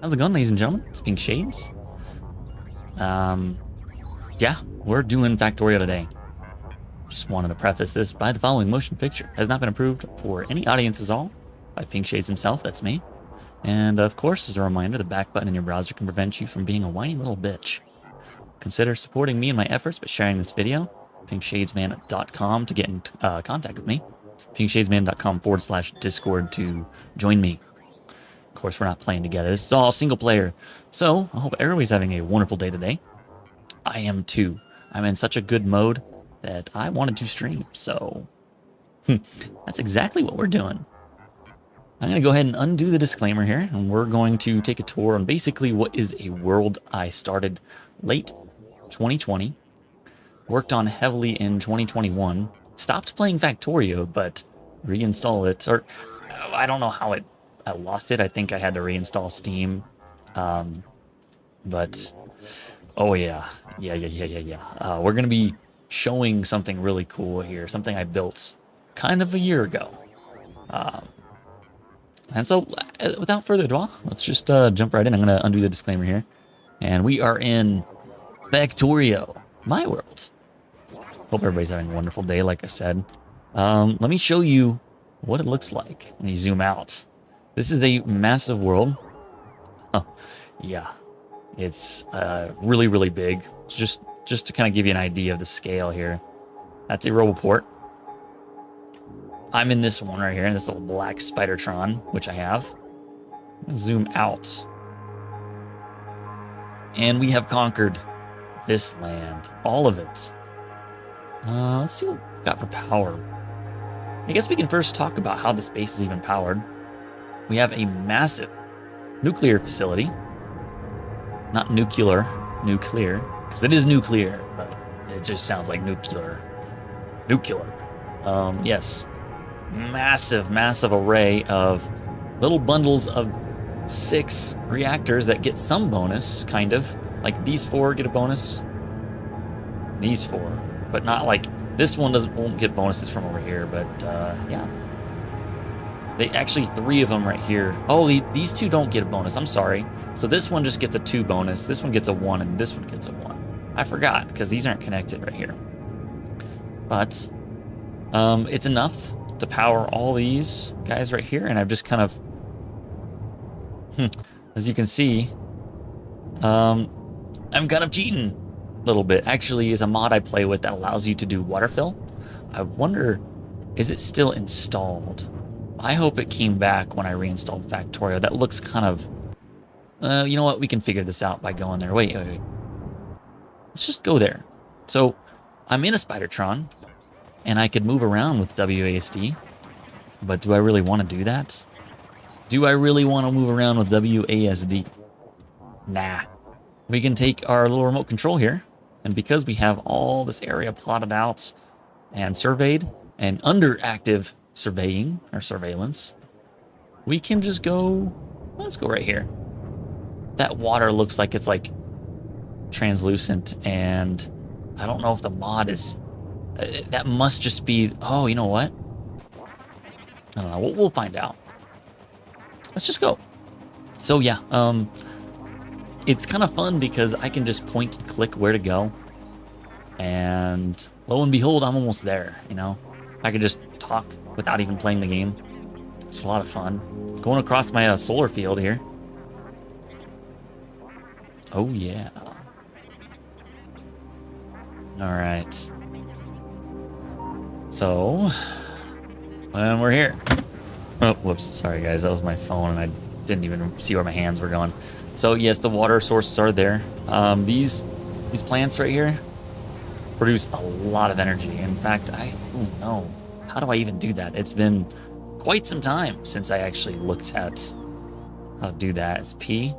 How's it going, ladies and gentlemen? It's Pink Shades. Yeah, we're doing Factorio today. Just wanted to preface this by the following motion picture. Has not been approved for any audience at all by Pink Shades himself, that's me. And of course, as a reminder, the back button in your browser can prevent you from being a whiny little bitch. Consider supporting me in my efforts by sharing this video. pinkshadesman.com to get in contact with me. pinkshadesman.com/Discord to join me. Of course, we're not playing together. This is all single player. So, I hope everybody's having a wonderful day today. I am too. I'm in such a good mode that I wanted to stream, so that's exactly what we're doing. I'm going to go ahead and undo the disclaimer here, and we're going to take a tour on basically what is a world I started late 2020, worked on heavily in 2021, stopped playing Factorio, but reinstalled it, or I don't know how I lost it. I think I had to reinstall Steam, but oh yeah. We're going to be showing something really cool here, something I built kind of a year ago. And so, without further ado, let's just jump right in. I'm going to undo the disclaimer here. And we are in Factorio, my world. Hope everybody's having a wonderful day, like I said. Let me show you what it looks like when you zoom out. This is a massive world. Oh, yeah. It's really, really big. Just to kind of give you an idea of the scale here. That's a Roboport. I'm in this one right here, this little black Spidertron, which I have. Zoom out. And we have conquered this land. All of it. Let's see what we've got for power. I guess we can first talk about how this base is even powered. We have a massive nuclear facility. Not nuclear, because it is nuclear, but it just sounds like nuclear. Yes. Massive array of little bundles of 6 reactors that get some bonus, kind of. Like these 4 get a bonus. These 4. But not like, this one won't get bonuses from over here, but yeah. They actually, 3 of them right here. Oh, these 2 don't get a bonus, I'm sorry. So this one just gets a 2 bonus, this one gets a 1, and this one gets a 1. I forgot, because these aren't connected right here. But, it's enough to power all these guys right here, and I've just kind of, as you can see, I'm kind of cheating a little bit. Actually, is a mod I play with that allows you to do water fill. I wonder, is it still installed? I hope it came back when I reinstalled Factorio. That looks kind of, you know what, we can figure this out by going there. Wait. Let's just go there. So, I'm in a Spidertron, and I could move around with WASD, but do I really want to do that? Do I really want to move around with WASD? Nah. We can take our little remote control here, and because we have all this area plotted out and surveyed and under active surveying or surveillance, we can just go, let's go right here. That water looks like it's like translucent, and I don't know if the mod is, that must just be, oh, you know what? I don't know, we'll find out. Let's just go. So yeah, it's kind of fun because I can just point and click where to go, and lo and behold, I'm almost there, you know? I could just talk without even playing the game. It's a lot of fun. Going across my solar field here. Oh yeah. Alright. So, and we're here. Oh, whoops. Sorry, guys. That was my phone, and I didn't even see where my hands were going. So, yes, the water sources are there. These plants right here produce a lot of energy. In fact, oh no. How do I even do that? It's been quite some time since I actually looked at how to do that. It's P.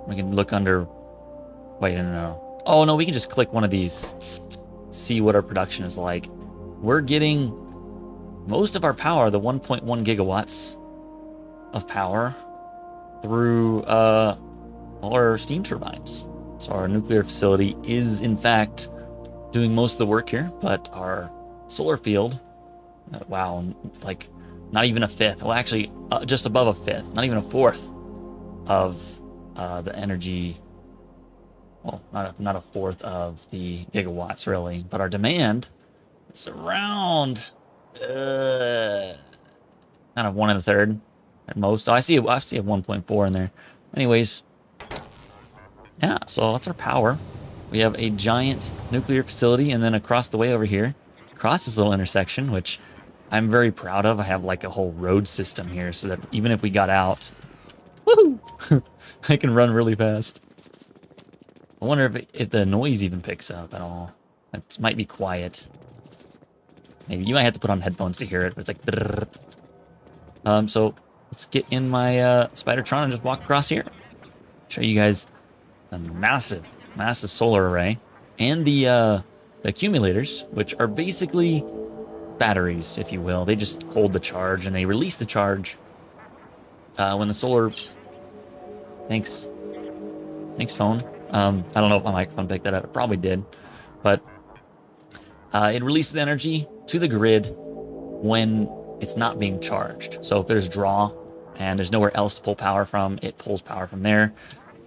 We can look under... Wait, no. Oh, no, we can just click one of these. See what our production is like. We're getting most of our power, the 1.1 gigawatts of power, through all our steam turbines. So our nuclear facility is, in fact, doing most of the work here, but our solar field, wow, like not even a fifth. Well, actually, just above a fifth, not even a fourth of the energy. Well, not a fourth of the gigawatts really, but our demand is around kind of 1 1/3 at most. Oh, I see a 1.4 in there. Anyways, yeah. So that's our power. We have a giant nuclear facility, and then across the way over here, across this little intersection, which I'm very proud of. I have like a whole road system here, so that even if we got out, woohoo, I can run really fast. I wonder if the noise even picks up at all. It might be quiet. Maybe you might have to put on headphones to hear it. But it's like, brrr. So let's get in my Spider-Tron and just walk across here. Show you guys a massive, massive solar array and the accumulators, which are basically batteries, if you will. They just hold the charge and they release the charge when the solar. Thanks, phone. I don't know if my microphone picked that up. It probably did, but it releases energy to the grid when it's not being charged. So if there's draw and there's nowhere else to pull power from, it pulls power from there.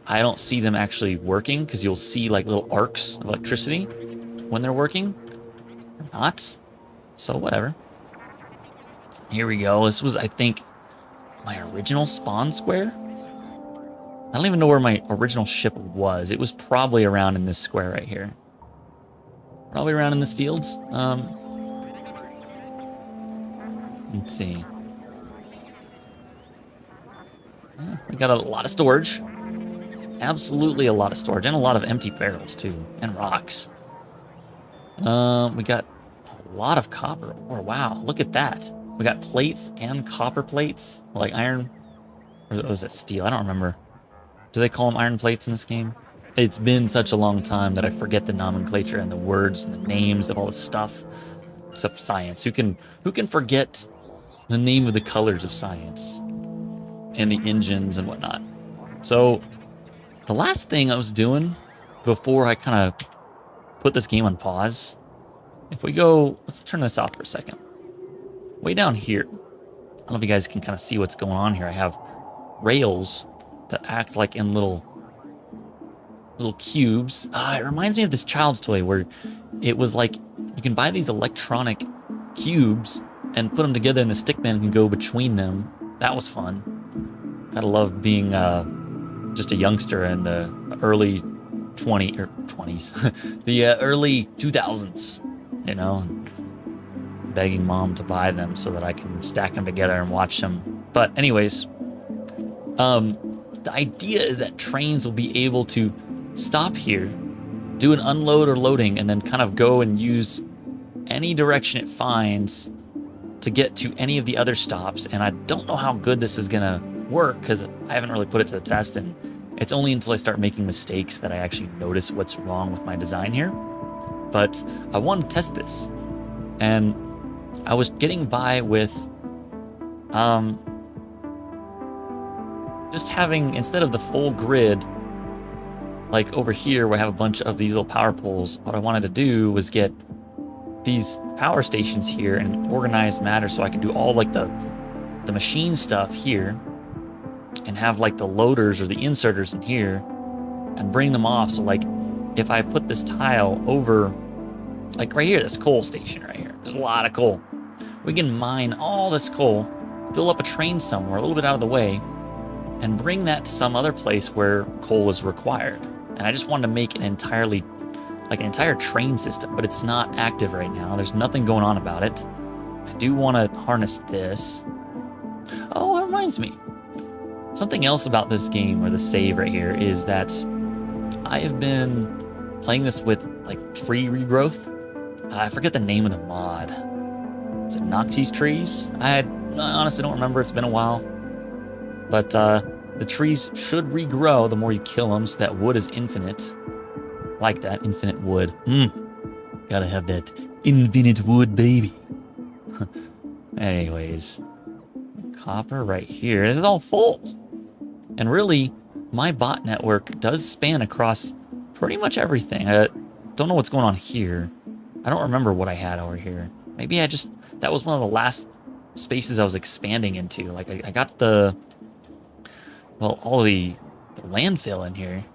I don't see them actually working because you'll see like little arcs of electricity when they're working. Or not. So whatever. Here we go. This was, I think, my original spawn square. I don't even know where my original ship was. It was probably around in this square right here. Probably around in this field. Let's see. We got a lot of storage. Absolutely a lot of storage. And a lot of empty barrels, too. And rocks. We got a lot of copper. Oh, wow. Look at that. We got plates and copper plates. Like iron. Or was that steel? I don't remember. Do they call them iron plates in this game? It's been such a long time that I forget the nomenclature and the words and the names of all this stuff. Except science. Who can forget the name of the colors of science? And the engines and whatnot. So, the last thing I was doing before I kind of put this game on pause, if we go, let's turn this off for a second. Way down here, I don't know if you guys can kind of see what's going on here. I have rails that act like in little cubes. It reminds me of this child's toy where it was like you can buy these electronic cubes and put them together and the stickman can go between them. That was fun. Gotta love being just a youngster in the early 20s, the early 2000s, you know, begging mom to buy them so that I can stack them together and watch them. But anyways, the idea is that trains will be able to stop here, do an unload or loading, and then kind of go and use any direction it finds to get to any of the other stops. And I don't know how good this is gonna work because I haven't really put it to the test, and it's only until I start making mistakes that I actually notice what's wrong with my design here. But I want to test this, and I was getting by with just having, instead of the full grid, like over here where I have a bunch of these little power poles, what I wanted to do was get these power stations here in organized manner so I can do all like the machine stuff here and have like the loaders or the inserters in here and bring them off. So like if I put this tile over, like right here, this coal station right here, there's a lot of coal. We can mine all this coal, fill up a train somewhere a little bit out of the way, and bring that to some other place where coal is required. And I just wanted to make an entire train system, but it's not active right now. There's nothing going on about it. I do want to harness this. Oh, it reminds me. Something else about this game, or the save right here, is that I have been playing this with like tree regrowth. I forget the name of the mod. Is it Noxie's trees? I honestly don't remember. It's been a while. But the trees should regrow the more you kill them, so that wood is infinite. Like that, infinite wood. Gotta have that infinite wood, baby. Anyways, copper right here. This is all full. And really, my bot network does span across pretty much everything. I don't know what's going on here. I don't remember what I had over here. Maybe that was one of the last spaces I was expanding into. Like I got all the landfill in here.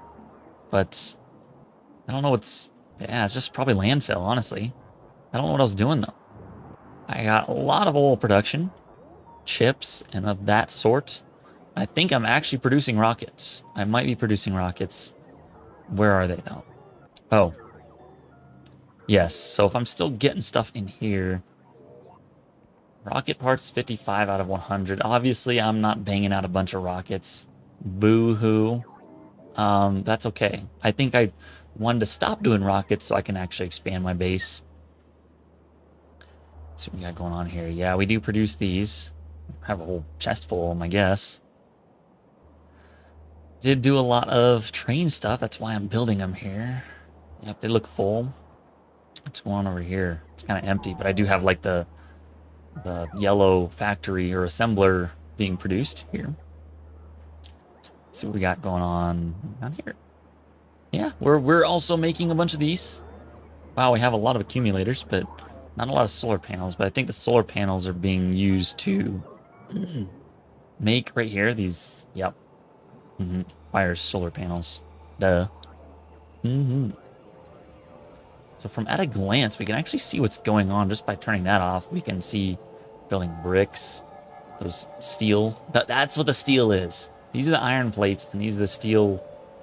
But I don't know what's... Yeah, it's just probably landfill, honestly. I don't know what I was doing, though. I got a lot of oil production, chips, and of that sort. I think I'm actually producing rockets. I might be producing rockets. Where are they, though? Oh. Yes, so if I'm still getting stuff in here... Rocket parts, 55 out of 100. Obviously, I'm not banging out a bunch of rockets. Boo-hoo. That's okay. I think I wanted to stop doing rockets so I can actually expand my base. Let's see what we got going on here. Yeah, we do produce these. I have a whole chest full of them, I guess. Did do a lot of train stuff. That's why I'm building them here. Yep, they look full. What's going on over here? It's kind of empty, but I do have like the yellow factory or assembler being produced here. Let's see what we got going on down here. Yeah, we're also making a bunch of these. Wow, we have a lot of accumulators, but not a lot of solar panels. But I think the solar panels are being used to make right here these. Yep. Fires solar panels. Duh. So from at a glance, we can actually see what's going on just by turning that off. We can see building bricks, those steel. That's what the steel is. These are the iron plates, and these are the steel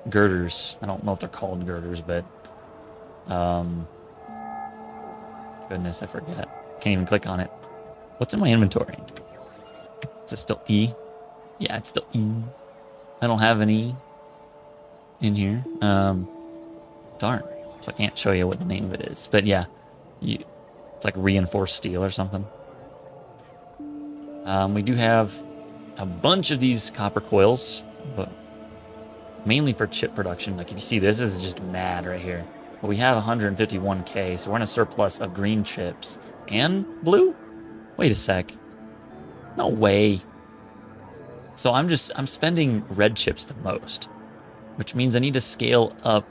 girders. I don't know if they're called girders, but goodness, I forget. Can't even click on it. What's in my inventory? Is it still E? Yeah, it's still E. I don't have any in here. Darn. So I can't show you what the name of it is. But yeah, it's like reinforced steel or something. We do have a bunch of these copper coils, but mainly for chip production. Like if you see this is just mad right here. But we have 151K, so we're in a surplus of green chips. And blue? Wait a sec. No way. So I'm spending red chips the most, which means I need to scale up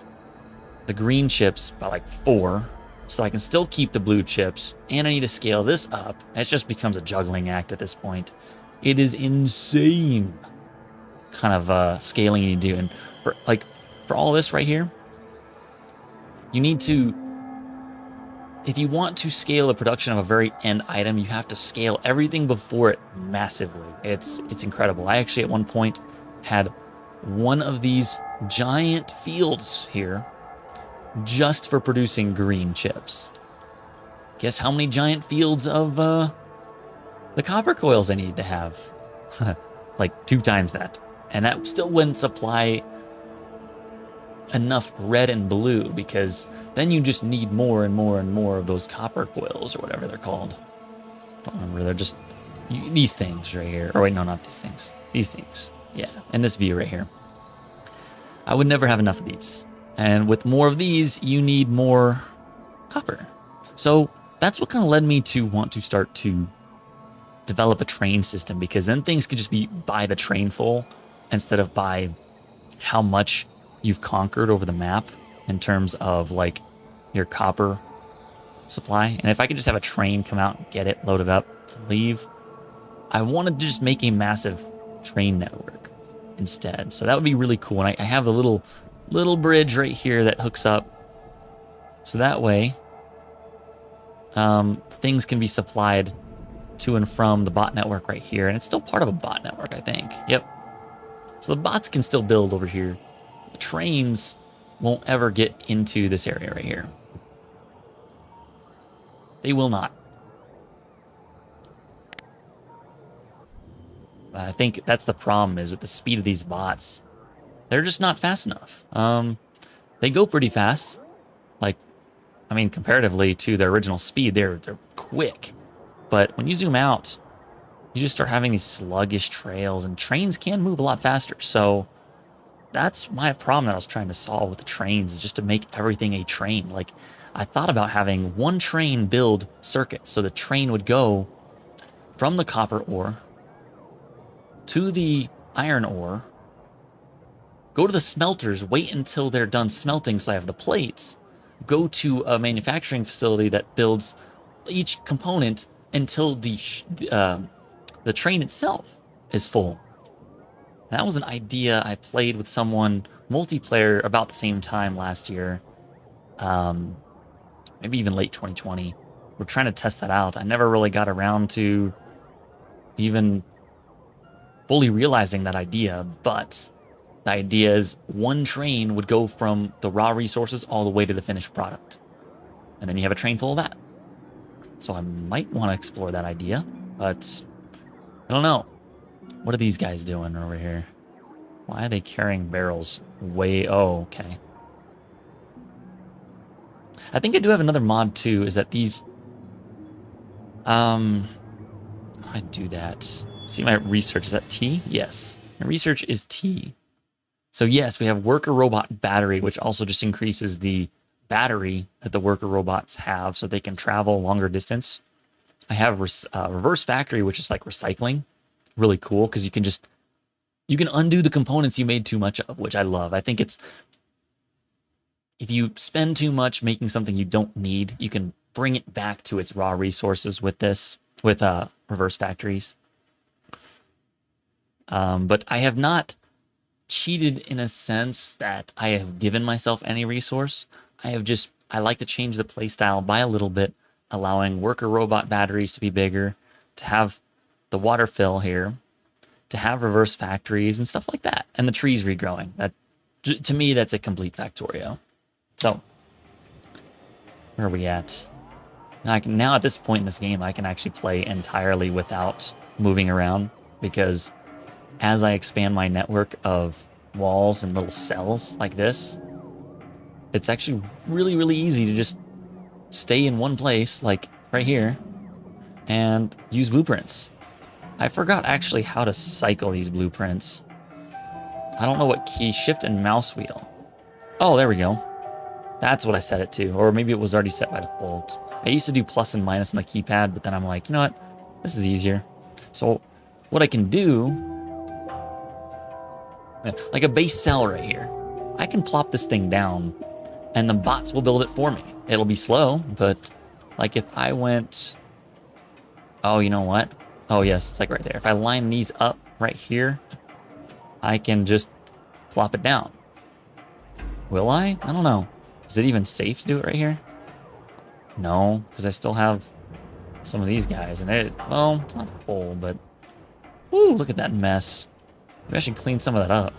the green chips by like 4 so I can still keep the blue chips, and I need to scale this up. It just becomes a juggling act at this point. It is insane kind of scaling you do. And for all this right here, you need to, if you want to scale the production of a very end item, you have to scale everything before it massively. It's incredible. I actually at one point had one of these giant fields here just for producing green chips. Guess how many giant fields of the copper coils I need to have? Like 2 times that. And that still wouldn't supply enough red and blue, because then you just need more and more and more of those copper coils or whatever they're called. Don't remember. They're just these things right here. Or wait, no, not these things. These things. Yeah, in this view right here. I would never have enough of these. And with more of these, you need more copper. So that's what kind of led me to want to start to develop a train system, because then things could just be by the train full instead of by how much you've conquered over the map in terms of like your copper supply. And if I could just have a train come out and get it, load it up, leave, I wanted to just make a massive train network instead. So that would be really cool. And I have a little bridge right here that hooks up, so that way things can be supplied to and from the bot network right here. And it's still part of a bot network, I think. Yep. So the bots can still build over here. The trains won't ever get into this area right here. They will not. I think that's the problem, is with the speed of these bots. They're just not fast enough. They go pretty fast. Like, I mean, comparatively to their original speed, they're quick. But when you zoom out, you just start having these sluggish trails, and trains can move a lot faster. So that's my problem that I was trying to solve with the trains, is just to make everything a train. Like, I thought about having one train build circuits. So the train would go from the copper ore to the iron ore, go to the smelters, wait until they're done smelting so I have the plates, go to a manufacturing facility that builds each component until the train itself is full. That was an idea I played with someone multiplayer about the same time last year. Um, Maybe even late 2020. We're trying to test that out. I never really got around to even fully realizing that idea, but the idea is one train would go from the raw resources all the way to the finished product. And then you have a train full of that. So I might want to explore that idea, but I don't know. What are these guys doing over here? Why are they carrying barrels way... Oh, okay. I think I do have another mod too, is that these... How do I do that? See my research, is that T? Yes. My research is T. So yes, we have worker robot battery, which also just increases the battery that the worker robots have so they can travel longer distance. I have reverse factory, which is like recycling. Really cool, because you can undo the components you made too much of, which I love. I think it's... If you spend too much making something you don't need, you can bring it back to its raw resources with this, with reverse factories. But I have not cheated in a sense that I have given myself any resource. I like to change the playstyle by a little bit, allowing worker robot batteries to be bigger, to have the water fill here, to have reverse factories and stuff like that, and the trees regrowing. That, to me, that's a complete Factorio. So, where are we at? Now at this point in this game, I can actually play entirely without moving around, because as I expand my network of walls and little cells like this, it's actually really, really easy to just stay in one place, like right here, and use blueprints. I forgot actually how to cycle these blueprints. I don't know what key, shift and mouse wheel. Oh, there we go. That's what I set it to, or maybe it was already set by default. I used to do plus and minus on the keypad, but then I'm like, you know what? This is easier. So what I can do, like a base cell right here, I can plop this thing down and the bots will build it for me. It'll be slow, but like if I went, oh, you know what? Oh yes, it's like right there. If I line these up right here, I can just plop it down. Will I? I don't know. Is it even safe to do it right here? No, because I still have some of these guys, and well, it's not full, but whoo, look at that mess. Maybe I should clean some of that up.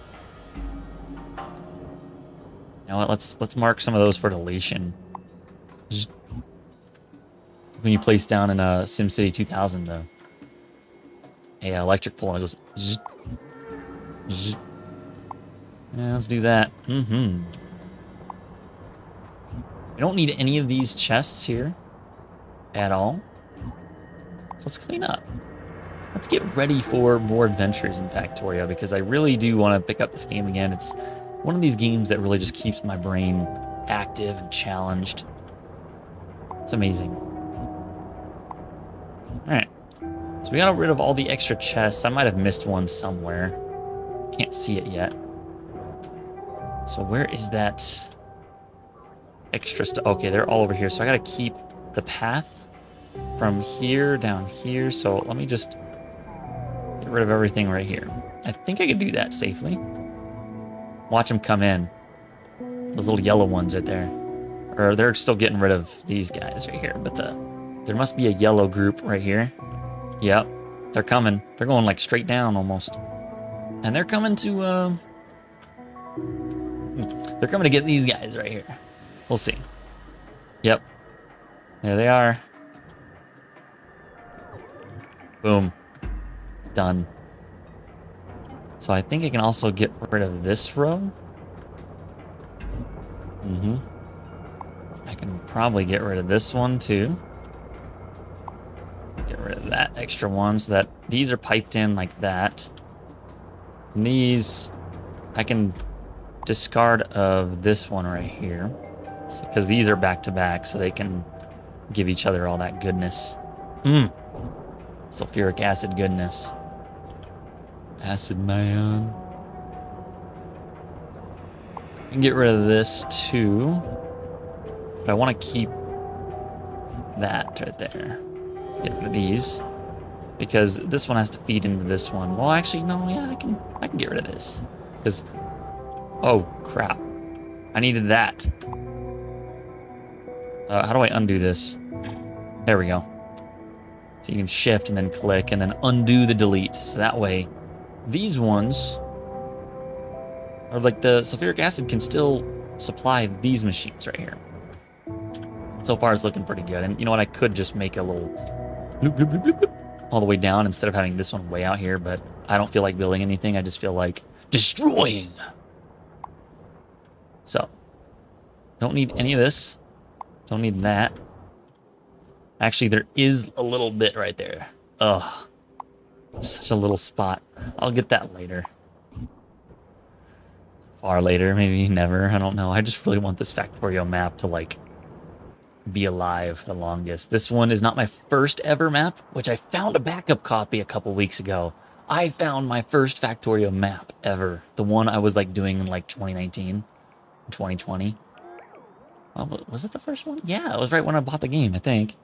You know what? Let's mark some of those for deletion. Just when you place down in a SimCity 2000, a electric pole, and it goes. Zzz, zzz. Yeah, let's do that. We don't need any of these chests here at all. So let's clean up. Let's get ready for more adventures in Factorio, because I really do want to pick up this game again. It's one of these games that really just keeps my brain active and challenged. It's amazing. Alright. So we got rid of all the extra chests. I might have missed one somewhere. Can't see it yet. So where is that extra stuff? Okay, they're all over here. So I gotta keep the path from here down here. So let me just get rid of everything right here. I think I could do that safely. Watch them come in. Those little yellow ones right there. Or they're still getting rid of these guys right here. But there must be a yellow group right here. Yep, they're coming. They're going like straight down almost. And they're coming to they're coming to get these guys right here. We'll see. Yep. There they are. Boom. Done. So I think I can also get rid of this row. I can probably get rid of this one too. Get rid of that extra one so that these are piped in like that. And these, I can discard of this one right here, because these are back to back, so they can give each other all that goodness. Sulfuric acid goodness. Acid man. I can get rid of this too, but I want to keep that right there. Get rid of these. because this one has to feed into this one. Well, actually, no, yeah, I can get rid of this. Because, oh, crap. I needed that. How do I undo this? There we go. So you can shift and then click and then undo the delete. So that way, these ones are like the sulfuric acid can still supply these machines right here. So far, it's looking pretty good. And you know what? I could just make a little bloop, bloop, bloop, bloop, bloop, all the way down instead of having this one way out here, but I don't feel like building anything. I just feel like destroying. So, don't need any of this. Don't need that. Actually, there is a little bit right there. Ugh. Such a little spot. I'll get that later. Far later, maybe never. I don't know. I just really want this Factorio map to, like, be alive the longest. This one is not my first ever map, which I found a backup copy a couple weeks ago. I found my first Factorio map ever. The one I was, like, doing in, like, 2019, 2020. Well, was it the first one? Yeah, it was right when I bought the game, I think.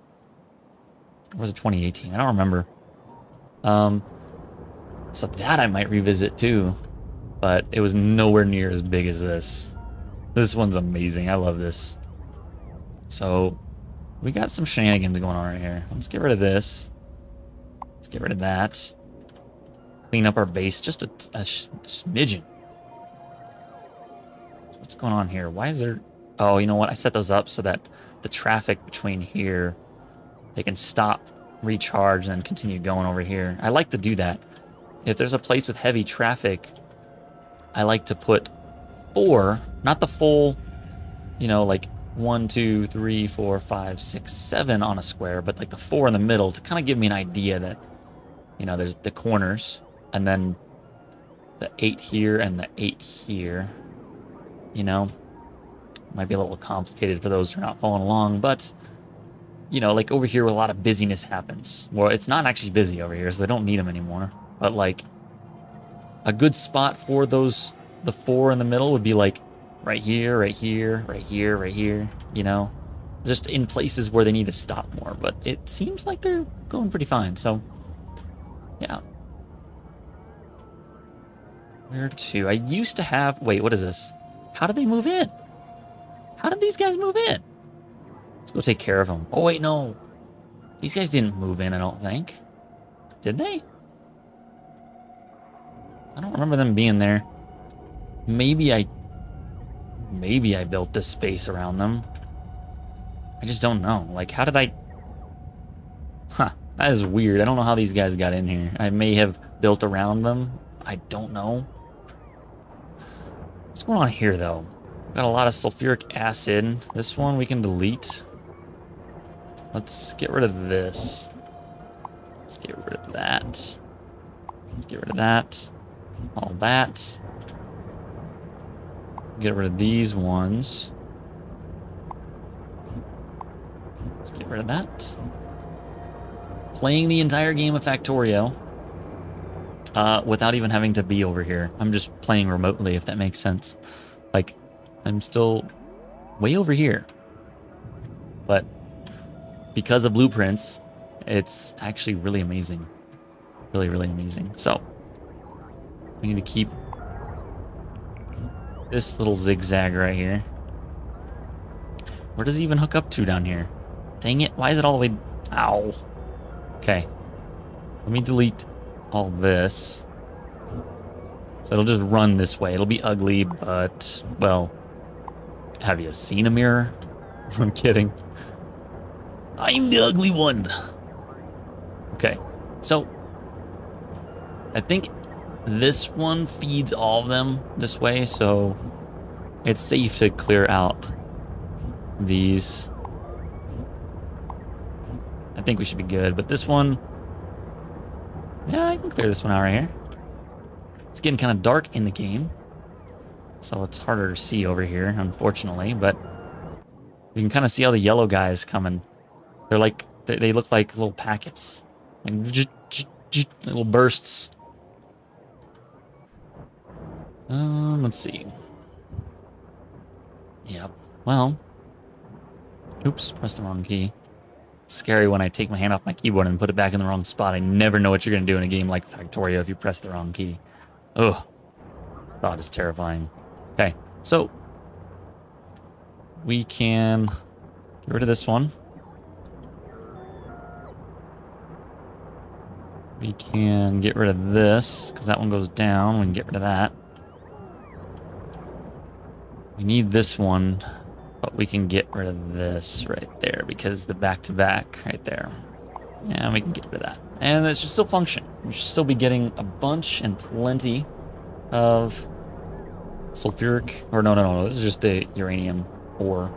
Or was it 2018? I don't remember. So that I might revisit too, but it was nowhere near as big as this. This one's amazing. I love this. So we got some shenanigans going on right here. Let's get rid of this. Let's get rid of that. Clean up our base just a smidgen. What's going on here? Why is there... Oh, you know what? I set those up so that the traffic between here, they can stop, recharge, and then continue going over here. I like to do that. If there's a place with heavy traffic, I like to put 4, not the full, you know, like 1, 2, 3, 4, 5, 6, 7 on a square, but like the 4 in the middle to kind of give me an idea that, you know, there's the corners, and then the 8 here and the 8 here, you know. Might be a little complicated for those who are not following along, but, you know, like over here where a lot of busyness happens. Well, it's not actually busy over here, so they don't need them anymore. But, like, a good spot for those, the 4 in the middle would be, like, right here, right here, right here, right here, you know? Just in places where they need to stop more. But it seems like they're going pretty fine, so, yeah. Where to? I used to have... Wait, what is this? How did they move in? How did these guys move in? Let's go take care of them. Oh, wait, no. These guys didn't move in, I don't think. Did they? I don't remember them being there. Maybe I built this space around them. I just don't know. Like, how did I... Huh, that is weird. I don't know how these guys got in here. I may have built around them. I don't know. What's going on here, though? Got a lot of sulfuric acid. This one we can delete. Let's get rid of this. Let's get rid of that. Let's get rid of that. All that. Get rid of these ones. Let's get rid of that. Playing the entire game of Factorio without even having to be over here. I'm just playing remotely, if that makes sense. Like, I'm still way over here. But because of blueprints, it's actually really amazing. Really, really amazing. So, we need to keep this little zigzag right here. Where does it even hook up to down here? Dang it, why is it all the way... Ow. Okay. Let me delete all this. So it'll just run this way. It'll be ugly, but, well... Have you seen a mirror? I'm kidding. I'm the ugly one. Okay, so I think this one feeds all of them this way, so it's safe to clear out these. I think we should be good, but this one, yeah, I can clear this one out right here. It's getting kind of dark in the game, so it's harder to see over here, unfortunately, but you can kind of see all the yellow guys coming. They're like, they look like little packets, like little bursts. Let's see. Yep, well, oops, pressed the wrong key. scary when I take my hand off my keyboard and put it back in the wrong spot. I never know what you're going to do in a game like Factorio if you press the wrong key. Ugh. Thought is terrifying. Okay, so we can get rid of this one. We can get rid of this, because that one goes down. We can get rid of that. We need this one, but we can get rid of this right there, because the back-to-back right there. And we can get rid of that. And it should still function. We should still be getting a bunch and plenty of sulfuric, or no, this is just the uranium ore.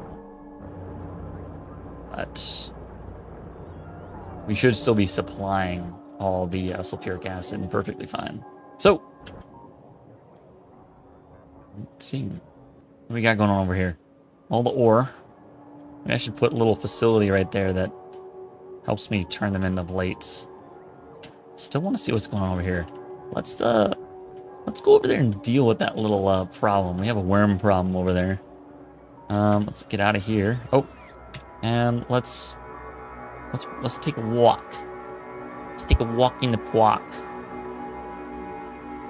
But we should still be supplying all the sulfuric acid perfectly fine. So, let's see. What we got going on over here? All the ore. Maybe I should put a little facility right there that helps me turn them into plates. Still want to see what's going on over here. Let's go over there and deal with that little problem. We have a worm problem over there. Let's get out of here. Oh, and let's take a walk. Let's take a walk in the park.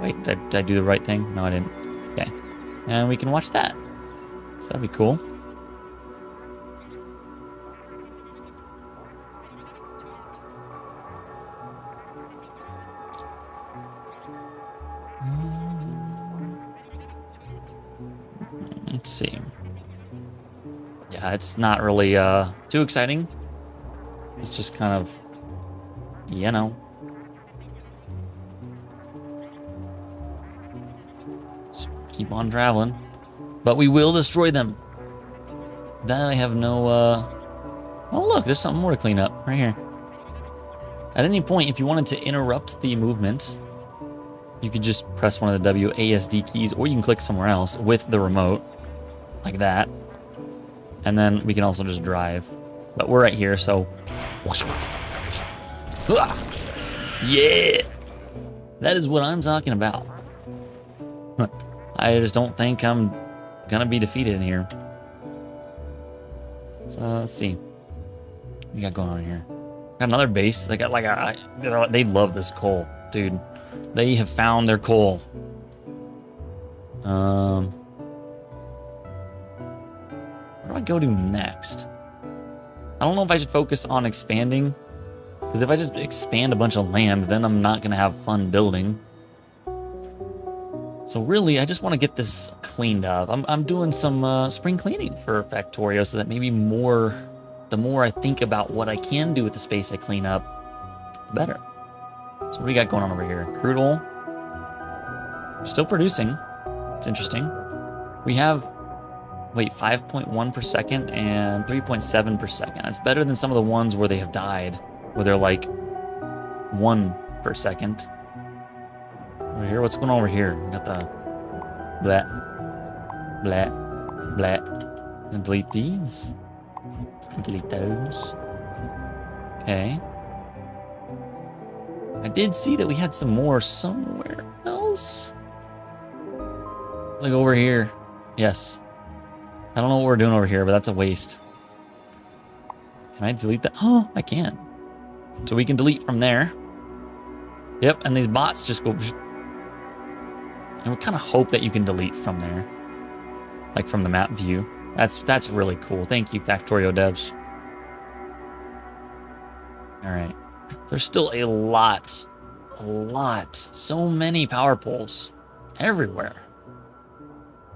Wait, did I do the right thing? No, I didn't. Okay, and we can watch that. So that'd be cool. Let's see. Yeah, it's not really too exciting. It's just kind of, you know. Just keep on traveling. But we will destroy them. That I have no, oh look, there's something more to clean up right here. At any point, if you wanted to interrupt the movement, you could just press one of the WASD keys, or you can click somewhere else with the remote, like that. And then we can also just drive. But we're right here, so. Yeah! That is what I'm talking about. I just don't think I'm gonna be defeated in here. So let's see. What we got going on here? Got another base. They got they love this coal, dude. They have found their coal. Where do I go to next? I don't know if I should focus on expanding, because if I just expand a bunch of land, then I'm not gonna have fun building. So really, I just want to get this cleaned up. I'm doing some spring cleaning for Factorio, so that maybe the more I think about what I can do with the space I clean up, the better. So what do we got going on over here? Crude oil. We're still producing. It's interesting. We have, wait, 5.1 per second and 3.7 per second. That's better than some of the ones where they have died, where they're like 1 per second. Over here, what's going on over here? We got the blah, blah, blah. And delete these. And delete those. Okay. I did see that we had some more somewhere else. Like over here. Yes. I don't know what we're doing over here, but that's a waste. Can I delete that? Oh, I can. So we can delete from there. Yep, and these bots just go. And we kind of hope that you can delete from there, like from the map view. That's really cool. Thank you, Factorio devs. All right, there's still a lot, so many power poles everywhere.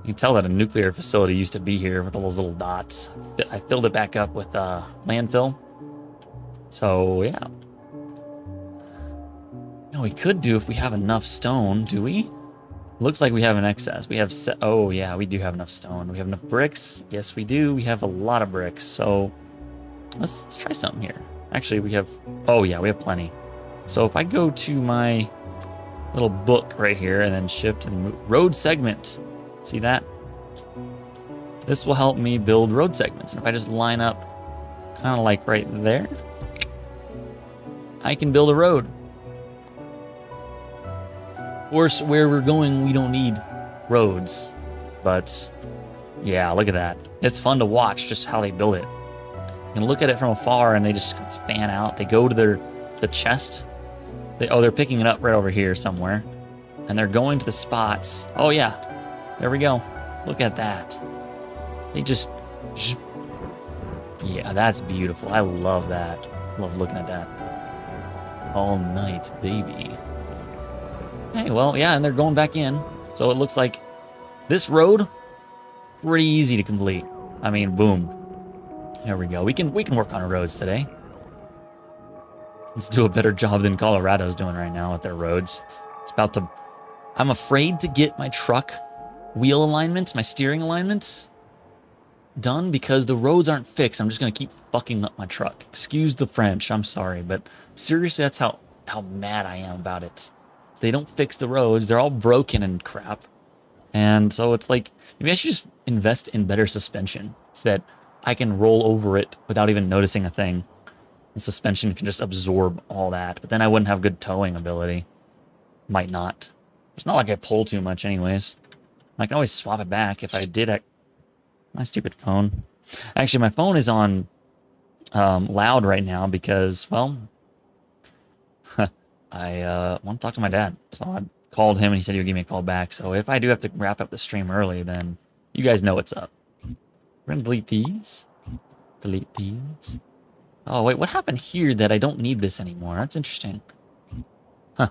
You can tell that a nuclear facility used to be here with all those little dots. I filled it back up with landfill. So yeah. You know, we could do if we have enough stone, do we? Looks like we have an excess. We have, oh yeah, we do have enough stone. We have enough bricks. Yes, we do. We have a lot of bricks. So let's try something here. Actually, we have, oh yeah, we have plenty. So if I go to my little book right here and then shift and move, road segment, see that? This will help me build road segments. And if I just line up kind of like right there, I can build a road. Of course, where we're going, we don't need roads. But yeah, look at that. It's fun to watch just how they build it. You can look at it from afar, and they just kind of fan out. They go to the chest. They're picking it up right over here somewhere. And they're going to the spots. Oh, yeah. There we go. Look at that. They just... Yeah, that's beautiful. I love that. Love looking at that. All night, baby. Hey, well, yeah, and they're going back in. So it looks like this road, pretty easy to complete. I mean, boom. There we go. We can work on roads today. Let's do a better job than Colorado's doing right now with their roads. It's about to... I'm afraid to get my truck wheel alignment, my steering alignment done because the roads aren't fixed. I'm just going to keep fucking up my truck. Excuse the French. I'm sorry, but seriously, that's how mad I am about it. They don't fix the roads. They're all broken and crap. And so it's like, maybe I should just invest in better suspension so that I can roll over it without even noticing a thing. The suspension can just absorb all that, but then I wouldn't have good towing ability. Might not. It's not like I pull too much anyways. I can always swap it back if I did. My stupid phone. Actually, my phone is on loud right now because, well, I want to talk to my dad. So I called him and he said he would give me a call back. So if I do have to wrap up the stream early, then you guys know what's up. We're going to delete these. Delete these. Oh, wait, what happened here that I don't need this anymore? That's interesting. Huh.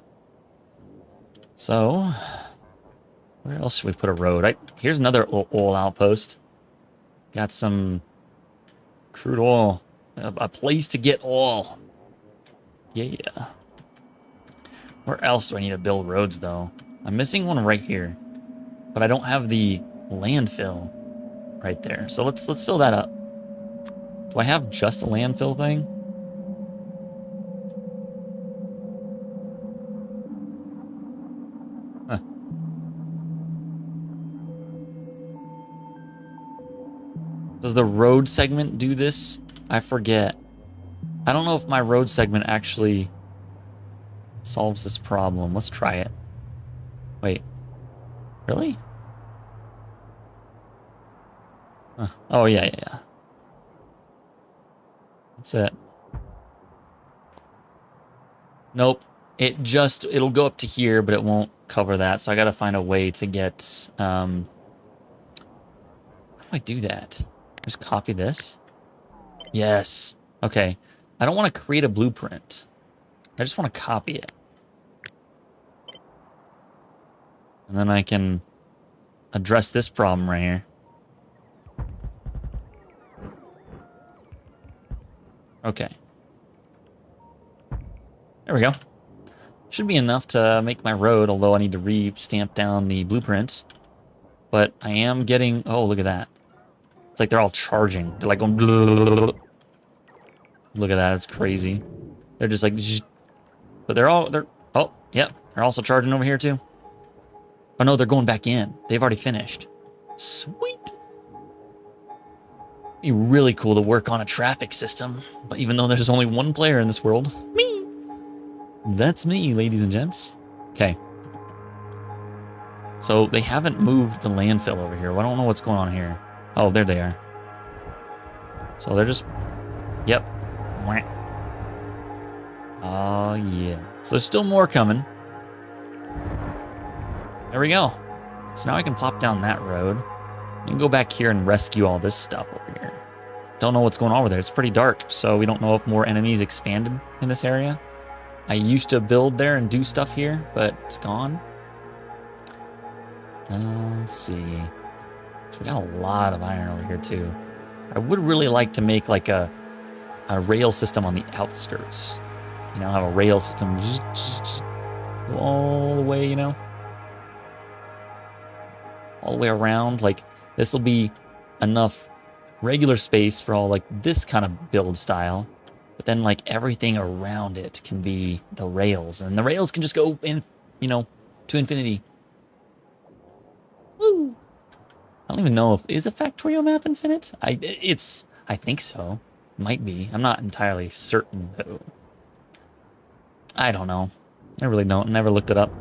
So, where else should we put a road? Here's another oil outpost. Got some crude oil. A place to get oil. Yeah. Where else do I need to build roads, though? I'm missing one right here. But I don't have the landfill right there. So let's fill that up. Do I have just a landfill thing? Huh. Does the road segment do this? I forget. I don't know if my road segment actually solves this problem. Let's try it. Wait. Really? Huh. Oh, yeah. That's it. Nope. It'll go up to here, but it won't cover that. So I gotta find a way to get, how do I do that? Just copy this? Yes. Okay. I don't want to create a blueprint. I just want to copy it. And then I can address this problem right here. Okay. There we go. Should be enough to make my road, although I need to re-stamp down the blueprint. But I am getting... Oh, look at that. It's like they're all charging. They're like going... Look at that. It's crazy. They're just like... But they're... Oh, yep. They're also charging over here, too. Oh, no, they're going back in. They've already finished. Sweet. Be really cool to work on a traffic system, but even though there's only one player in this world, me. That's me, ladies and gents. Okay. So they haven't moved the landfill over here. I don't know what's going on here. Oh, there they are. So they're just... Yep. Oh, yeah. So there's still more coming. There we go. So now I can plop down that road. You can go back here and rescue all this stuff over here. Don't know what's going on over there. It's pretty dark, so we don't know if more enemies expanded in this area. I used to build there and do stuff here, but it's gone. Let's see. So we got a lot of iron over here, too. I would really like to make like a rail system on the outskirts. You know, have a rail system go all the way, you know? All the way around. Like, this will be enough regular space for all, like, this kind of build style. But then, like, everything around it can be the rails. And the rails can just go in, you know, to infinity. Woo! I don't even know if... Is a Factorio map infinite? I think so. Might be. I'm not entirely certain, though. I don't know. I really don't. Never looked it up.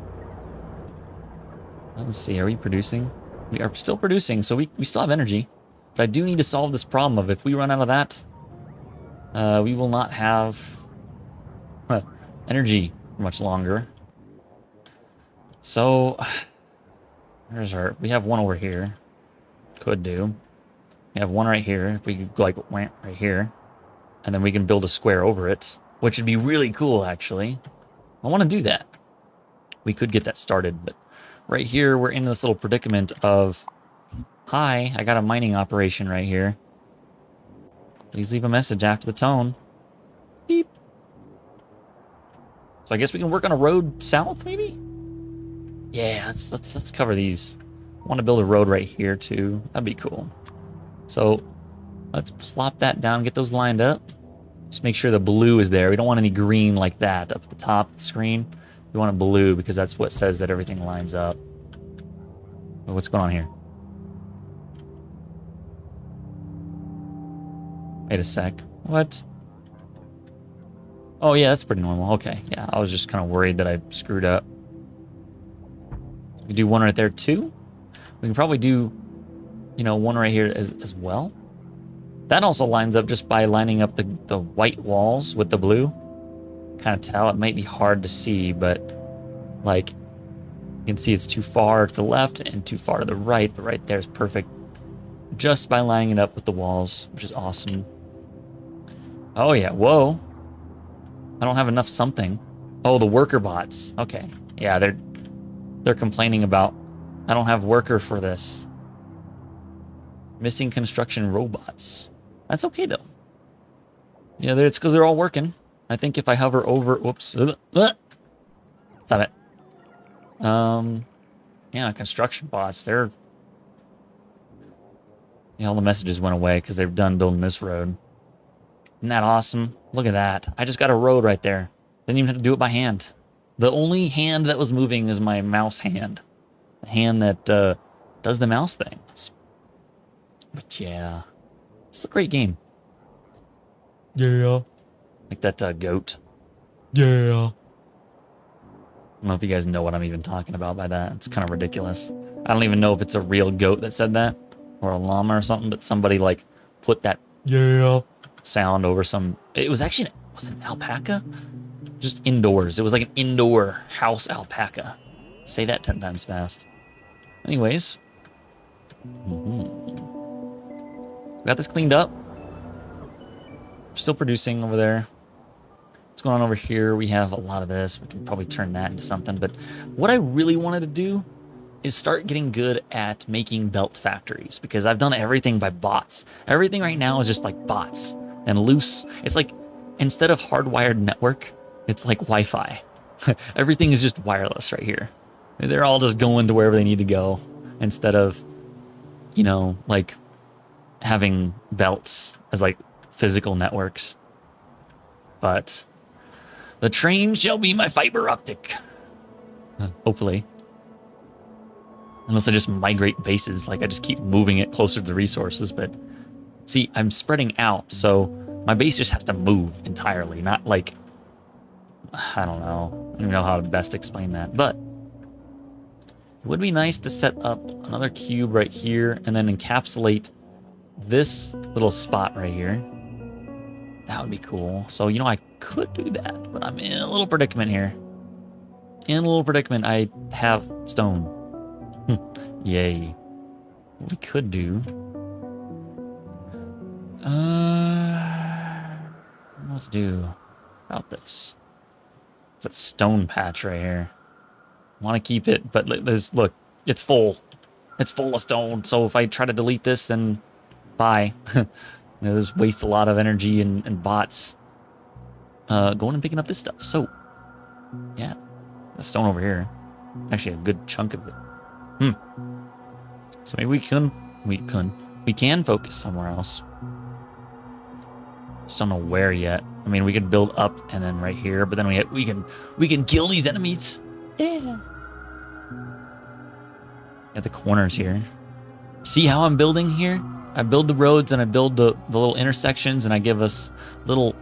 Let's see. Are we producing? We are still producing, so we still have energy. But I do need to solve this problem of if we run out of that, We will not have energy for much longer. So, where's our... We have one over here. Could do. We have one right here. If we could go like right here. And then we can build a square over it. Which would be really cool, actually. I want to do that. We could get that started, but right here we're in this little predicament of, hi, I got a mining operation right here. Please leave a message after the tone. Beep. So I guess we can work on a road south, maybe? Yeah, let's cover these. I want to build a road right here too. That'd be cool. So let's plop that down, get those lined up. Just make sure the blue is there. We don't want any green like that up at the top of the screen. We want a blue because that's what says that everything lines up. What's going on here? Wait a sec. What? Oh, yeah, that's pretty normal. Okay, yeah, I was just kind of worried that I screwed up. We can do one right there, too. We can probably do, you know, one right here as well. That also lines up just by lining up the white walls with the blue. Kind of tell. It might be hard to see, but, like, you can see it's too far to the left and too far to the right, but right there is perfect just by lining it up with the walls, which is awesome. Oh, yeah. Whoa. I don't have enough something. Oh, the worker bots. Okay. Yeah, they're complaining about, I don't have worker for this. Missing construction robots. That's okay, though. Yeah, it's because they're all working. I think if I hover over... Whoops. Stop it. Yeah, construction bots, they're... Yeah, all the messages went away because they're done building this road. Isn't that awesome? Look at that. I just got a road right there. Didn't even have to do it by hand. The only hand that was moving is my mouse hand. The hand that does the mouse things. But yeah, it's a great game. Yeah. Like that goat. Yeah. I don't know if you guys know what I'm even talking about by that. It's kind of ridiculous. I don't even know if it's a real goat that said that or a llama or something, but somebody like put that yeah sound over some... It was actually... Was it an alpaca? Just indoors. It was like an indoor house alpaca. Say that 10 times fast. Anyways. Got this cleaned up. Still producing over there. What's going on over here? We have a lot of this. We can probably turn that into something. But what I really wanted to do is start getting good at making belt factories, because I've done everything by bots. Everything right now is just like bots and loose. It's like, instead of hardwired network, it's like Wi-Fi. Everything is just wireless right here. They're all just going to wherever they need to go instead of, you know, like having belts as like physical networks. But the train shall be my fiber optic. Hopefully. Unless I just migrate bases, like I just keep moving it closer to the resources. But see, I'm spreading out, so my base just has to move entirely, not like, I don't know. I don't even know how to best explain that. But it would be nice to set up another cube right here and then encapsulate this little spot right here. That would be cool. So, you know, I could do that, but I'm in a little predicament here. In a little predicament, I have stone. Yay. What we could do... I don't know what to do about this. It's that stone patch right here. I want to keep it, but look, it's full. It's full of stone, so if I try to delete this, then bye. You know, this wastes a lot of energy and bots going and picking up this stuff. So, yeah, the stone over here. Actually, a good chunk of it. So maybe we can focus somewhere else. Just don't know where yet. I mean, we could build up and then right here, but then we can kill these enemies. Yeah. At the corners here. See how I'm building here? I build the roads and I build the little intersections, and I give us little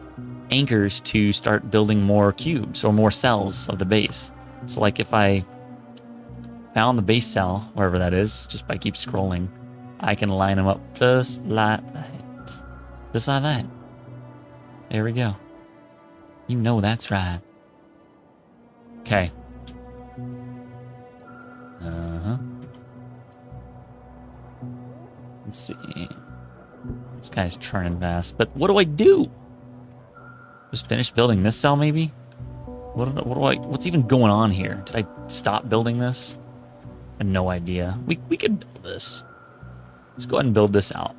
anchors to start building more cubes or more cells of the base. So like if I found the base cell, wherever that is, just by keep scrolling, I can line them up just like that. Just like that. There we go. You know that's right. Okay. Uh-huh. Let's see. This guy's churning fast. But what do I do? Just finish building this cell, maybe? What's even going on here? Did I stop building this? I have no idea. We could build this. Let's go ahead and build this out.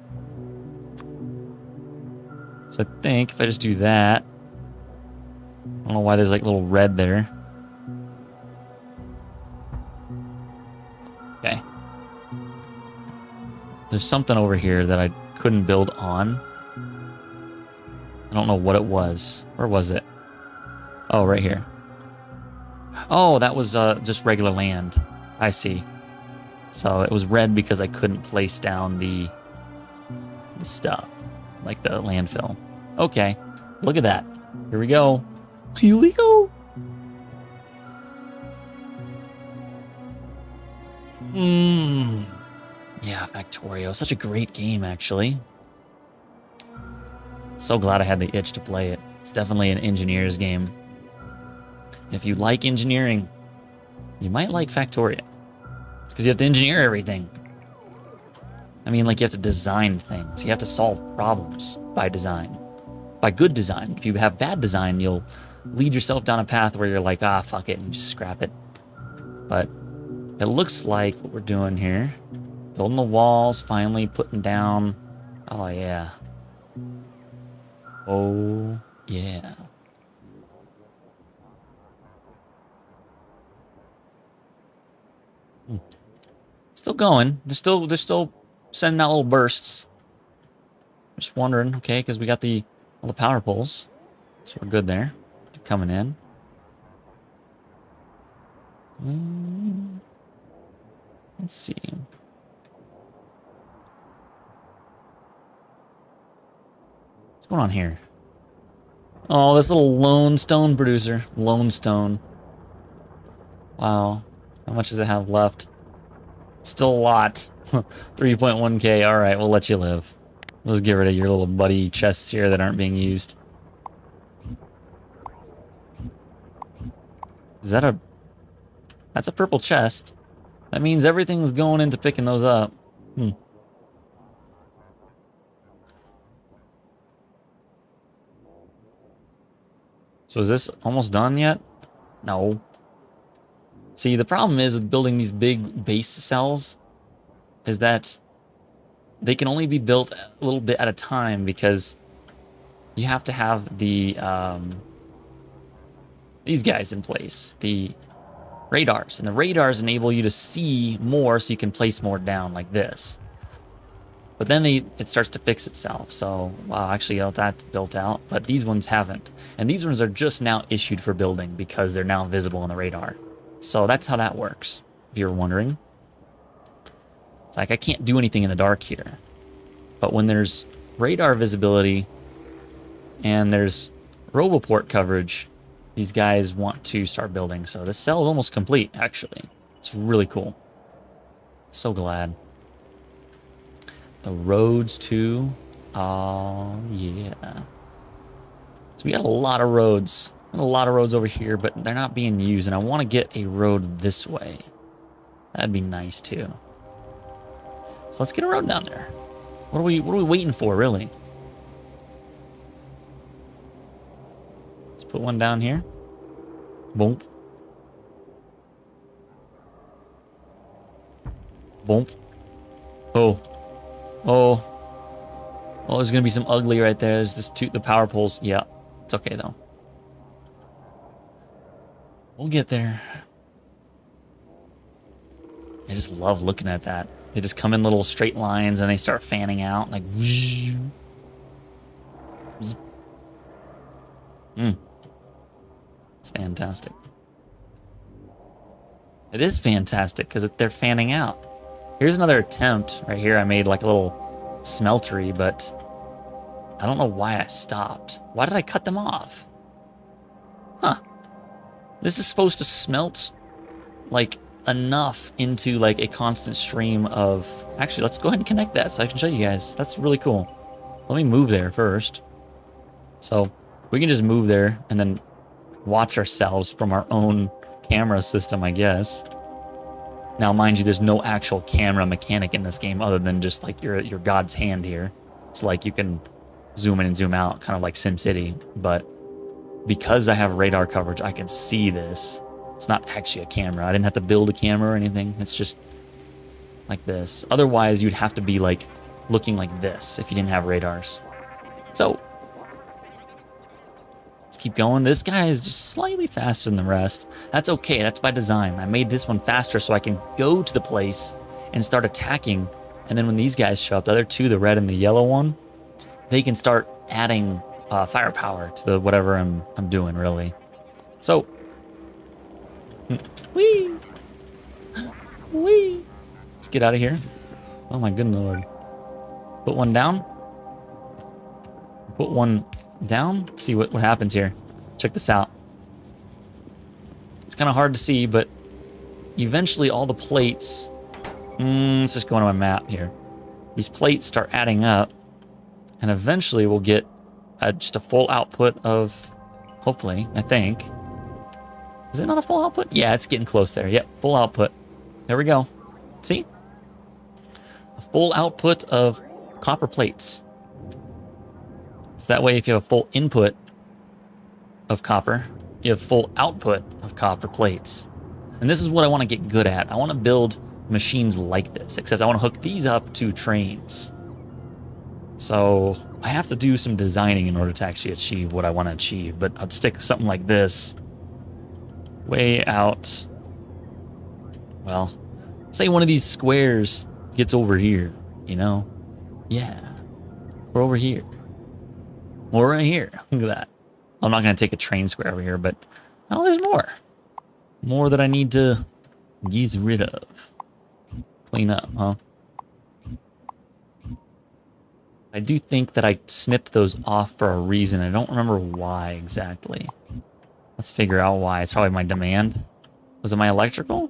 So I think if I just do that, I don't know why there's like a little red there. Okay. There's something over here that I couldn't build on. I don't know what it was. Where was it? Oh, right here. Oh, that was just regular land. I see. So it was red because I couldn't place down the stuff, like the landfill. Okay, look at that. Here we go. Here we go. Yeah, Factorio. Such a great game, actually. So glad I had the itch to play it. It's definitely an engineer's game. If you like engineering, you might like Factorio. Because you have to engineer everything. I mean, like, you have to design things. You have to solve problems by design. By good design. If you have bad design, you'll lead yourself down a path where you're like, ah, fuck it, and you just scrap it. But it looks like what we're doing here. Building the walls, finally putting down... Oh, yeah. Oh, yeah. Still going. They're still sending out little bursts. Just wondering, okay, because we got all the power poles, so we're good there. They're coming in. Let's see. What's going on here? Oh, this little lone stone producer. Lone stone. Wow. How much does it have left? Still a lot. 3.1k. All right, we'll let you live. Let's get rid of your little buddy chests here that aren't being used. Is that a... That's a purple chest. That means everything's going into picking those up. So is this almost done yet? No. See, the problem is with building these big base cells is that they can only be built a little bit at a time because you have to have the these guys in place, the radars, and the radars enable you to see more so you can place more down like this. But then it starts to fix itself. So, wow, actually that's built out, but these ones haven't. And these ones are just now issued for building because they're now visible on the radar. So that's how that works, if you're wondering. It's like I can't do anything in the dark here. But when there's radar visibility and there's Roboport coverage, these guys want to start building. So this cell is almost complete, actually. It's really cool. So glad. The roads, too. Oh, yeah. So we got a lot of roads. A lot of roads over here, but they're not being used. And I want to get a road this way. That'd be nice, too. So let's get a road down there. What are we waiting for, really? Let's put one down here. Boom. Boom. Oh. Oh. Oh, there's going to be some ugly right there. There's just the power poles. Yeah. It's okay, though. We'll get there. I just love looking at that. They just come in little straight lines and they start fanning out like. It's fantastic. It is fantastic because they're fanning out. Here's another attempt right here. I made like a little smeltery, but I don't know why I stopped. Why did I cut them off? Huh. This is supposed to smelt like enough into like a constant stream of... Actually, let's go ahead and connect that so I can show you guys. That's really cool. Let me move there first. So We can just move there and then watch ourselves from our own camera system, I guess. Now, mind you, there's no actual camera mechanic in this game other than just like your God's hand here. So like you can zoom in and zoom out, kind of like SimCity. But because I have radar coverage, I can see this. It's not actually a camera. I didn't have to build a camera or anything. It's just like this. Otherwise, you'd have to be like looking like this if you didn't have radars. So let's keep going. This guy is just slightly faster than the rest. That's okay. That's by design. I made this one faster so I can go to the place and start attacking. And then when these guys show up, the other two, the red and the yellow one, they can start adding firepower to the whatever I'm doing, really. So, whee, whee. Let's get out of here. Oh my good lord. Put one down. Put one down. Let's see what happens here. Check this out. It's kind of hard to see, but eventually all the plates... let's just go on my map here. These plates start adding up, and eventually we'll get just a full output of... Hopefully, I think. Is it not a full output? Yeah, it's getting close there. Yep, full output. There we go. See? A full output of copper plates. So that way, if you have a full input of copper, you have full output of copper plates. And this is what I want to get good at. I want to build machines like this, except I want to hook these up to trains. So I have to do some designing in order to actually achieve what I want to achieve, but I'd stick something like this way out. Well, say one of these squares gets over here, you know? Yeah, we're over here. We're right here. Look at that. I'm not going to take a train square over here, but oh, there's more. More that I need to get rid of. Clean up, huh? I do think that I snipped those off for a reason. I don't remember why exactly. Let's figure out why. It's probably my demand. Was it my electrical?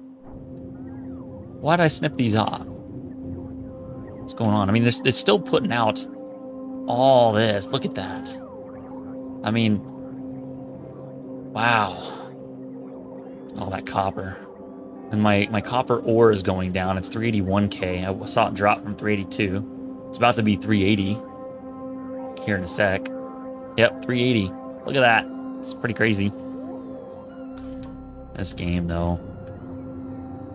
Why did I snip these off? What's going on? I mean, it's still putting out all this. Look at that. I mean, wow. All that copper. And my copper ore is going down. It's 381K. I saw it drop from 382. It's about to be 380 here in a sec. Yep, 380. Look at that. It's pretty crazy. This game, though.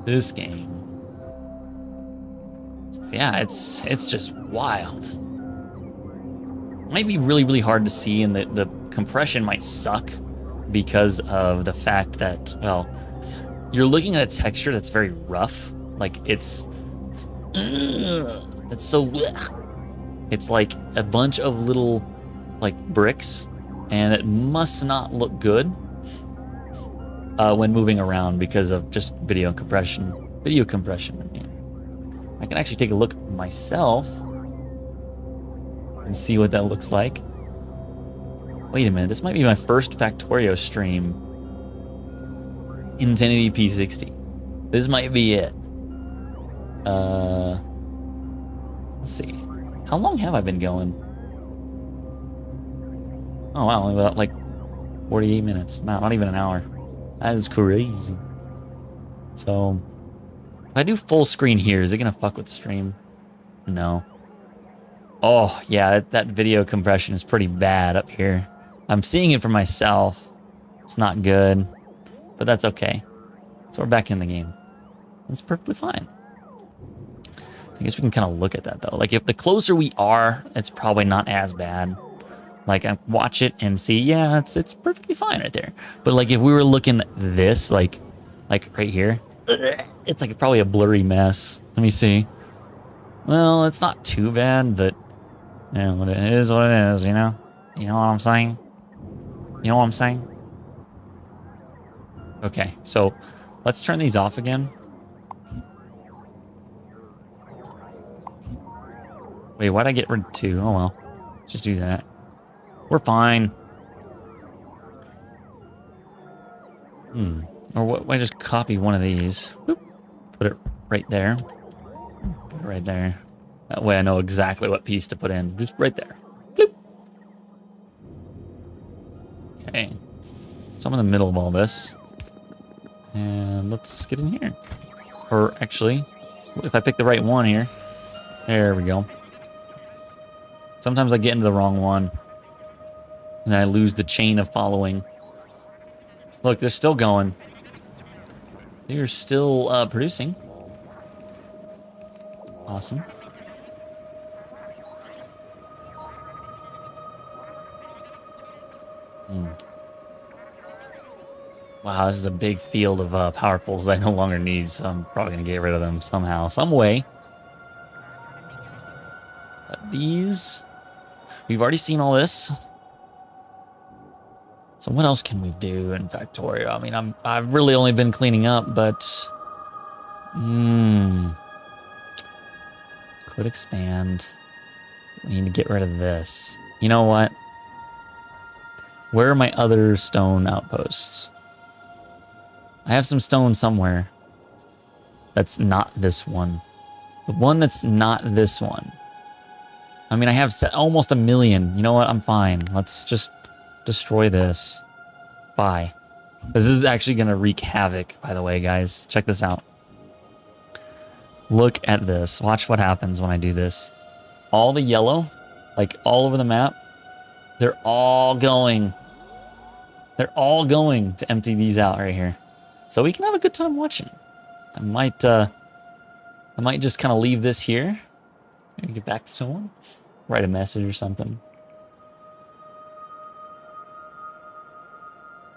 This game. So, yeah, it's just wild. It might be really, really hard to see, and the compression might suck because of the fact that, well, you're looking at a texture that's very rough. Like, it's so... It's like a bunch of little, like, bricks, and it must not look good when moving around because of just video compression. Video compression, I mean. I can actually take a look myself and see what that looks like. Wait a minute, this might be my first Factorio stream in 1080p 60. This might be it. Let's see. How long have I been going? Oh wow, only about like 48 minutes. Not even an hour. That is crazy. So, if I do full screen here, is it gonna fuck with the stream? No. Oh yeah, that video compression is pretty bad up here. I'm seeing it for myself. It's not good, but that's okay. So we're back in the game. That's perfectly fine. I guess we can kind of look at that though. Like if the closer we are, it's probably not as bad. Like I watch it and see, yeah, it's perfectly fine right there. But like if we were looking at this, like right here, it's like probably a blurry mess. Let me see. Well, it's not too bad, but yeah, it is what it is, you know? You know what I'm saying? You know what I'm saying? Okay, so let's turn these off again. Wait, why'd I get rid of 2? Oh well, just do that. We're fine. Or what? Why just copy one of these? Boop. Put it right there. Put it right there. That way I know exactly what piece to put in. Just right there. Bloop. Okay. So I'm in the middle of all this. And let's get in here. Or actually, if I pick the right one here. There we go. Sometimes I get into the wrong one. And then I lose the chain of following. Look, they're still going. They're still producing. Awesome. Wow, this is a big field of power poles I no longer need, so I'm probably going to get rid of them somehow, some way. But these... We've already seen all this. So what else can we do in Factorio? I mean, I've really only been cleaning up, but... Could expand. We need to get rid of this. You know what? Where are my other stone outposts? I have some stone somewhere. That's not this one. The one that's not this one. I mean, I have almost 1 million. You know what? I'm fine. Let's just destroy this. Bye. This is actually going to wreak havoc, by the way, guys. Check this out. Look at this. Watch what happens when I do this. All the yellow, like all over the map, they're all going. They're all going to empty these out right here. So we can have a good time watching. I might just kind of leave this here. Maybe get back to someone. Write a message or something.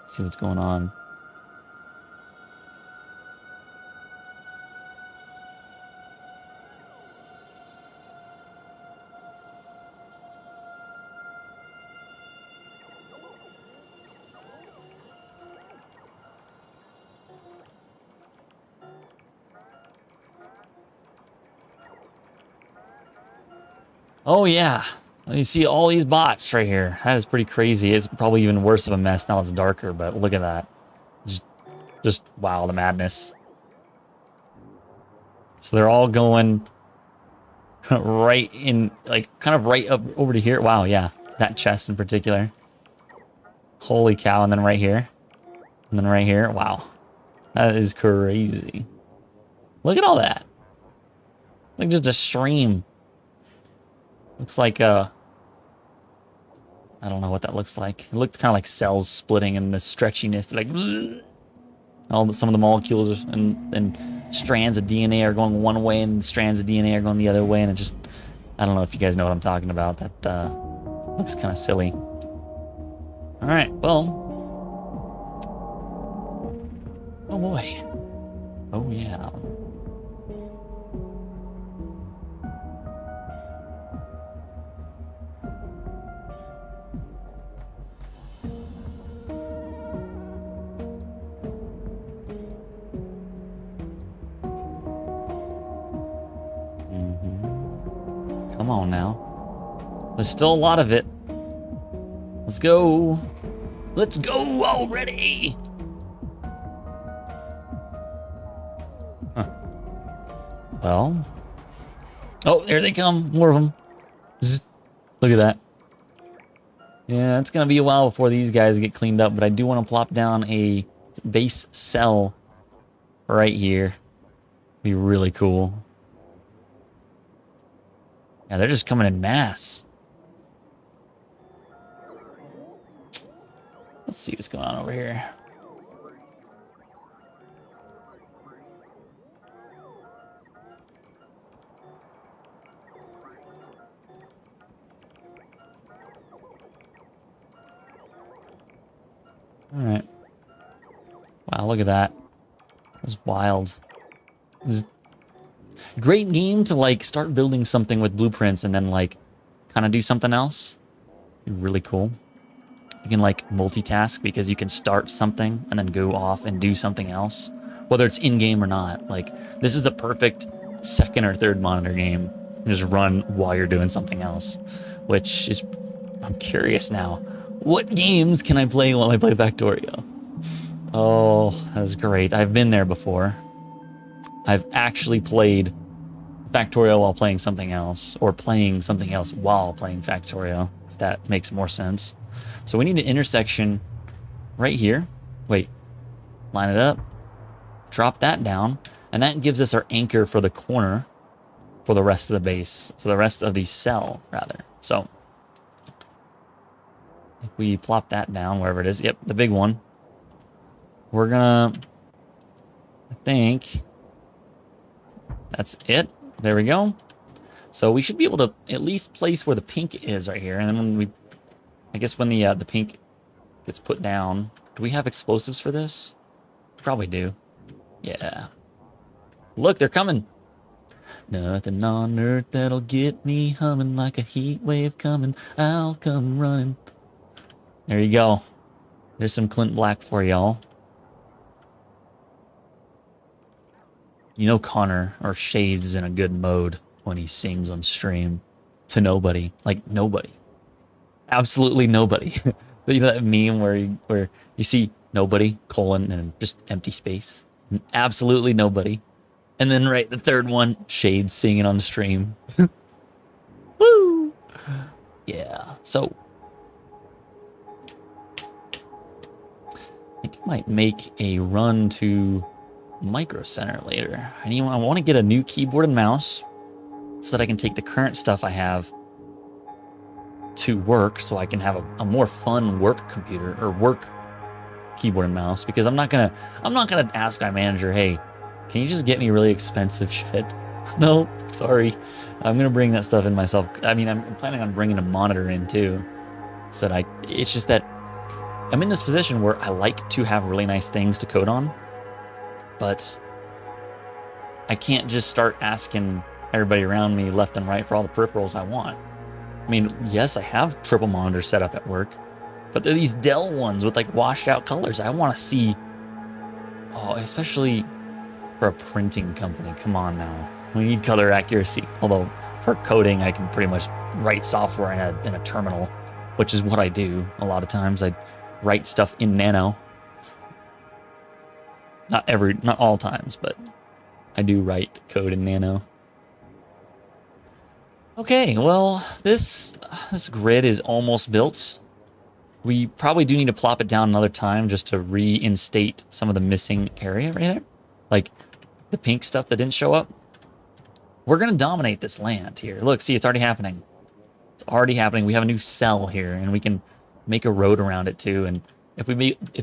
See what's going on. Oh yeah, you see all these bots right here. That is pretty crazy. It's probably even worse of a mess now it's darker, but look at that. Just wow, the madness. So they're all going right in, like, kind of right up over to here. Wow, yeah, that chest in particular. Holy cow, and then right here. And then right here, wow. That is crazy. Look at all that. Like just a stream. Looks like, I don't know what that looks like. It looked kind of like cells splitting and the stretchiness, like, some of the molecules and strands of DNA are going one way and strands of DNA are going the other way, and it just, I don't know if you guys know what I'm talking about. That looks kind of silly. All right, well. Oh boy. Oh yeah. Come on now. There's still a lot of it. Let's go. Let's go already. Huh. Well. Oh, here they come. More of them. Zzz. Look at that. Yeah, it's going to be a while before these guys get cleaned up, but I do want to plop down a base cell right here. Be really cool. Yeah, they're just coming in mass. Let's see what's going on over here. All right. Wow, look at that. That's wild. This great game to, like, start building something with blueprints and then, like, kind of do something else. Really cool. You can, like, multitask because you can start something and then go off and do something else, whether it's in-game or not. Like, this is a perfect second or third monitor game. You just run while you're doing something else, which is, I'm curious now. What games can I play while I play Factorio? Oh, that's great. I've been there before. I've actually played Factorio while playing something else, or playing something else while playing Factorio, if that makes more sense. So we need an intersection right here. Wait, line it up, drop that down, and that gives us our anchor for the corner for the rest of the base, for the rest of the cell, rather. So if we plop that down wherever it is, yep, the big one, we're gonna, I think that's it. There we go. So we should be able to at least place where the pink is right here. And then when we, I guess when the pink gets put down, do we have explosives for this? Probably do. Yeah. Look, they're coming. Nothing on earth that'll get me humming like a heat wave coming. I'll come running. There you go. There's some Clint Black for y'all. You know Connor or Shades is in a good mode when he sings on stream to nobody. Like nobody. Absolutely nobody. You know that meme where you see nobody, colon, and just empty space? Absolutely nobody. And then right, the third one, Shades singing on the stream. Woo! Yeah, so I think I might make a run to Micro Center later. I want to get a new keyboard and mouse so that I can take the current stuff I have to work, so I can have a more fun work computer or work keyboard and mouse, because I'm not gonna ask my manager, hey, can you just get me really expensive shit? No, sorry. I'm gonna bring that stuff in myself. I mean, I'm planning on bringing a monitor in too. So that it's just that I'm in this position where I like to have really nice things to code on, but I can't just start asking everybody around me left and right for all the peripherals I want. I mean, yes, I have triple monitors set up at work, but they're these Dell ones with like washed out colors. I want to see, especially for a printing company. Come on now, we need color accuracy. Although for coding, I can pretty much write software in a terminal, which is what I do a lot of times. I write stuff in Nano. Not all times, but I do write code in Nano. Okay, well, this grid is almost built. We probably do need to plop it down another time just to reinstate some of the missing area right there. Like the pink stuff that didn't show up. We're going to dominate this land here. Look, see, it's already happening. It's already happening. We have a new cell here, and we can make a road around it too. And if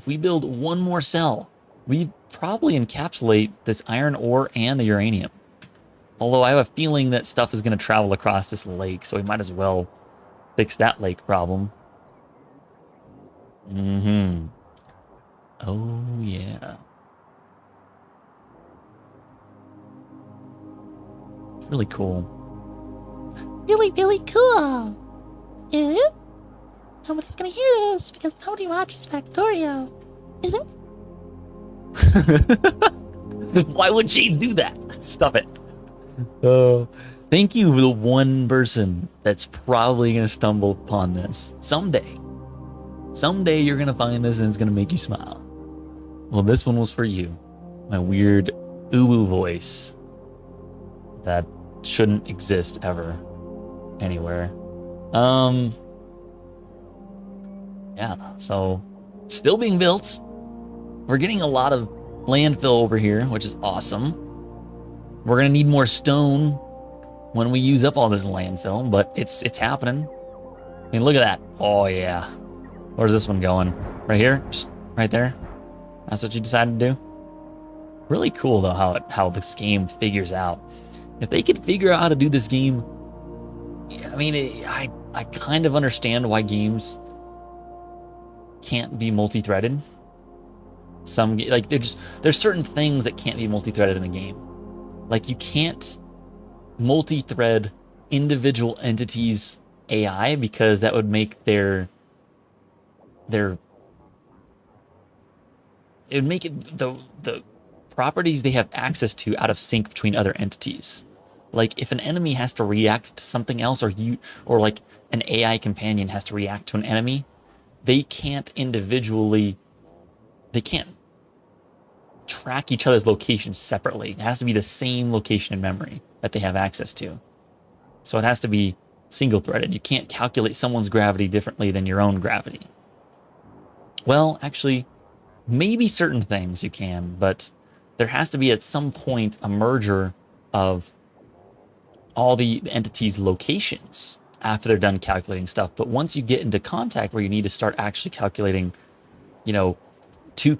we build one more cell, we probably encapsulate this iron ore and the uranium. Although I have a feeling that stuff is going to travel across this lake, so we might as well fix that lake problem. Oh, yeah. It's really cool. Really, really cool. Nobody's gonna hear this because nobody watches Factorio. Why would Shades do that? Stop it. Thank you for the one person that's probably going to stumble upon this. Someday you're going to find this and it's going to make you smile. Well, this one was for you. My weird uwu voice that shouldn't exist ever anywhere. Yeah, so still being built. We're getting a lot of landfill over here, which is awesome. We're gonna need more stone when we use up all this landfill, but it's happening. I mean, look at that. Oh yeah. Where's this one going? Right here? Just right there? That's what you decided to do? Really cool though how this game figures out. If they could figure out how to do this game, I mean, I kind of understand why games can't be multi-threaded. Like there's certain things that can't be multi-threaded in a game. Like you can't multi-thread individual entities AI because that would make it would make it the properties they have access to out of sync between other entities. Like if an enemy has to react to something else, or like an AI companion has to react to an enemy, they can't track each other's locations separately. It has to be the same location in memory that they have access to. So it has to be single threaded. You can't calculate someone's gravity differently than your own gravity. Well, actually, maybe certain things you can, but there has to be at some point a merger of all the entities' locations after they're done calculating stuff. But once you get into contact where you need to start actually calculating, you know,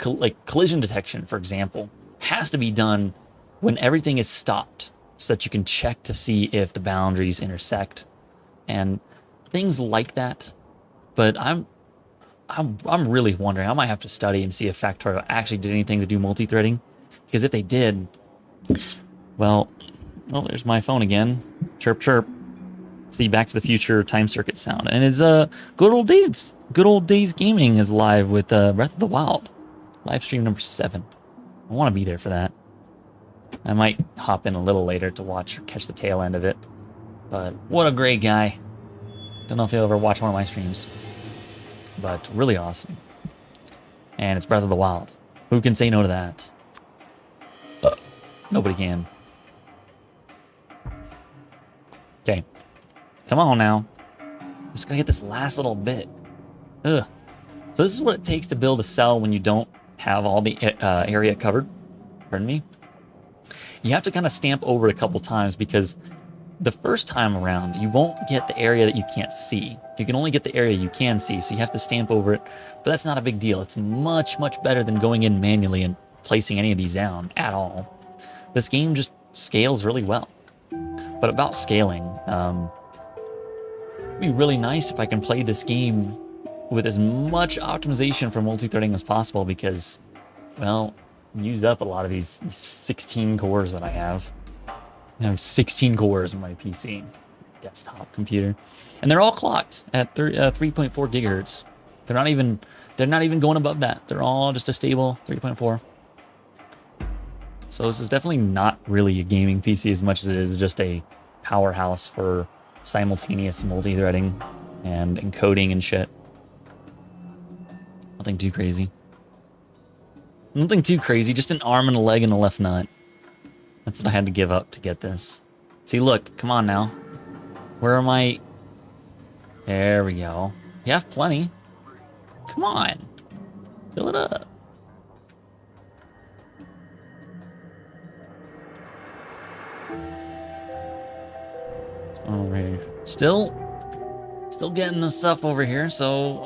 like collision detection, for example, has to be done when everything is stopped so that you can check to see if the boundaries intersect and things like that. But I'm really wondering. I might have to study and see if Factorio actually did anything to do multi-threading, because if they did, well, oh, there's my phone again. Chirp chirp. It's the Back to the Future time circuit sound, and it's good old days. Good old days gaming is live with Breath of the Wild, live stream number 7. I want to be there for that. I might hop in a little later to watch or catch the tail end of it. But what a great guy. Don't know if he'll ever watch one of my streams. But really awesome. And it's Breath of the Wild. Who can say no to that? Nobody can. Okay. Come on now. Just gotta get this last little bit. Ugh. So this is what it takes to build a cell when you don't have all the area covered. Pardon me. You have to kind of stamp over it a couple times, because the first time around, you won't get the area that you can't see. You can only get the area you can see, so you have to stamp over it. But that's not a big deal. It's much, much better than going in manually and placing any of these down at all. This game just scales really well. But about scaling, it'd be really nice if I can play this game with as much optimization for multi-threading as possible, because, well, use up a lot of these 16 cores that I have. I have 16 cores in my PC, desktop computer, and they're all clocked at 3.4 gigahertz. They're not even going above that. They're all just a stable 3.4. So this is definitely not really a gaming PC as much as it is just a powerhouse for simultaneous multi-threading and encoding and shit. Nothing too crazy. Nothing too crazy, just an arm and a leg and a left nut. That's what I had to give up to get this. See, look, come on now. Where am I? There we go. You have plenty. Come on. Fill it up. What's going on over here? Still getting the stuff over here, so...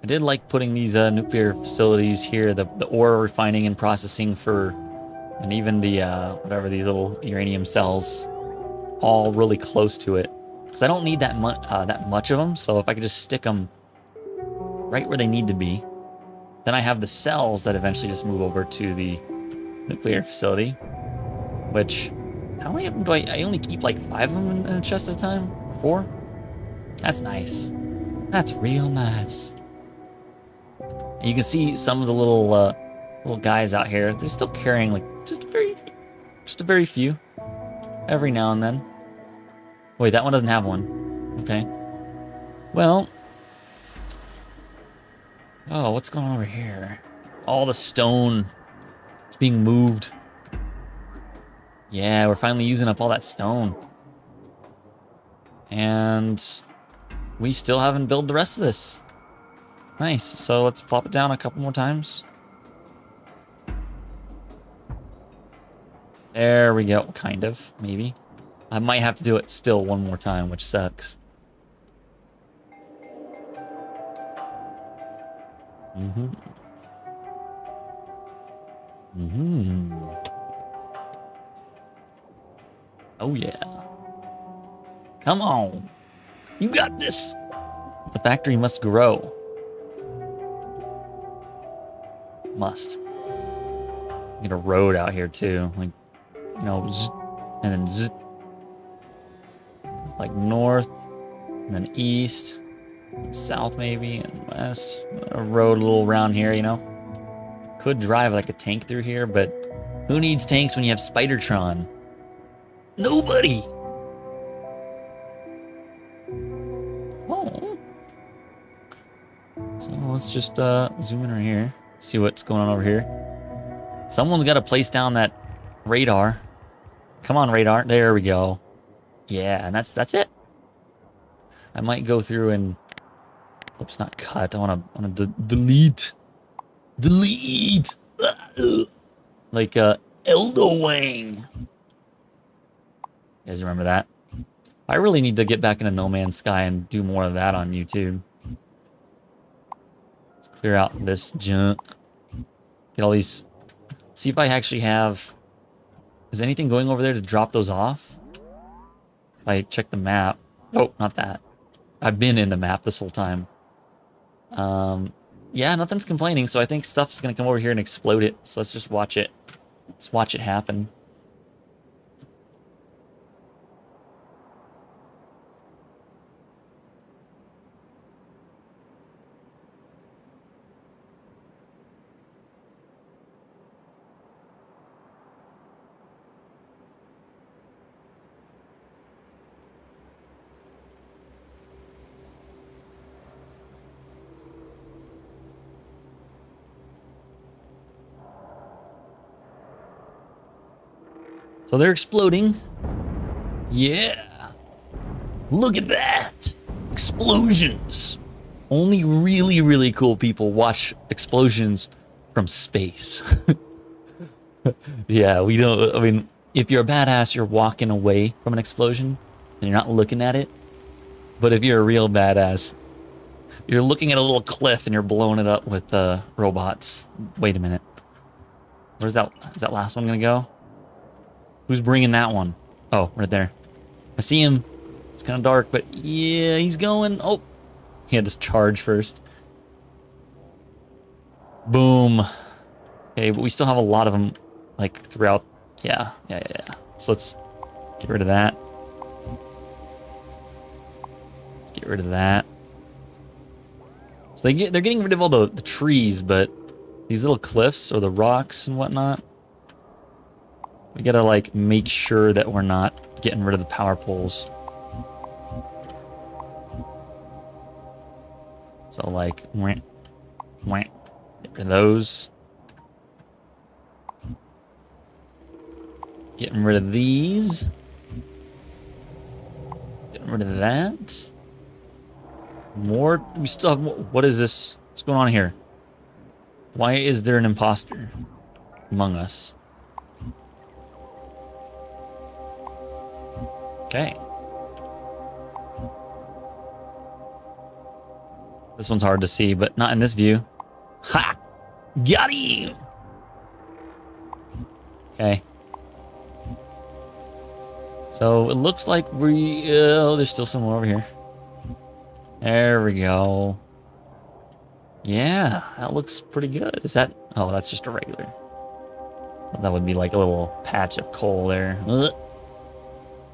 I did like putting these nuclear facilities here, the ore refining and processing for... and even the, whatever, these little uranium cells, all really close to it. Because I don't need that much of them, so if I could just stick them right where they need to be, then I have the cells that eventually just move over to the nuclear facility. Which, how many of them do I only keep like 5 of them in a chest at a time? 4? That's nice. That's real nice. And you can see some of the little guys out here. They're still carrying like just a very few every now and then. Wait, that one doesn't have one. Okay. Well. Oh, what's going on over here? All the stone. It's being moved. Yeah, we're finally using up all that stone. And we still haven't built the rest of this. Nice. So let's plop it down a couple more times. There we go. Kind of, maybe. I might have to do it still one more time, which sucks. Oh yeah. Come on. You got this. The factory must grow. Must. Get a road out here too, like, you know, zzz, and then zzz, like north, and then east, and south maybe, and west. A road a little around here, you know. Could drive like a tank through here, but who needs tanks when you have Spidertron? Nobody. Oh. So let's just zoom in right here, see what's going on over here. Someone's got to place down that radar. Come on, radar. There we go. Yeah, and that's it. I might go through and Oops, not cut. I wanna delete. Delete! Like, Eldo Wang. You guys remember that? I really need to get back into No Man's Sky and do more of that on YouTube. Let's clear out this junk. Get all these... See if I actually have... Is anything going over there to drop those off? If I check the map... Oh, not that. I've been in the map this whole time. Yeah, nothing's complaining, so I think stuff's gonna come over here and explode it. So let's just watch it. Let's watch it happen. So they're exploding. Yeah. Look at that. Explosions. Only really, really cool people watch explosions from space. Yeah, we don't... I mean, if you're a badass, you're walking away from an explosion and you're not looking at it. But if you're a real badass, you're looking at a little cliff and you're blowing it up with robots. Wait a minute. Where's that? Is that last one gonna go? Who's bringing that one? Oh, right there. I see him. It's kind of dark, but yeah, he's going. Oh, he had to charge first. Boom. Okay, but we still have a lot of them, like, throughout. Yeah. So let's get rid of that. Let's get rid of that. So they're getting rid of all the trees, but these little cliffs or the rocks and whatnot, we gotta, like, make sure that we're not getting rid of the power poles. So, like, get rid of those. Getting rid of these. Getting rid of that. More. We still have more. What is this? What's going on here? Why is there an imposter among us? Okay. This one's hard to see, but not in this view. Ha! Got him! Okay. So it looks like oh, there's still some more over here. There we go. Yeah, that looks pretty good. Is that... Oh, that's just a regular. Well, that would be like a little patch of coal there. Ugh.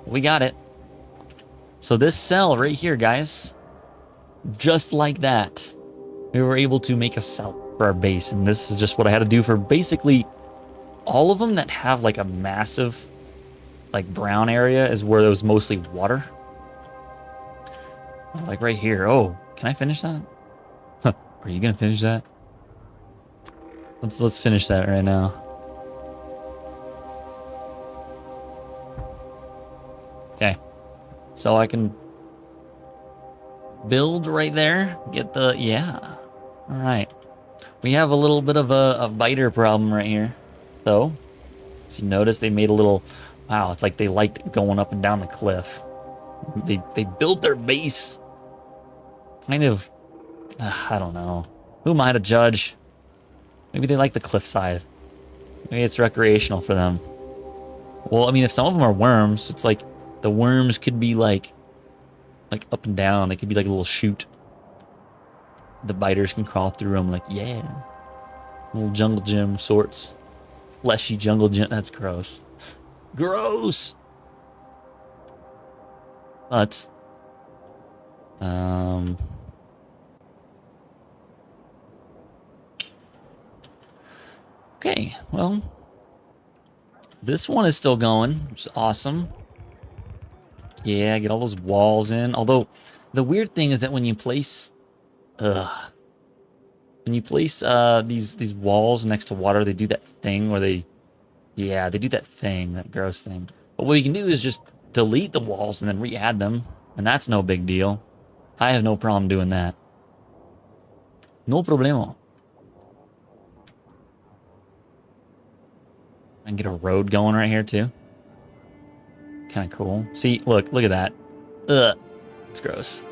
We got it. So this cell right here, guys, just like that, we were able to make a cell for our base. And this is just what I had to do for basically all of them that have like a massive, like, brown area is where there was mostly water. Like right here. Oh, can I finish that? Huh. Are you gonna finish that? Let's finish that right now. Okay. So I can build right there. Get the... Yeah. All right. We have a little bit of a biter problem right here, though. So you notice they made a little... Wow, it's like they liked going up and down the cliff. They built their base kind of... I don't know. Who am I to judge? Maybe they like the cliffside. Maybe it's recreational for them. Well, I mean, if some of them are worms, it's like... The worms could be like up and down. They could be like a little chute. The biters can crawl through them like, yeah. Little jungle gym sorts. Fleshy jungle gym. That's gross. Gross! But, okay, well, this one is still going, which is awesome. Yeah, get all those walls in. Although, the weird thing is that when you place... When you place these walls next to water, they do that thing where they... Yeah, they do that thing, that gross thing. But what you can do is just delete the walls and then re-add them. And that's no big deal. I have no problem doing that. No problemo. I can get a road going right here too. Kind of cool. See, look at that. Ugh, it's gross.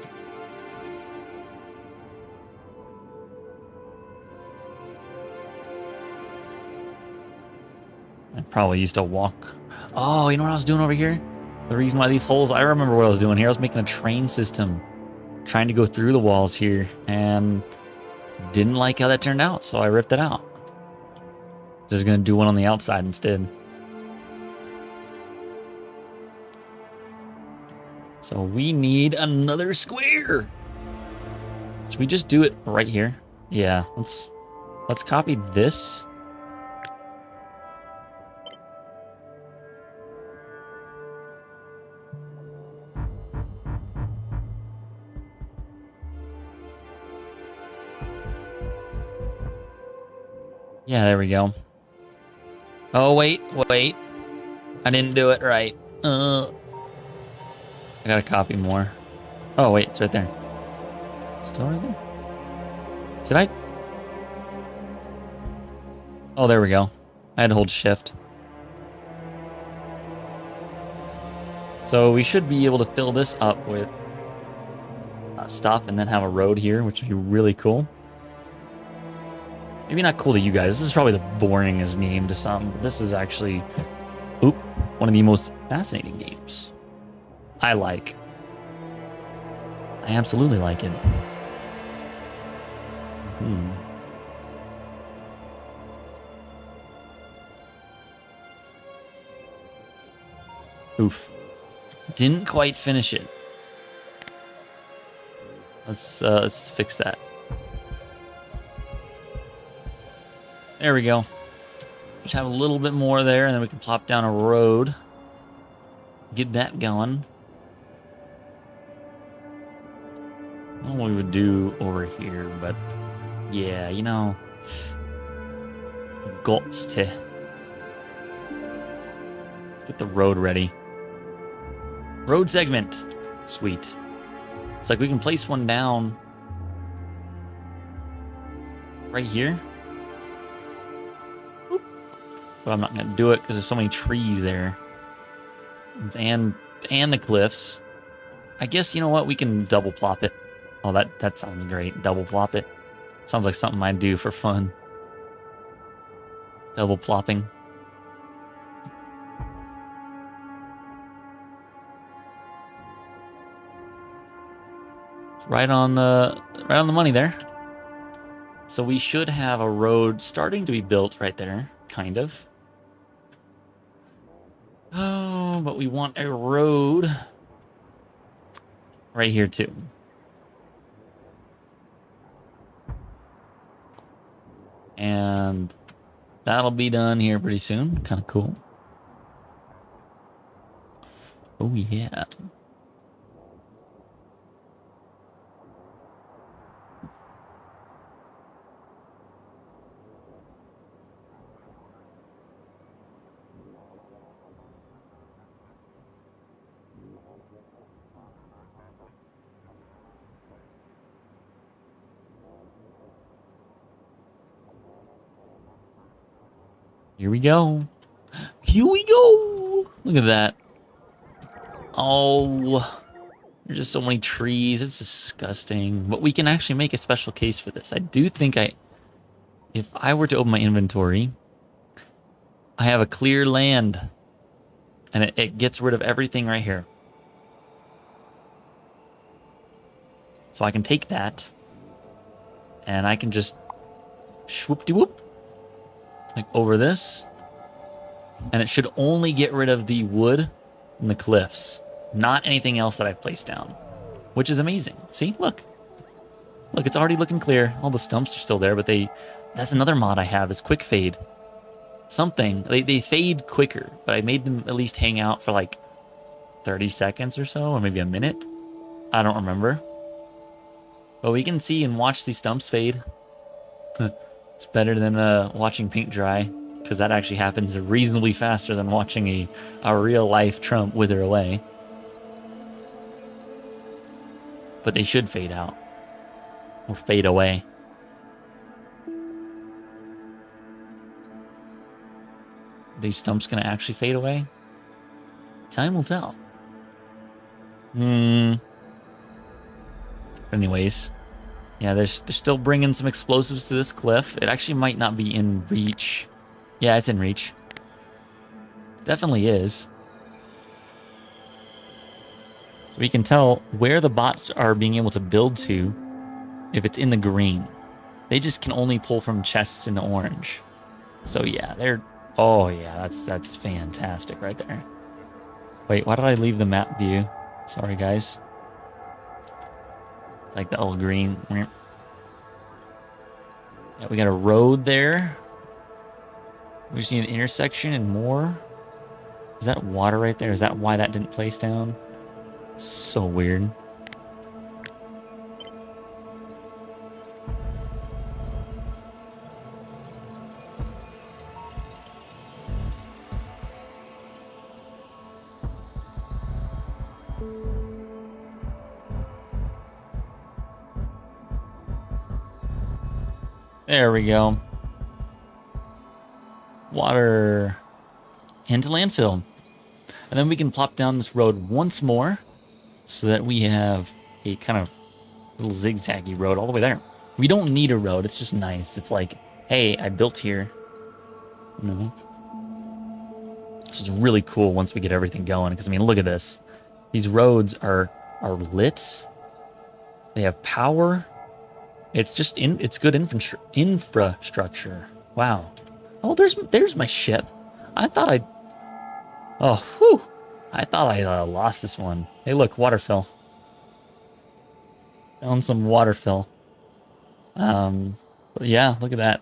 I probably used to walk. Oh, you know what I was doing over here? The reason why these holes, I remember what I was doing here. I was making a train system, trying to go through the walls here, and didn't like how that turned out, so I ripped it out. Just gonna do one on the outside instead. So we need another square. Should we just do it right here? Yeah, let's copy this. Yeah, there we go. Oh, wait. I didn't do it right. I gotta copy more. Oh, wait, it's right there. Still right there? Did I? Oh, there we go. I had to hold shift. So we should be able to fill this up with stuff and then have a road here, which would be really cool. Maybe not cool to you guys. This is probably the boringest game to some, but this is actually, one of the most fascinating games. I absolutely like it. Oof. Didn't quite finish it. Let's fix that. There we go. Just have a little bit more there, and then we can plop down a road. Get that going. I don't know what we would do over here, but yeah, you know, gots to. Let's get the road ready. Road segment. Sweet. It's like we can place one down right here. But I'm not going to do it because there's so many trees there. And the cliffs. I guess, you know what? We can double plop it. Oh, that sounds great. Double plop it. Sounds like something I'd do for fun. Double plopping. Right on the money there. So we should have a road starting to be built right there, kind of. Oh, but we want a road right here too. And that'll be done here pretty soon. Kind of cool. Oh, yeah. Here we go. Here we go. Look at that. Oh, there's just so many trees. It's disgusting. But we can actually make a special case for this. I do think if I were to open my inventory, I have a clear land. And it gets rid of everything right here. So I can take that. And I can just swoop-de-whoop. Like over this. And it should only get rid of the wood and the cliffs. Not anything else that I've placed down. Which is amazing. See? Look. Look, it's already looking clear. All the stumps are still there, but that's another mod I have is quick fade. Something. They fade quicker, but I made them at least hang out for like 30 seconds or so, or maybe a minute. I don't remember. But we can see and watch these stumps fade. It's better than watching paint dry, because that actually happens reasonably faster than watching a real-life Trump wither away. But they should fade out. Or fade away. these stumps gonna actually fade away? Time will tell. Anyways, yeah, they're still bringing some explosives to this cliff. It actually might not be in reach. Yeah, it's in reach. Definitely is. So we can tell where the bots are being able to build to if it's in the green. They just can only pull from chests in the orange. So yeah, they're... Oh yeah, that's fantastic right there. Wait, why did I leave the map view? Sorry, guys. It's like the little green. Yeah, we got a road there. We see an intersection and more. Is that water right there? Is that why that didn't place down? It's so weird. There we go. Water into landfill. And then we can plop down this road once more so that we have a kind of little zigzaggy road all the way there. We don't need a road. It's just nice. It's like, hey, I built here. You know? So it's really cool once we get everything going. Because, I mean, look at this. These roads are lit. They have power. It's just it's good infrastructure. Wow. Oh, there's my ship. I thought I... Oh, whew. I thought I lost this one. Hey, look, water fill. Found some water fill. But yeah, look at that.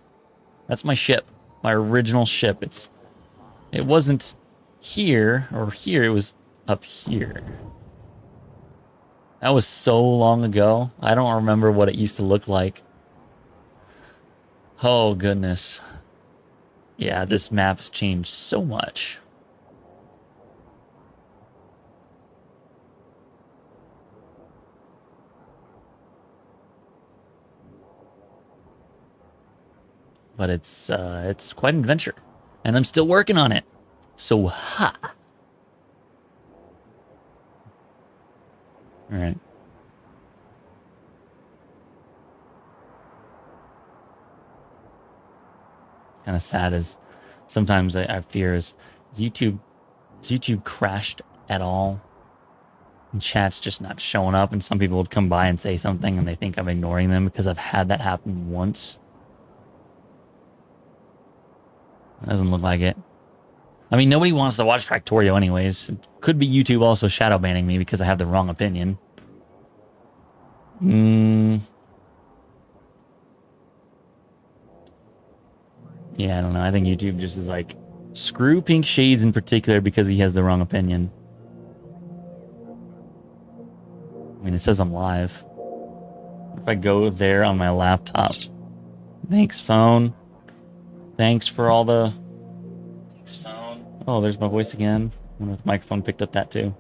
That's my ship. My original ship. It wasn't here or here. It was up here. That was so long ago. I don't remember what it used to look like. Oh, goodness. Yeah, this map has changed so much. But it's quite an adventure. And I'm still working on it. So, ha! All right. Kind of sad as sometimes I fear is YouTube crashed at all? And chat's just not showing up, and some people would come by and say something and they think I'm ignoring them because I've had that happen once. It doesn't look like it. I mean, nobody wants to watch Factorio anyways. It could be YouTube also shadow banning me because I have the wrong opinion. Yeah, I don't know. I think YouTube just is like, screw Pink Shades in particular because he has the wrong opinion. I mean, it says I'm live. If I go there on my laptop. Thanks, phone. Thanks for all the... Thanks, phone. Oh, there's my voice again. I wonder if the microphone picked up that too.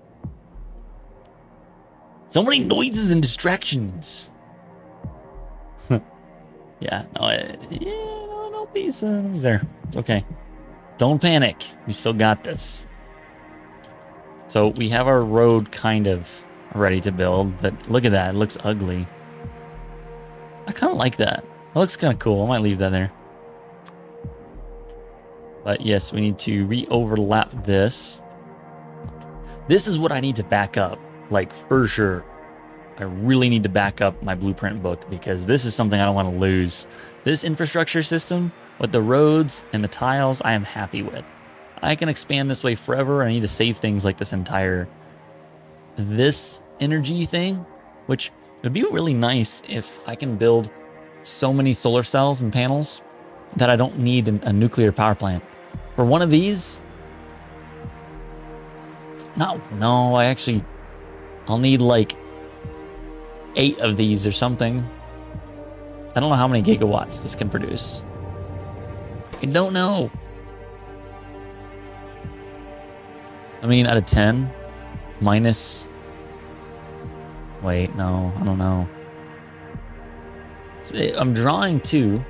So many noises and distractions. Yeah, no, he's there. It's okay. Don't panic. We still got this. So we have our road kind of ready to build, but look at that. It looks ugly. I kind of like that. It looks kind of cool. I might leave that there. But yes, we need to re-overlap this. This is what I need to back up, like for sure. I really need to back up my blueprint book because this is something I don't want to lose. This infrastructure system with the roads and the tiles, I am happy with. I can expand this way forever. I need to save things like this energy thing, which would be really nice if I can build so many solar cells and panels that I don't need a nuclear power plant. For one of these, no, I'll need like 8 of these or something. I don't know how many gigawatts this can produce. I don't know. I mean, out of 10, minus... Wait, no, I don't know. I'm drawing 2.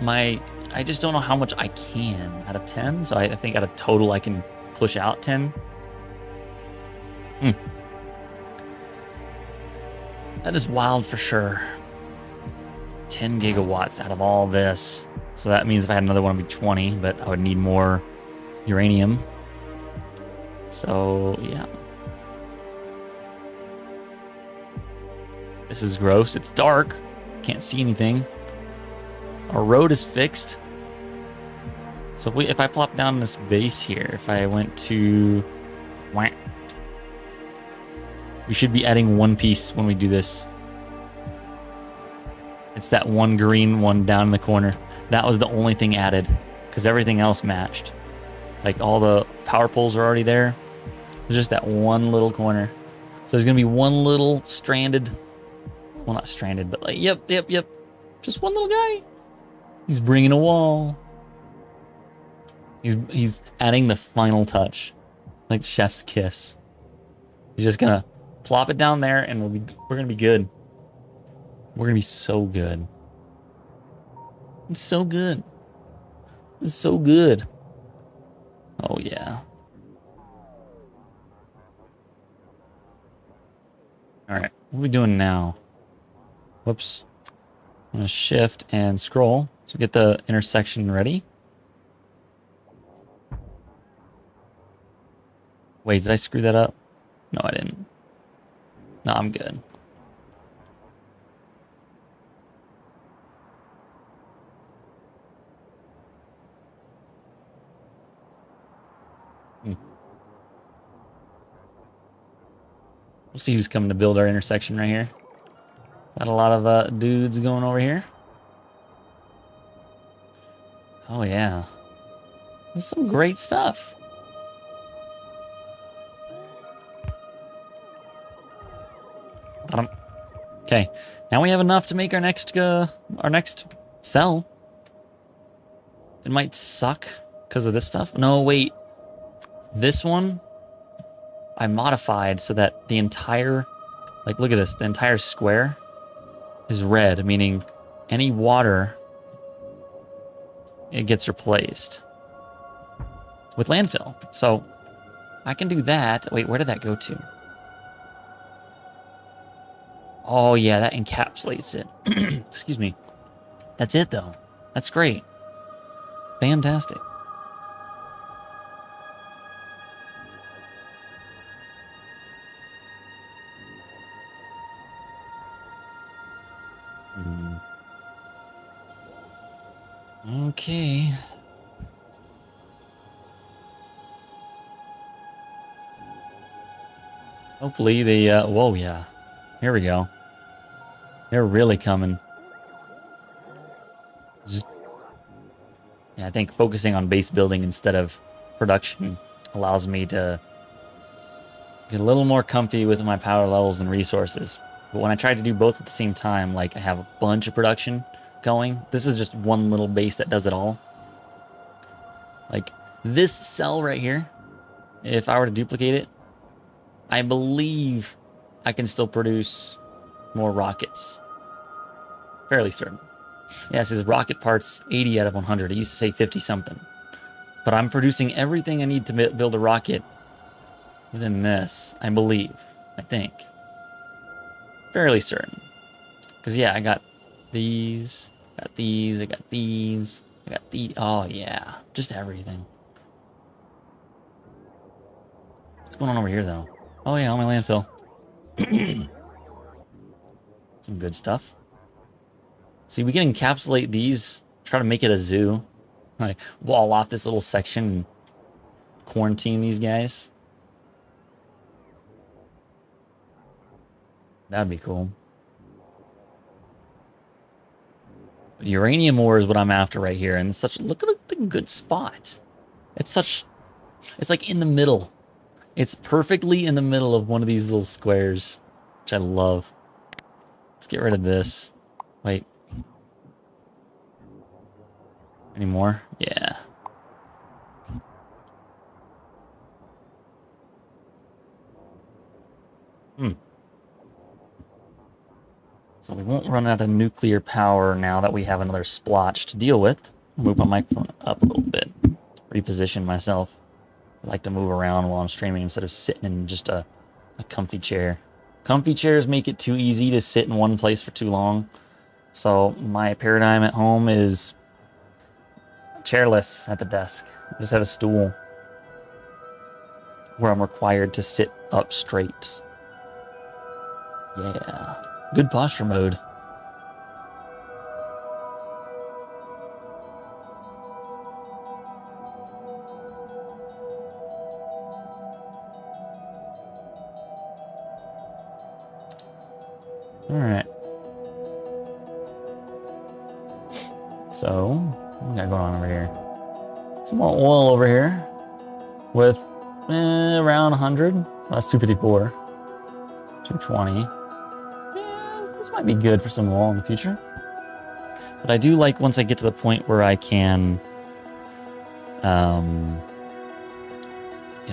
My I just don't know how much I can out of 10. So I think out of total I can push out 10. That is wild for sure. 10 gigawatts out of all this. So that means if I had another one, it'd be 20, but I would need more uranium. So, yeah. This is gross. It's dark. Can't see anything. Our road is fixed. So if I plop down this base here, if I went to... We should be adding one piece when we do this. It's that one green one down in the corner. That was the only thing added because everything else matched. Like all the power poles are already there. There's just that one little corner. So there's going to be one little stranded, well, not stranded, but like, yep. Just one little guy. He's bringing a wall. He's adding the final touch, like chef's kiss. He's just going to plop it down there and we're going to be good. We're going to be so good. It's so good. It's so good. Oh, yeah. All right. What are we doing now? Whoops. I'm going to shift and scroll to get the intersection ready. Wait, did I screw that up? No, I didn't. No, I'm good. We'll see who's coming to build our intersection right here. Got a lot of dudes going over here. Oh, yeah. That's some great stuff. Okay, now we have enough to make our next cell. It might suck because of this stuff. No, wait. This one I modified so that the entire, like, look at this, the entire square is red, meaning any water, it gets replaced with landfill. So I can do that. Wait, where did that go to? Oh, yeah, that encapsulates it. Excuse me. That's it, though. That's great. Fantastic. Okay. Hopefully they, whoa, yeah. Here we go. They're really coming. Yeah, I think focusing on base building instead of production allows me to get a little more comfy with my power levels and resources. But when I try to do both at the same time, like I have a bunch of production going, this is just one little base that does it all. Like this cell right here, if I were to duplicate it, I believe I can still produce more rockets. Fairly certain. Yeah, it says rocket parts 80 out of 100. It used to say 50 something. But I'm producing everything I need to build a rocket within this, I believe. I think. Fairly certain. Because, yeah, I got these, I got these, I got these, I got these. Oh, yeah. Just everything. What's going on over here, though? Oh, yeah, on my landfill. Some good stuff. See, we can encapsulate these, try to make it a zoo. Like, wall off this little section and quarantine these guys. That'd be cool. But uranium ore is what I'm after right here. And such, look at the good spot. It's like in the middle. It's perfectly in the middle of one of these little squares, which I love. Let's get rid of this. Wait. Any more? Yeah. So we won't run out of nuclear power now that we have another splotch to deal with. Move my microphone up a little bit. Reposition myself. I like to move around while I'm streaming instead of sitting in just a comfy chair. Comfy chairs make it too easy to sit in one place for too long. So my paradigm at home is chairless at the desk. I just have a stool where I'm required to sit up straight. Yeah. Good posture mode. Alright. So, what we got going on over here? Some more oil over here with around 100. Well, that's 254. 220. Yeah, this might be good for some oil in the future. But I do like once I get to the point where I can, you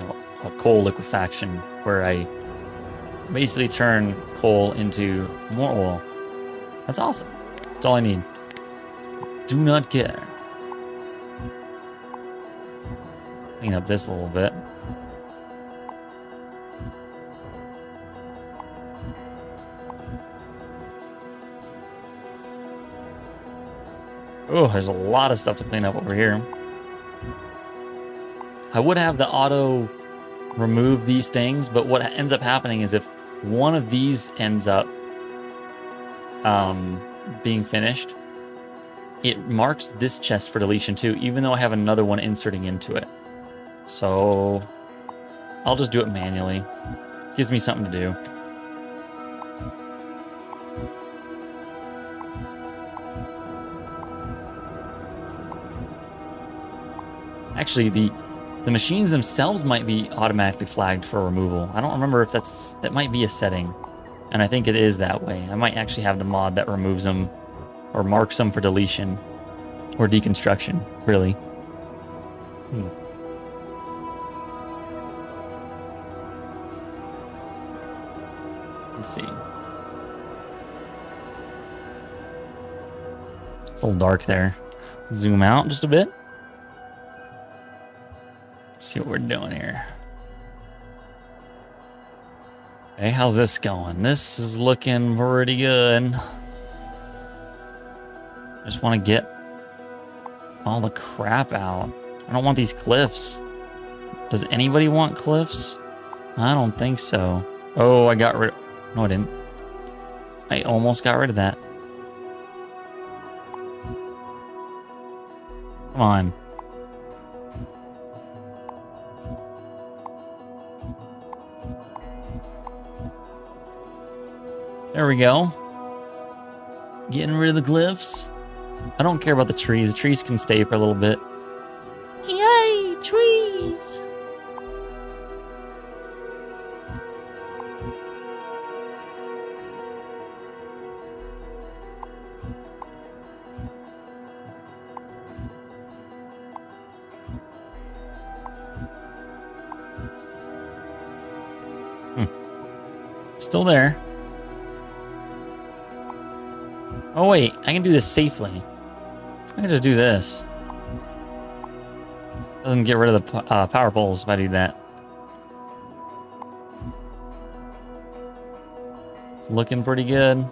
know, a coal liquefaction, where I basically turn coal into more oil. That's awesome. That's all I need. Do not care. Clean up this a little bit. Oh, there's a lot of stuff to clean up over here. I would have the auto remove these things, but what ends up happening is if one of these ends up being finished, it marks this chest for deletion too, even though I have another one inserting into it. So I'll just do it manually. Gives me something to do. Actually, the machines themselves might be automatically flagged for removal. I don't remember if that might be a setting, and I think it is that way. I might actually have the mod that removes them or marks them for deletion or deconstruction, really. Let's see. It's a little dark there. Zoom out just a bit. See what we're doing here. Okay, how's this going? This is looking pretty good. I just want to get all the crap out. I don't want these cliffs. Does anybody want cliffs? I don't think so. Oh, I got rid of... No, I didn't. I almost got rid of that. Come on. There we go. Getting rid of the cliffs. I don't care about the trees. The trees can stay for a little bit. Yay, trees! Still there. Oh wait, I can do this safely. I can just do this. Doesn't get rid of the power poles if I do that. It's looking pretty good.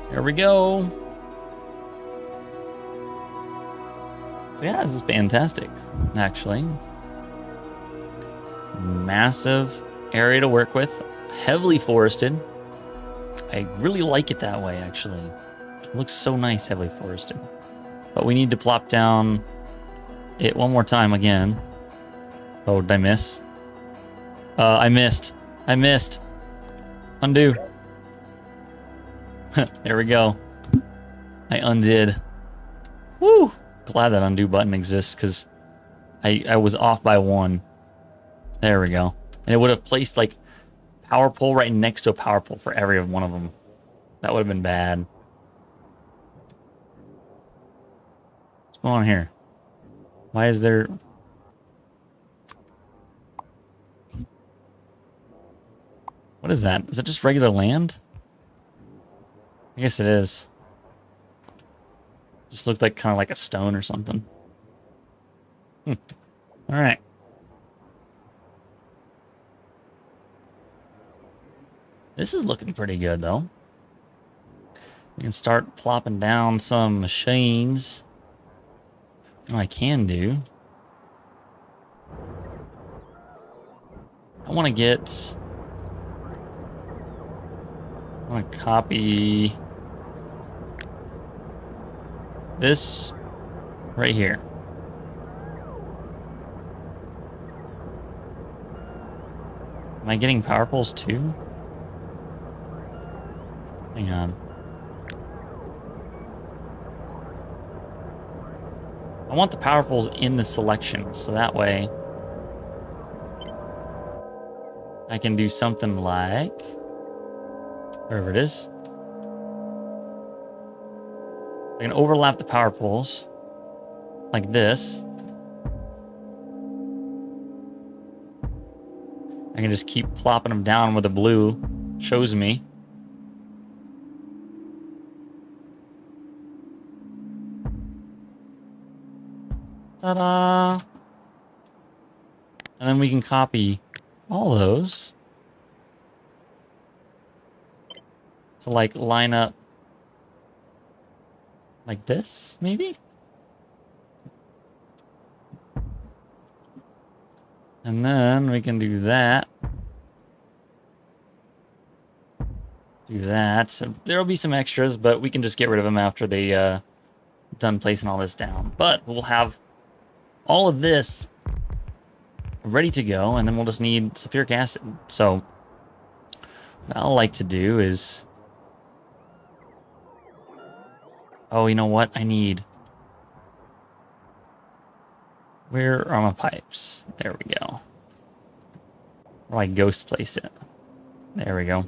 There we go. So yeah, this is fantastic, actually. Massive area to work with, heavily forested. I really like it that way, actually. It looks so nice, heavily forested. But we need to plop down it one more time again. Oh, did I miss? I missed. I missed. Undo. There we go. I undid. Woo! Glad that undo button exists, because I was off by one. There we go. And it would have placed, like, power pole right next to a power pole for every one of them. That would have been bad. What's going on here? Why is there... What is that? Is that just regular land? I guess it is. Just looked like kind of like a stone or something. All right. This is looking pretty good, though. We can start plopping down some machines. What I can do... I want to get... I want to copy... this right here. Am I getting power poles too? Hang on. I want the power poles in the selection, so that way I can do something like, wherever it is. I can overlap the power poles like this. I can just keep plopping them down where the blue shows me. Ta-da! And then we can copy all those to like line up like this, maybe? And then we can do that. Do that. So there'll be some extras, but we can just get rid of them after they done placing all this down. But we'll have all of this ready to go, and then we'll just need sulfuric acid. So what I'll like to do is... Oh, you know what? I need... Where are my pipes? There we go. Or I ghost place it. There we go.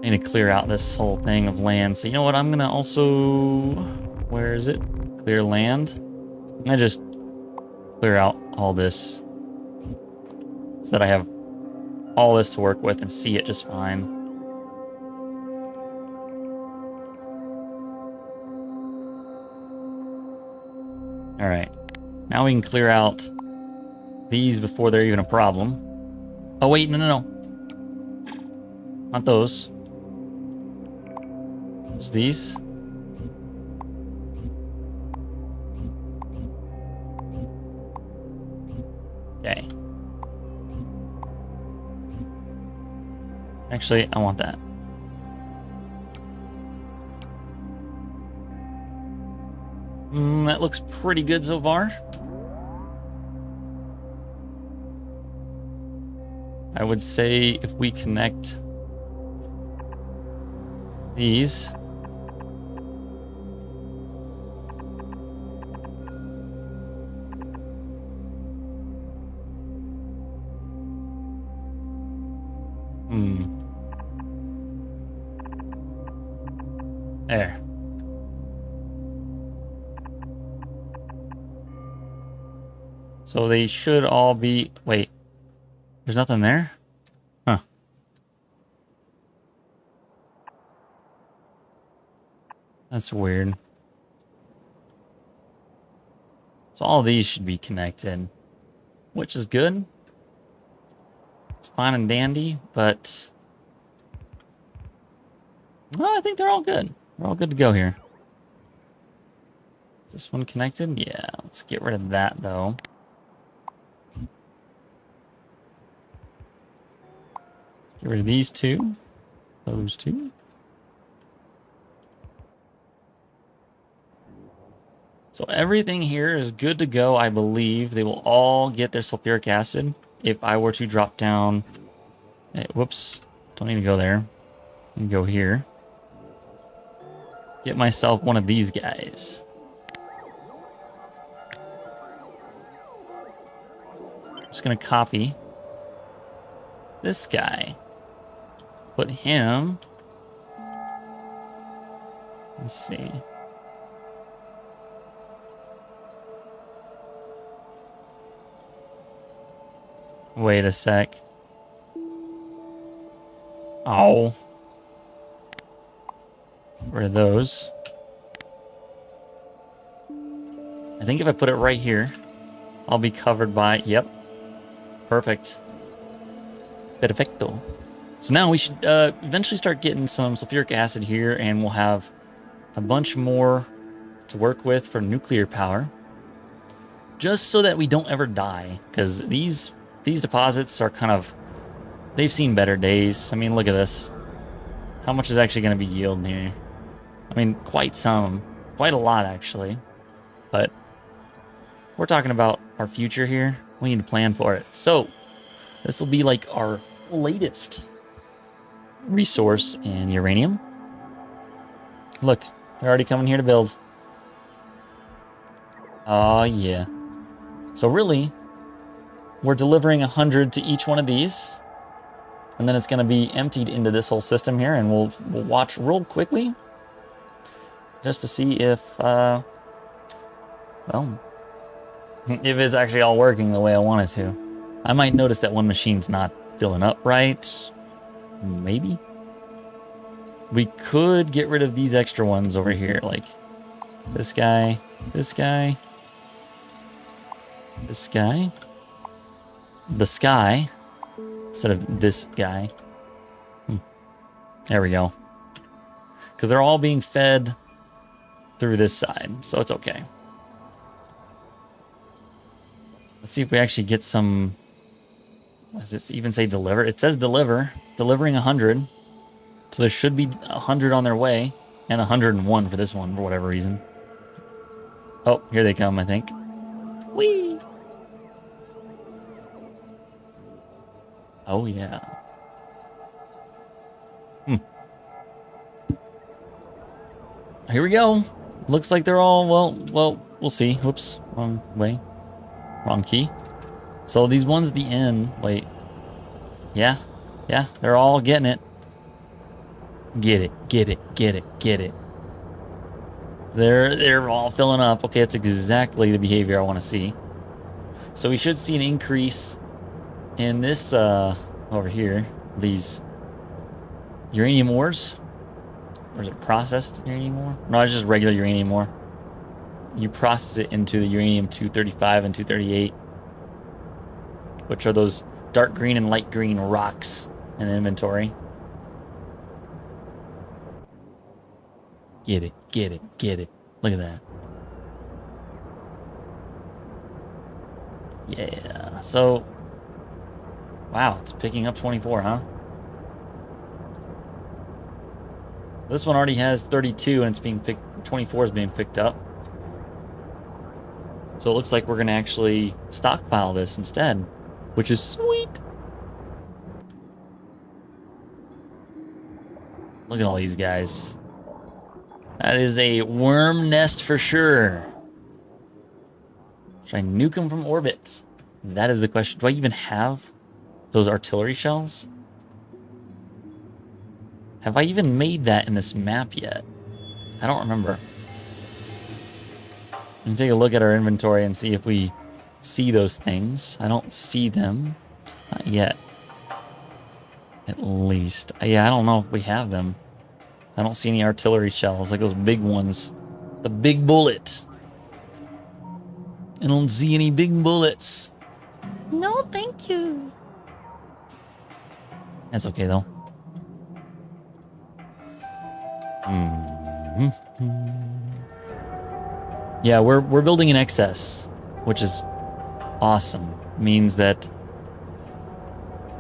I need to clear out this whole thing of land. So you know what? I'm gonna also... Where is it? Clear land. I just clear out all this so that I have all this to work with and see it just fine. All right. Now we can clear out these before they're even a problem. Oh, wait, no. Not those. Just these. Okay. Actually, I want that. That looks pretty good so far. I would say if we connect these. There. So they should all be... Wait. There's nothing there? Huh. That's weird. So all these should be connected, which is good. It's fine and dandy, but... Well, I think they're all good. We're all good to go here. Is this one connected? Yeah, let's get rid of that, though. Let's get rid of these two. Those two. So everything here is good to go, I believe. They will all get their sulfuric acid. If I were to drop down... Hey, whoops. Don't need to go there. I can go here. Get myself one of these guys. Just gonna copy this guy. Put him... Let's see. Wait a sec. Oh. Rid of those. I think if I put it right here, I'll be covered by... Yep. Perfect. Perfecto. So now we should eventually start getting some sulfuric acid here, and we'll have a bunch more to work with for nuclear power. Just so that we don't ever die. Because these deposits are kind of... They've seen better days. I mean, look at this. How much is actually going to be yielding here? I mean, quite some. Quite a lot, actually. But we're talking about our future here. We need to plan for it. So, this will be like our latest resource in uranium. Look, they're already coming here to build. Oh, yeah. So really, we're delivering 100 to each one of these. And then it's going to be emptied into this whole system here. And we'll watch real quickly. Just to see if, well, if it's actually all working the way I want it to. I might notice that one machine's not filling up right. Maybe. We could get rid of these extra ones over here, like this guy, this guy, this guy, the sky, instead of this guy. There we go. Because they're all being fed through this side, so it's okay. Let's see if we actually get some... Does it even say deliver? It says deliver. Delivering 100. So there should be 100 on their way. And 101 for this one, for whatever reason. Oh, here they come, I think. Whee! Oh, yeah. Here we go. Looks like they're all, well, we'll see. Whoops, wrong way. Wrong key. So these ones at the end, wait. Yeah, they're all getting it. Get it, get it, get it, get it. They're all filling up. Okay, that's exactly the behavior I want to see. So we should see an increase in this over here, these uranium ores. Or is it processed uranium ore? No, it's just regular uranium ore. You process it into the uranium-235 and 238, which are those dark green and light green rocks in the inventory. Get it, get it, get it. Look at that. Yeah, so... Wow, it's picking up 24, huh? This one already has 32 and it's being picked, 24 is being picked up. So it looks like we're gonna actually stockpile this instead, which is sweet. Look at all these guys. That is a worm nest for sure. Should I nuke them from orbit? That is the question. Do I even have those artillery shells? Have I even made that in this map yet? I don't remember. We can take a look at our inventory and see if we see those things. I don't see them. Not yet. At least. Yeah, I don't know if we have them. I don't see any artillery shells, like those big ones. The big bullet. I don't see any big bullets. No, thank you. That's okay, though. Yeah, we're building in excess, which is awesome. Means that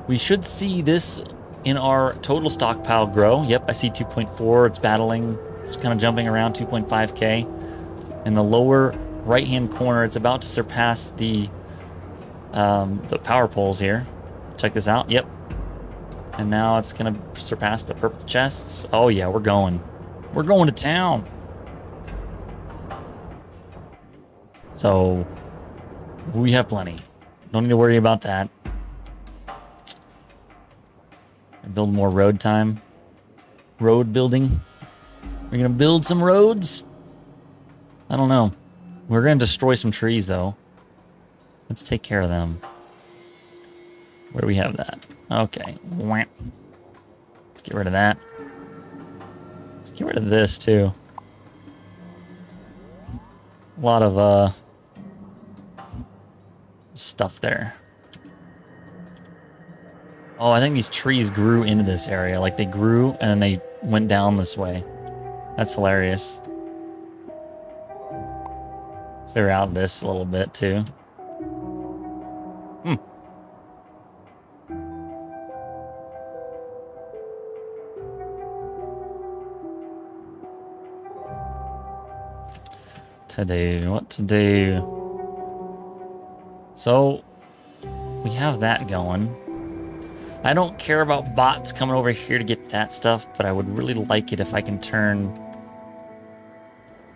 we should see this in our total stockpile grow. Yep, I see 2.4. It's battling. It's kind of jumping around 2.5K. In the lower right-hand corner, it's about to surpass the power poles here. Check this out. Yep. And now it's going to surpass the purple chests. Oh, yeah, we're going. We're going to town. So, we have plenty. Don't need to worry about that. Build more road time. Road building. We're going to build some roads? I don't know. We're going to destroy some trees, though. Let's take care of them. Where do we have that? Okay. Let's get rid of that. Let's get rid of this too. A lot of stuff there. Oh, I think these trees grew into this area. Like they grew and then they went down this way. That's hilarious. Clear out this a little bit too. To do, what to do? So we have that going. I don't care about bots coming over here to get that stuff, but I would really like it if I can turn,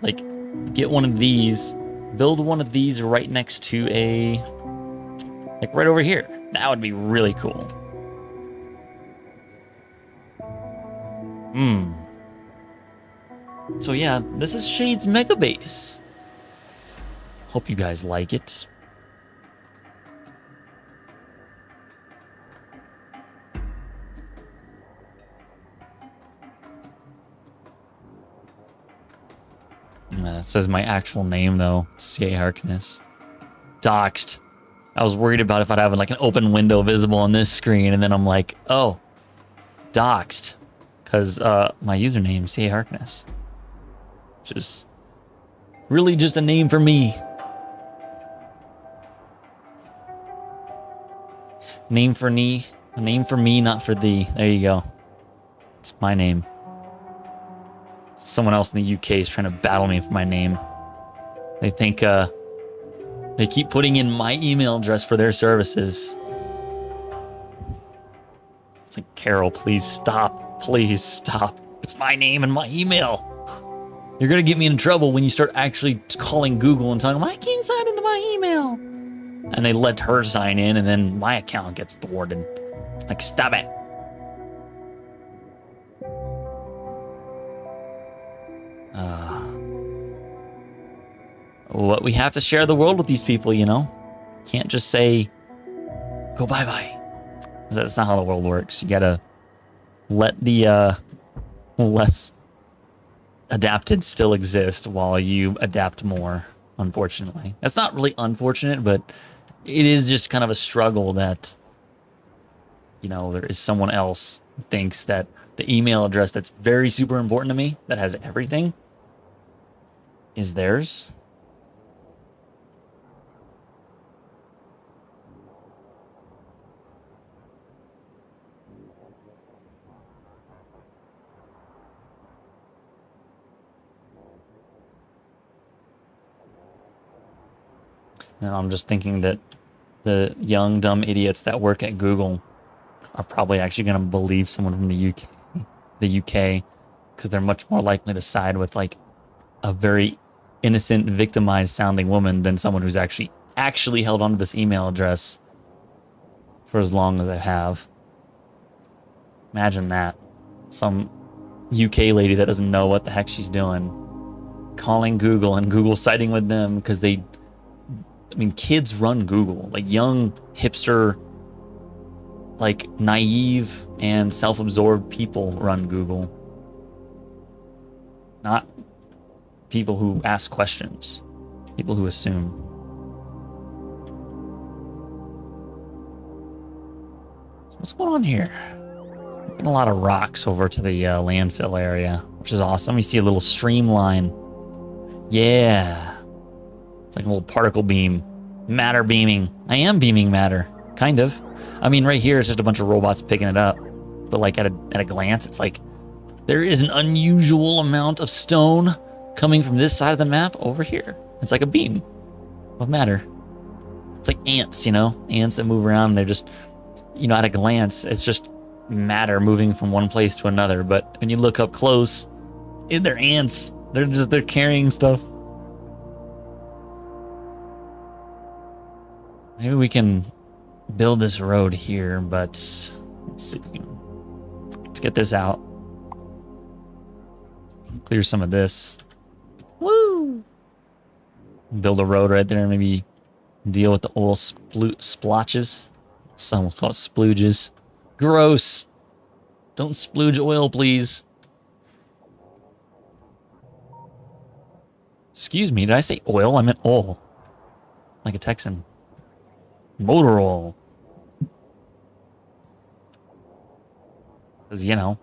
like, get one of these, build one of these right next to a, like right over here. That would be really cool. So yeah, this is Shade's Mega Base. Hope you guys like it. It says my actual name though, C.A. Harkness. Doxed. I was worried about if I'd have like an open window visible on this screen, and then I'm like, oh, doxed, because my username C.A. Harkness, which is really just a name for me. Name for me, a name for me, not for thee. There you go. It's my name. Someone else in the UK is trying to battle me for my name. They think they keep putting in my email address for their services. It's like, Carol, please stop. Please stop. It's my name and my email. You're gonna get me in trouble when you start actually calling Google and telling them I can't sign into my email. And they let her sign in, and then my account gets thwarted. Like, stop it. What we have to share the world with these people, you know? Can't just say, go bye-bye. That's not how the world works. You gotta let the less adapted still exist while you adapt more, unfortunately. That's not really unfortunate, but it is just kind of a struggle that, you know, there is someone else who thinks that the email address that's very super important to me, that has everything, is theirs. And I'm just thinking that the young, dumb idiots that work at Google are probably actually going to believe someone from the UK, because they're much more likely to side with like a very innocent, victimized sounding woman than someone who's actually held onto this email address for as long as I have. Imagine that. Some UK lady that doesn't know what the heck she's doing, calling Google and Google siding with them because I mean, kids run Google. Like, young, hipster, like, naive and self-absorbed people run Google. Not people who ask questions. People who assume. So what's going on here? Getting a lot of rocks over to the landfill area, which is awesome. You see a little streamline. Yeah. It's like a little particle beam. Matter beaming. I am beaming matter. Kind of. I mean, right here it's just a bunch of robots picking it up. But like at a glance, it's like there is an unusual amount of stone coming from this side of the map over here. It's like a beam of matter. It's like ants, you know? Ants that move around. They're just, you know, at a glance, it's just matter moving from one place to another. But when you look up close, they're ants. They're carrying stuff. Maybe we can build this road here, but let's see. Let's get this out. Clear some of this. Woo! Build a road right there. Maybe deal with the oil splotches. Some will call it splooges. Gross. Don't splooge oil, please. Excuse me, did I say oil? I meant oil. Like a Texan. Motor oil. Because, you know.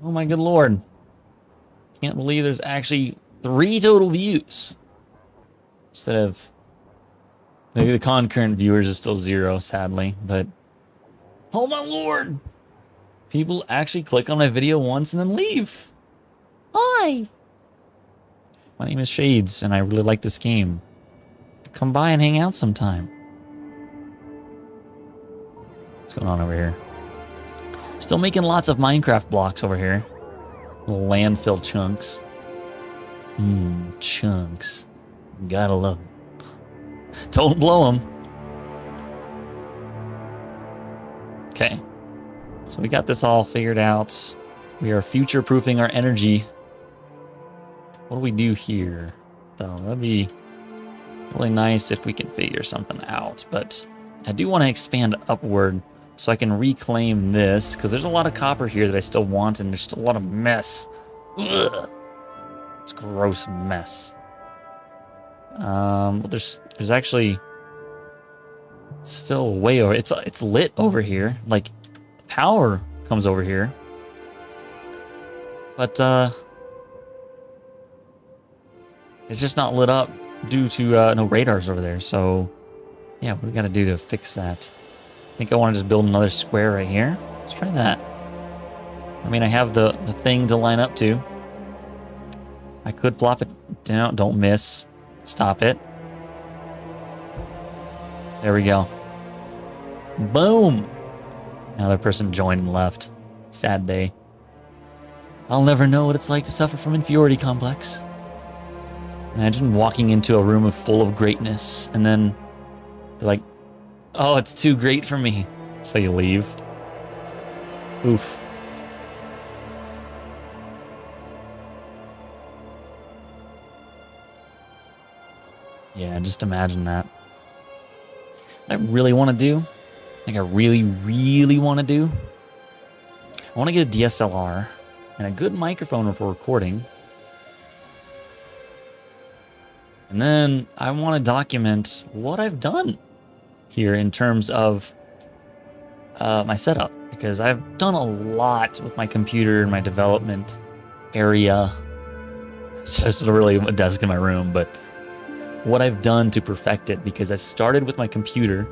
Oh my good lord. Can't believe there's actually 3 total views. Instead of... Maybe the concurrent viewers is still 0, sadly. But... Oh my lord! People actually click on my video once and then leave. Hi. My name is Shades, and I really like this game. Come by and hang out sometime. What's going on over here? Still making lots of Minecraft blocks over here. Little landfill chunks. Chunks. Gotta love them. Don't blow them. Okay. So we got this all figured out. We are future-proofing our energy. What do we do here? Though that'd be really nice if we can figure something out. But I do want to expand upward so I can reclaim this, because there's a lot of copper here that I still want, and there's still a lot of mess. Ugh. It's a gross mess. There's actually still way over. It's lit over here. Like the power comes over here, but it's just not lit up due to no radars over there. So yeah, what do we got to do to fix that? I think I want to just build another square right here. Let's try that. I mean, I have the thing to line up to. I could plop it down. Don't miss. Stop it. There we go. Boom! Another person joined and left. Sad day. I'll never know what it's like to suffer from inferiority complex. Imagine walking into a room full of greatness and then you're like, oh, it's too great for me. So you leave. Oof. Yeah, just imagine that. What I really want to do, like I really, really want to do, I want to get a DSLR and a good microphone for recording. And then I want to document what I've done here in terms of my setup, because I've done a lot with my computer and my development area. It's just really a desk in my room, but what I've done to perfect it, because I've started with my computer,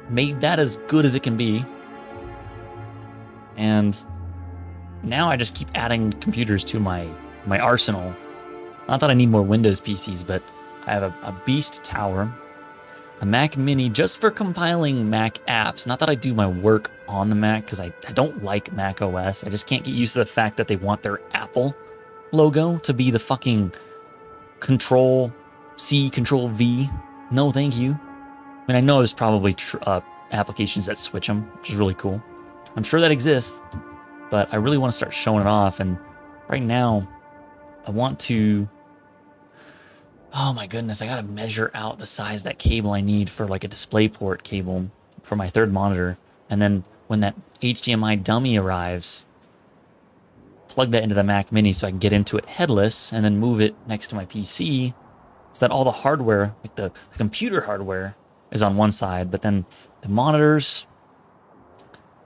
made that as good as it can be, and now I just keep adding computers to my arsenal. Not that I need more Windows PCs, but I have a Beast Tower, a Mac Mini just for compiling Mac apps. Not that I do my work on the Mac, because I don't like Mac OS. I just can't get used to the fact that they want their Apple logo to be the fucking Control-C, Control-V. No, thank you. I mean, I know there's probably applications that switch them, which is really cool. I'm sure that exists, but I really want to start showing it off. And right now, I want to... Oh my goodness, I gotta measure out the size of that cable I need for like a DisplayPort cable for my third monitor. And then when that HDMI dummy arrives, plug that into the Mac Mini so I can get into it headless and then move it next to my PC so that all the hardware, like the computer hardware, is on one side, but then the monitors,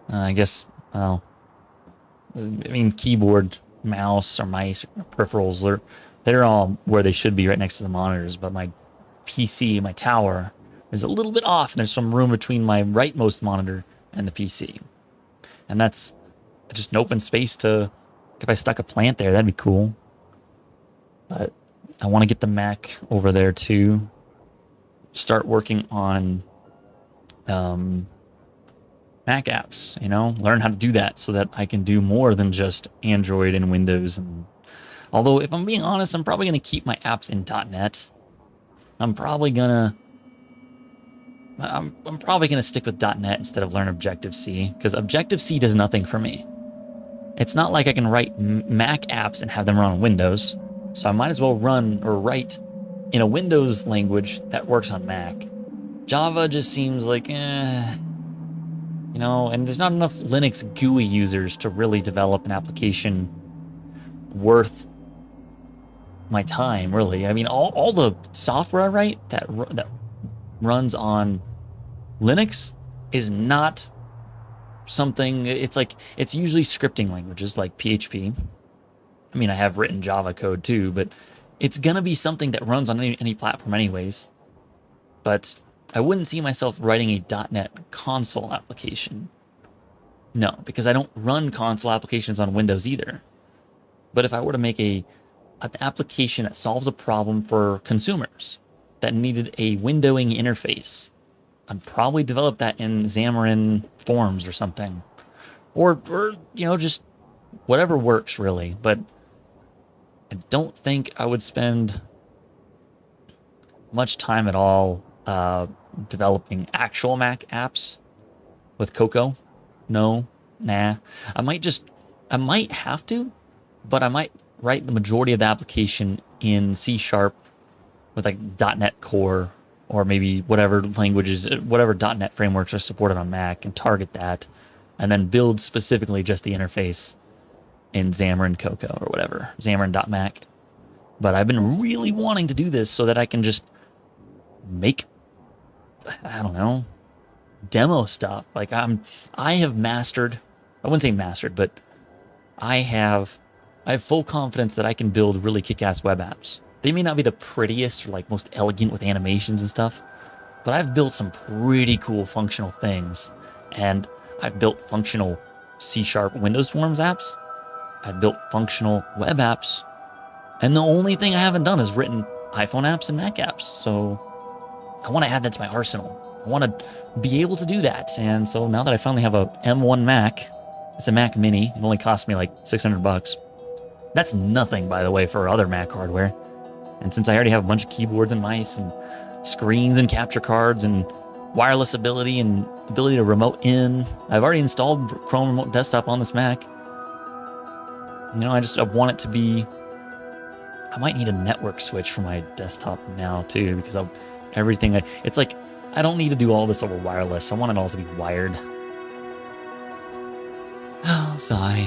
I guess, well, I mean, keyboard, mouse, or mice, or peripherals, they're all where they should be, right next to the monitors, but my PC, my tower, is a little bit off, and there's some room between my rightmost monitor and the PC. And that's just an open space to, if I stuck a plant there, that'd be cool. But I want to get the Mac over there too. Start working on Mac apps, you know, learn how to do that so that I can do more than just Android and Windows. And although, if I'm being honest, I'm probably going to keep my apps in .NET. I'm probably gonna stick with .NET instead of learn Objective-C, because Objective-C does nothing for me. It's not like I can write Mac apps and have them run on Windows, so I might as well run or write in a Windows language that works on Mac. Java just seems like, you know, and there's not enough Linux GUI users to really develop an application worth my time, really. I mean, all the software I write that runs on Linux is not something, it's like, it's usually scripting languages like PHP. I mean, I have written Java code too, but it's gonna be something that runs on any platform anyways. But I wouldn't see myself writing a .NET console application. No, because I don't run console applications on Windows either. But if I were to make an application that solves a problem for consumers that needed a windowing interface, I'd probably develop that in Xamarin Forms or something. Or you know, just whatever works really. But I don't think I would spend much time at all developing actual Mac apps with Cocoa. No, nah. I might have to, but I might write the majority of the application in C# with like .NET Core or maybe whatever languages, whatever .NET frameworks are supported on Mac, and target that, and then build specifically just the interface in Xamarin Cocoa or whatever, Xamarin.Mac. But I've been really wanting to do this so that I can just make, I don't know, demo stuff. Like I have mastered, I wouldn't say mastered, but I have full confidence that I can build really kick-ass web apps. They may not be the prettiest or like most elegant with animations and stuff, but I've built some pretty cool functional things. And I've built functional C# Windows Forms apps. I've built functional web apps. And the only thing I haven't done is written iPhone apps and Mac apps. So I want to add that to my arsenal. I want to be able to do that. And so now that I finally have a M1 Mac, it's a Mac Mini. It only cost me like $600. That's nothing, by the way, for other Mac hardware. And since I already have a bunch of keyboards and mice and screens and capture cards and wireless ability and ability to remote in, I've already installed Chrome Remote Desktop on this Mac. You know, I want it to be, I might need a network switch for my desktop now too, because everything, it's like, I don't need to do all this over wireless. I want it all to be wired. Oh, sigh.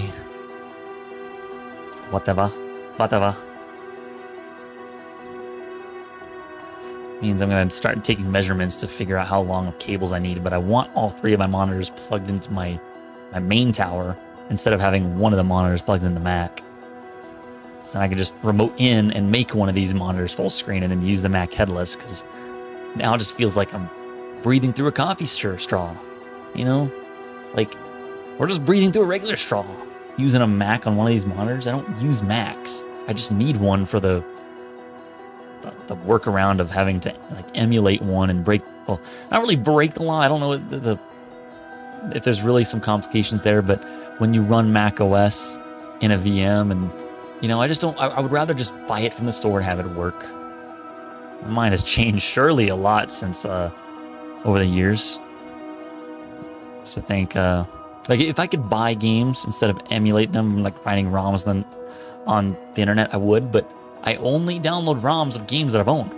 Whatever. Means I'm going to start taking measurements to figure out how long of cables I need, but I want all three of my monitors plugged into my main tower instead of having one of the monitors plugged into the Mac. So then I can just remote in and make one of these monitors full screen and then use the Mac headless, because now it just feels like I'm breathing through a coffee straw, you know? Like, we're just breathing through a regular straw. Using a Mac on one of these monitors, I don't use Macs. I just need one for the workaround of having to like emulate one and break, well, not really break the law. I don't know if there's really some complications there, but when you run Mac OS in a VM, and you know, I would rather just buy it from the store and have it work. My mind has changed surely a lot since over the years. So I think like if I could buy games instead of emulate them, like finding ROMs then on the internet, I would, but I only download ROMs of games that I've owned.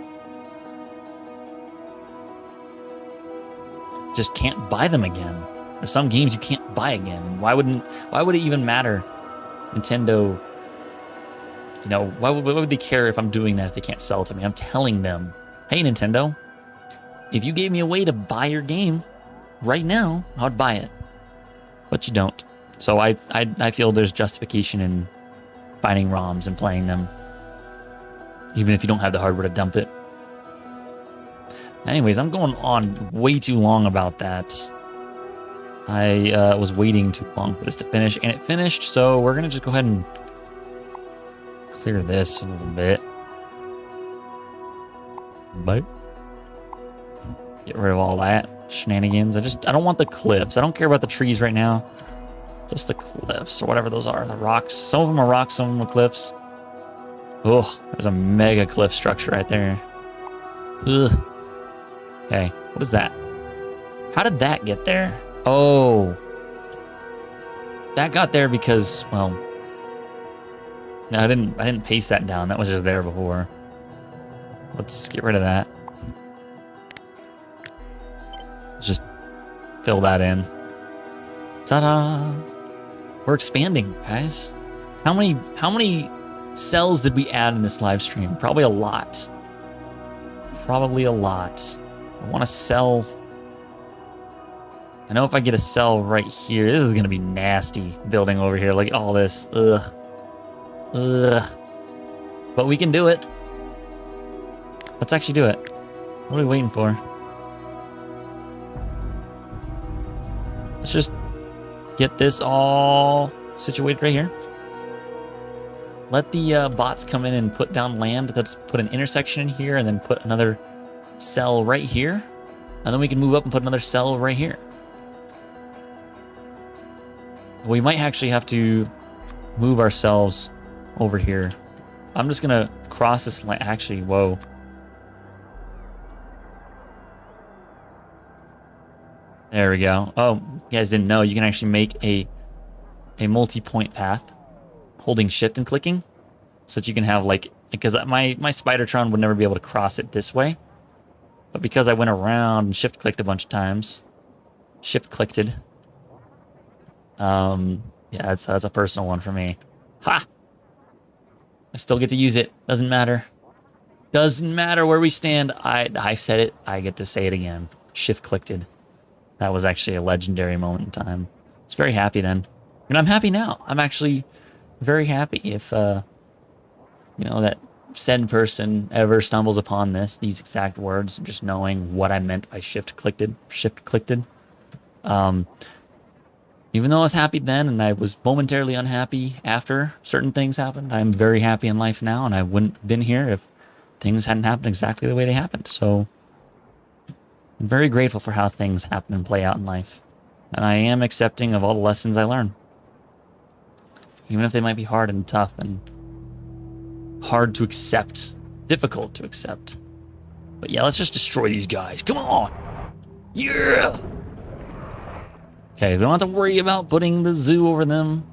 Just can't buy them again. There's some games you can't buy again. Why would it even matter? Nintendo, you know, why would they care if I'm doing that if they can't sell it to me? I'm telling them, hey Nintendo, if you gave me a way to buy your game right now, I'd buy it. But you don't. So I feel there's justification in finding ROMs and playing them, even if you don't have the hardware to dump it. Anyways, I'm going on way too long about that. I was waiting too long for this to finish, and it finished, so we're going to just go ahead and clear this a little bit. Bye. Get rid of all that shenanigans. I don't want the cliffs. I don't care about the trees right now. Just the cliffs, or whatever those are. The rocks. Some of them are rocks, some of them are cliffs. Oh, there's a mega cliff structure right there. Ugh. Okay, what is that? How did that get there? Oh. That got there because, well, no, I didn't paste that down. That was just there before. Let's get rid of that. fill that in. Ta-da! We're expanding, guys. How many cells did we add in this live stream? Probably a lot. Probably a lot. I want to sell. I know if I get a cell right here, this is gonna be nasty building over here. Look at all this. Ugh. Ugh. But we can do it. Let's actually do it. What are we waiting for? Let's just get this all situated right here. Let the bots come in and put down land. Let's put an intersection in here and then put another cell right here. And then we can move up and put another cell right here. We might actually have to move ourselves over here. I'm just gonna cross this line. Actually, whoa. There we go. Oh, you guys didn't know you can actually make a multi-point path holding shift and clicking so that you can have like, because my Spidertron would never be able to cross it this way. But because I went around and shift clicked a bunch of times, yeah, that's a personal one for me. Ha! I still get to use it. Doesn't matter. Doesn't matter where we stand. I said it. I get to say it again. Shift clicked. That was actually a legendary moment in time. I was very happy then. And I'm happy now. I'm actually very happy if, you know, that said person ever stumbles upon these exact words, just knowing what I meant by shift clicked. Even though I was happy then and I was momentarily unhappy after certain things happened, I'm very happy in life now, and I wouldn't have been here if things hadn't happened exactly the way they happened. So I'm very grateful for how things happen and play out in life. And I am accepting of all the lessons I learn. Even if they might be hard and tough and hard to accept, difficult to accept. But yeah, let's just destroy these guys. Come on! Yeah! Okay, we don't have to worry about putting the zoo over them.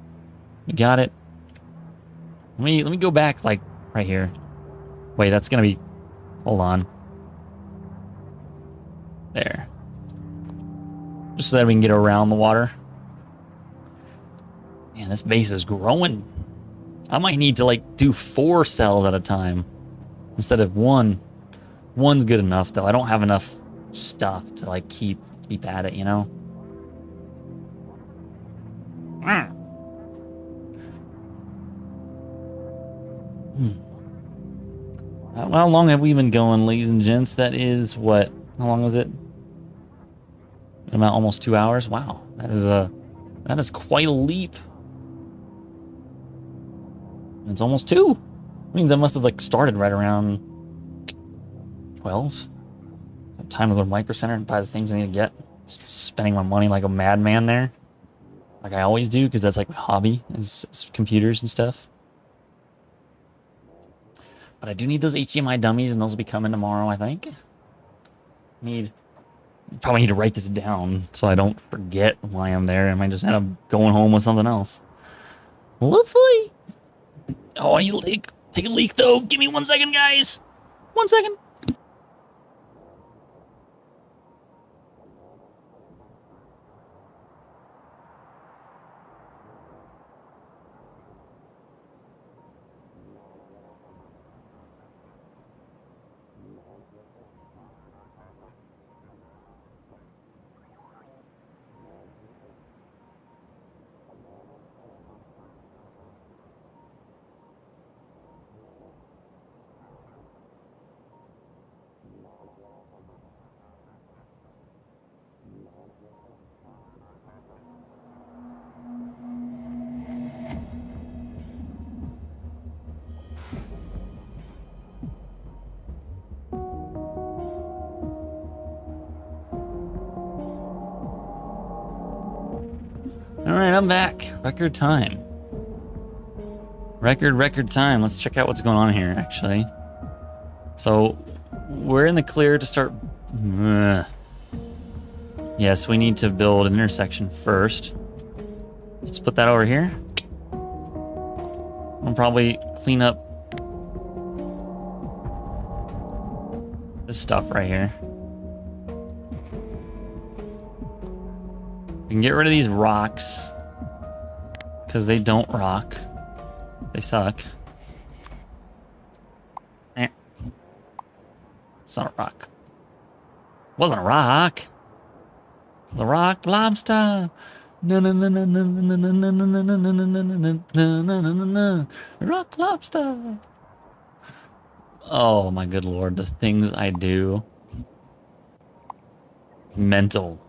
We got it. Let me go back, like, right here. Wait, that's gonna be... Hold on. There. Just so that we can get around the water. Man, this base is growing. I might need to, like, do 4 cells at a time instead of 1. 1's good enough, though. I don't have enough stuff to, like, keep at it, you know? How long have we been going, ladies and gents? That is what? How long was it? About almost 2 hours. Wow, that is quite a leap. It's almost 2. Means I must have like started right around 12. Have time to go to Micro Center and buy the things I need to get. Just spending my money like a madman there. Like I always do, because that's like my hobby, is computers and stuff. But I do need those HDMI dummies, and those will be coming tomorrow, I think. Probably need to write this down so I don't forget why I'm there. I might just end up going home with something else. Hopefully. Oh, I need to take a leak, though. Give me 1 second, guys. 1 second. Alright, I'm back. Record time. Record time. Let's check out what's going on here, actually. So, we're in the clear to start... Yes, we need to build an intersection first. Let's put that over here. I'll probably clean up this stuff right here. We can get rid of these rocks. Because they don't rock. They suck. Eh. It's not a rock. It wasn't a rock. The rock lobster. Rock lobster. Oh my good lord, the things I do. Mental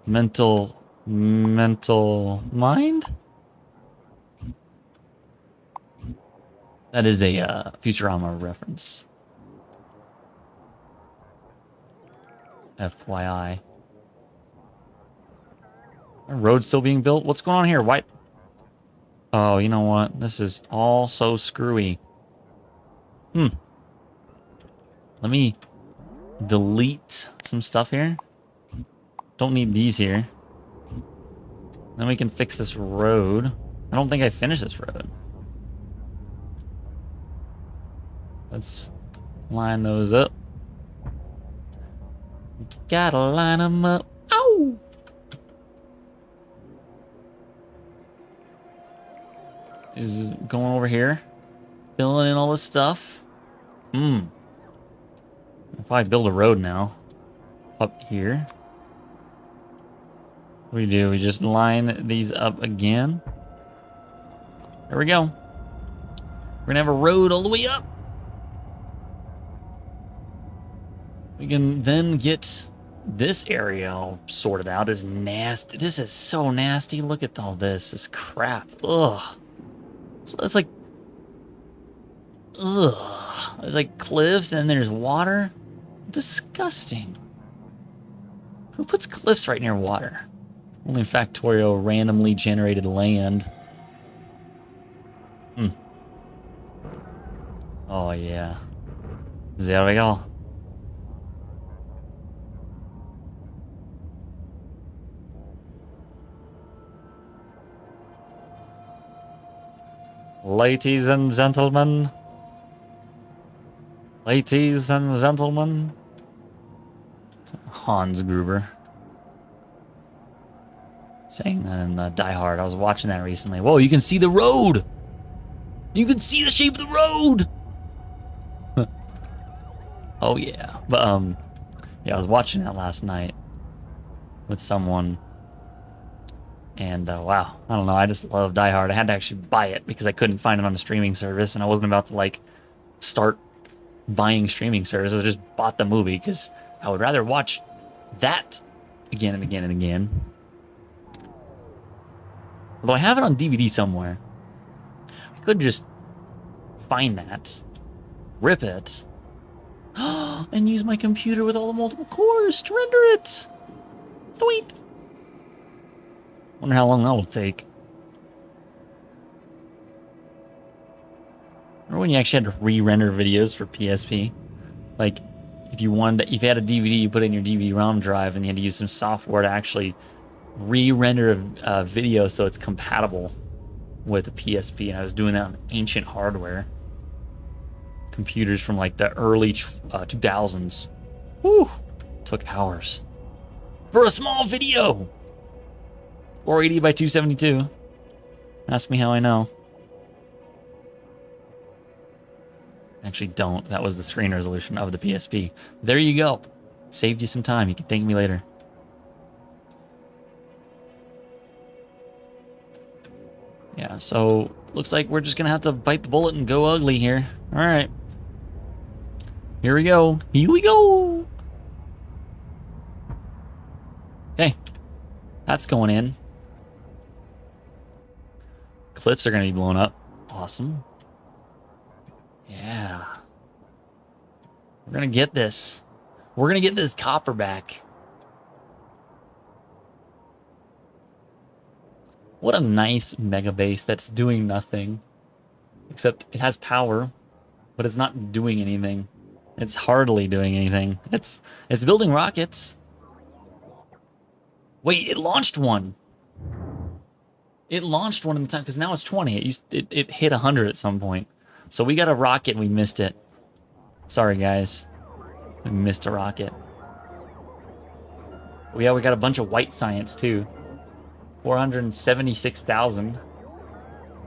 mind? That is a Futurama reference. FYI. Our road's still being built? What's going on here? Why? Oh, you know what? This is all so screwy. Let me delete some stuff here. Don't need these here. Then we can fix this road. I don't think I finished this road. Let's line those up. Gotta line them up. Ow! Is going over here. Filling in all this stuff. I'll probably build a road now. Up here. What do? We just line these up again. There we go. We're gonna have a road all the way up. We can then get this area all sorted out. This nasty. This is so nasty. Look at all this. This crap. Ugh. It's like. Ugh. There's like cliffs and there's water. Disgusting. Who puts cliffs right near water? Only Factorio randomly generated land. Oh yeah. There we go. Ladies and gentlemen. Ladies and gentlemen. Hans Gruber. Saying that in Die Hard. I was watching that recently. Whoa, you can see the road! You can see the shape of the road! Oh yeah. But yeah, I was watching that last night with someone. And wow, I don't know, I just love Die Hard. I had to actually buy it because I couldn't find it on a streaming service, and I wasn't about to like start buying streaming services. I just bought the movie because I would rather watch that again and again and again. Although I have it on DVD somewhere. I could just find that, rip it, and use my computer with all the multiple cores to render it. Sweet. Wonder how long that will take. Remember when you actually had to re-render videos for PSP? Like, if you wanted to, if you had a DVD, you put it in your DVD-ROM drive, and you had to use some software to actually re-render a video so it's compatible with a PSP. And I was doing that on ancient hardware. Computers from like the early 2000s. Whew. Took hours. For a small video! 480 by 272. Ask me how I know. Actually, don't. That was the screen resolution of the PSP. There you go. Saved you some time. You can thank me later. Yeah, so looks like we're just gonna have to bite the bullet and go ugly here. All right. Here we go. Here we go. Okay. That's going in. Cliffs are going to be blown up. Awesome. Yeah. We're going to get this. We're going to get this copper back. What a nice mega base that's doing nothing. Except it has power, but it's not doing anything. It's hardly doing anything. It's building rockets. Wait, it launched one. It launched one in the time, because now it's 20. It hit 100 at some point. So we got a rocket and we missed it. Sorry, guys. We missed a rocket. Oh, yeah, we got a bunch of white science, too. 476,000.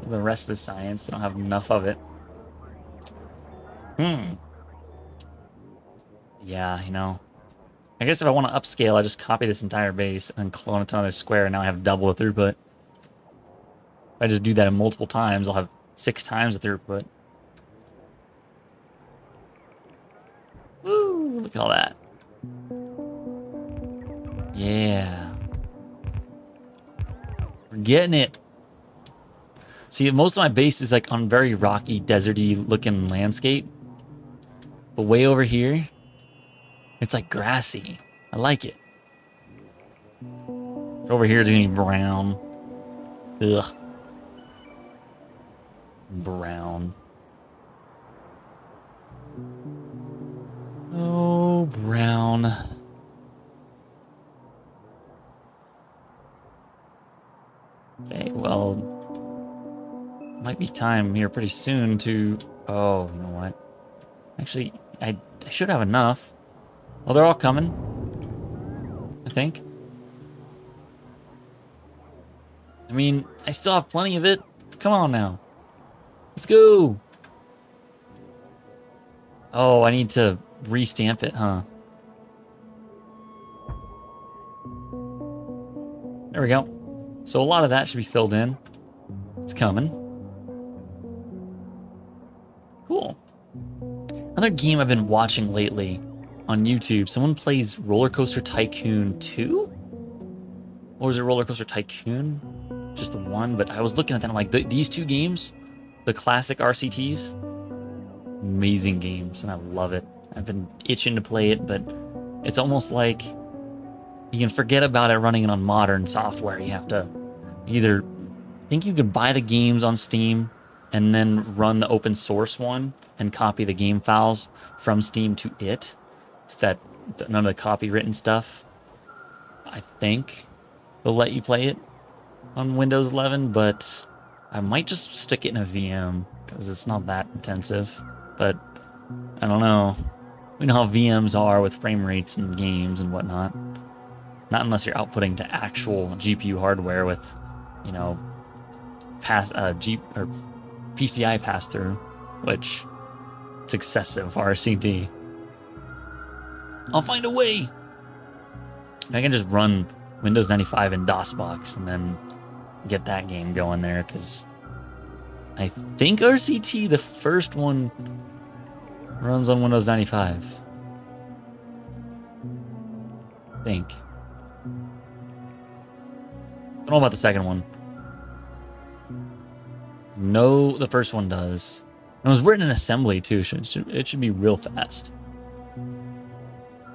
The rest of the science, I don't have enough of it. Yeah, you know. I guess if I want to upscale, I just copy this entire base and clone it to another square, and now I have double the throughput. If I just do that in multiple times, I'll have 6 times the throughput. Woo! Look at all that. Yeah. We're getting it. See, most of my base is like on very rocky, deserty looking landscape. But way over here, it's like grassy. I like it. Over here, it's gonna be brown. Ugh. Brown. Oh, brown. Okay, well, might be time here pretty soon to... Oh, you know what? Actually, I should have enough. Well, they're all coming. I think. I mean, I still have plenty of it. Come on now. Let's go. Oh, I need to restamp it, huh? There we go. So a lot of that should be filled in. It's coming. Cool. Another game I've been watching lately on YouTube, someone plays Roller Coaster Tycoon 2? Or is it Roller Coaster Tycoon? Just the one, but I was looking at that, I'm like, these two games, the classic RCTs, amazing games, and I love it. I've been itching to play it, but it's almost like you can forget about it running it on modern software. You have to either think you could buy the games on Steam and then run the open source one and copy the game files from Steam to it. So that none of the copywritten stuff, I think, will let you play it on Windows 11, but I might just stick it in a VM because it's not that intensive. But I don't know. We know how VMs are with frame rates and games and whatnot. Not unless you're outputting to actual GPU hardware with, you know, PCI pass-through, which it's excessive for RCD. I'll find a way. I can just run Windows 95 in DOSBox and then get that game going there, because I think RCT, the first one, runs on Windows 95. I think. Don't know about the second one. No, the first one does. And it was written in assembly too. It should be real fast.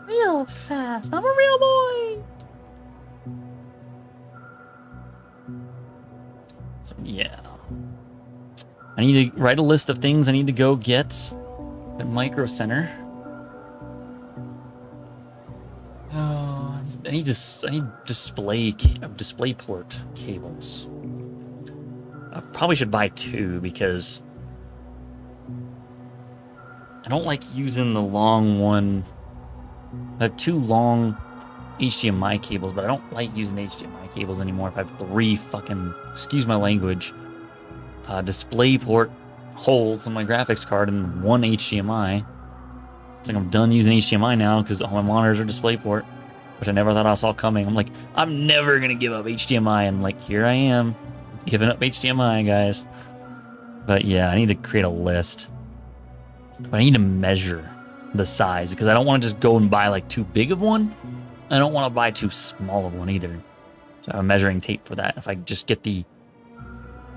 Real fast. I'm a real boy. So yeah. I need to write a list of things I need to go get at Micro Center. Oh, I need display port cables. I probably should buy 2 because I don't like using the long one. I have 2 long HDMI cables, but I don't like using HDMI cables anymore. If I have 3 fucking, excuse my language, display port holes on my graphics card and 1 HDMI. It's like I'm done using HDMI now because all my monitors are DisplayPort, which I never thought I saw coming. I'm like, I'm never gonna give up HDMI, and like, here I am, giving up HDMI, guys. But yeah, I need to create a list. But I need to measure the size because I don't want to just go and buy like too big of one. I don't want to buy too small of one either. So I have a measuring tape for that. If I just get the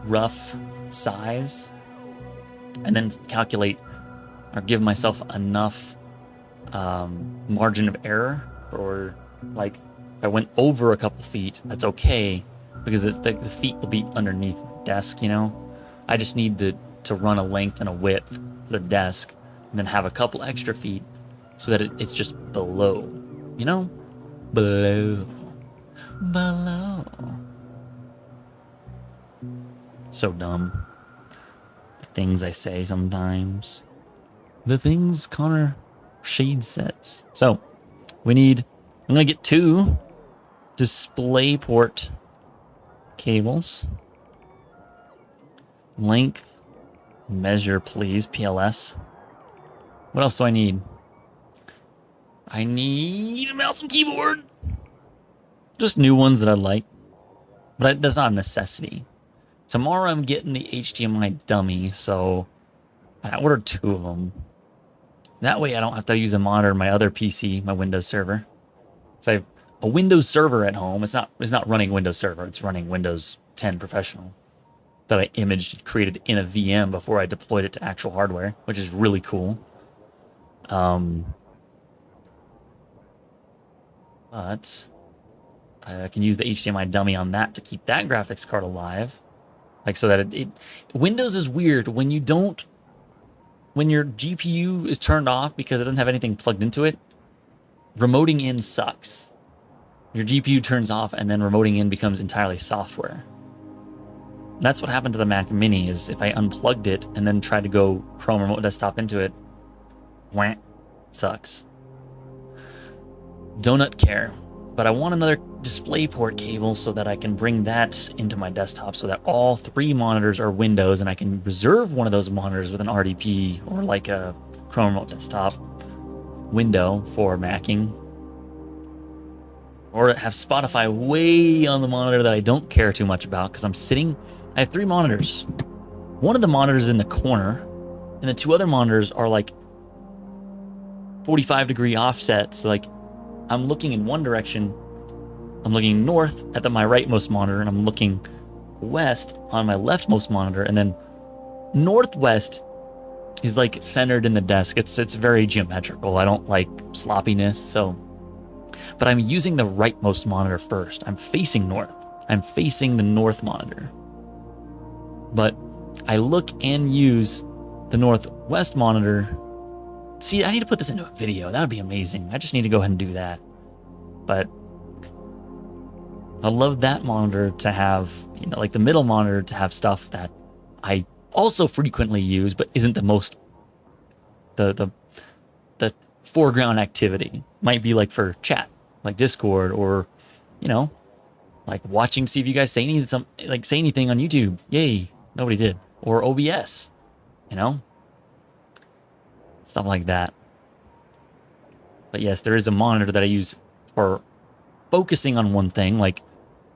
rough size and then calculate or give myself enough margin of error, or like if I went over a couple feet, that's okay because it's the feet will be underneath the desk, you know. I just need to run a length and a width for the desk and then have a couple extra feet so that it's just below, you know, below. So dumb. The things I say sometimes. The things Connor Shade says. So, I'm gonna get 2 display port cables. Length measure, please. PLS. What else do I need? I need a mouse and keyboard. Just new ones that I like. But that's not a necessity. Tomorrow I'm getting the HDMI dummy, so I ordered 2 of them. That way I don't have to use a monitor on my other PC, my Windows server. So I have a Windows server at home. It's not running Windows Server. It's running Windows 10 Professional that I imaged and created in a VM before I deployed it to actual hardware, which is really cool. But I can use the HDMI dummy on that to keep that graphics card alive. Like, so that Windows is weird when you don't, when your GPU is turned off because it doesn't have anything plugged into it, remoting in sucks. Your GPU turns off and then remoting in becomes entirely software. That's what happened to the Mac Mini, is if I unplugged it and then tried to go Chrome Remote Desktop into it, wah, sucks. Donut care. But I want another DisplayPort cable so that I can bring that into my desktop so that all 3 monitors are Windows, and I can reserve one of those monitors with an RDP or like a Chrome Remote Desktop window for Macking. Or have Spotify way on the monitor that I don't care too much about, because I have 3 monitors. One of the monitors is in the corner, and the 2 other monitors are like 45-degree offset. So like I'm looking in one direction, I'm looking north at my rightmost monitor, and I'm looking west on my leftmost monitor, and then northwest is like centered in the desk. It's very geometrical. I don't like sloppiness, so. But I'm using the rightmost monitor first. I'm facing north. I'm facing the north monitor. But I look and use the northwest monitor. See, I need to put this into a video. That would be amazing. I just need to go ahead and do that. But I love that monitor to have, like the middle monitor to have stuff that I also frequently use, but isn't the most, the foreground activity. Might be like for chat, like Discord, or, like watching, see if you guys say anything on YouTube. Yay, nobody did. Or OBS, stuff like that. But yes, there is a monitor that I use for focusing on one thing, like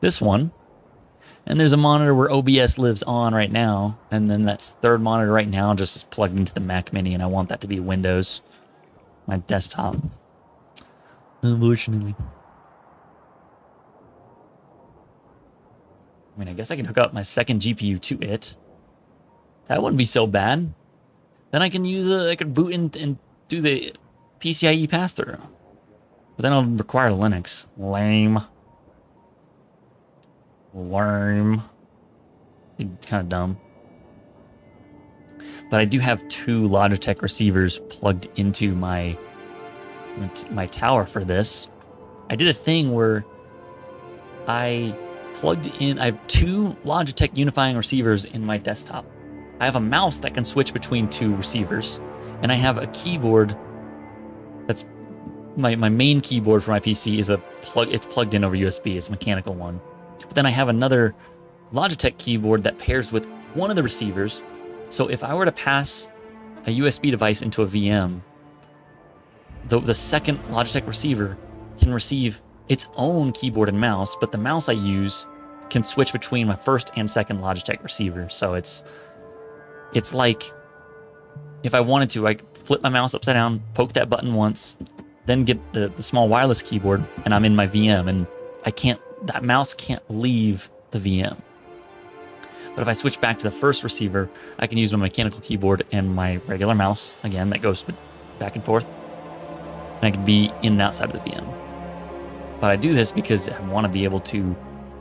this one. And there's a monitor where OBS lives on right now, and then that 3rd monitor right now just is plugged into the Mac Mini, and I want that to be Windows, my desktop. Unfortunately. I mean, I guess I can hook up my 2nd GPU to it. That wouldn't be so bad. Then I can I could boot in and do the PCIe pass-through. But then I'll require Linux. Lame. Kind of dumb. But I do have 2 Logitech receivers plugged into my tower for this. I did a thing where I plugged in, I have 2 Logitech unifying receivers in my desktop. I have a mouse that can switch between 2 receivers, and I have a keyboard that's my main keyboard for my PC is it's plugged in over USB. It's a mechanical one. But then I have another Logitech keyboard that pairs with one of the receivers. So if I were to pass a USB device into a VM, the 2nd Logitech receiver can receive its own keyboard and mouse, but the mouse I use can switch between my 1st and 2nd Logitech receiver. So it's like, if I wanted to, I could flip my mouse upside down, poke that button once, then get the small wireless keyboard, and I'm in my VM, and that mouse can't leave the VM. But if I switch back to the 1st receiver, I can use my mechanical keyboard and my regular mouse, again, that goes back and forth, and I can be in and outside of the VM. But I do this because I want to be able to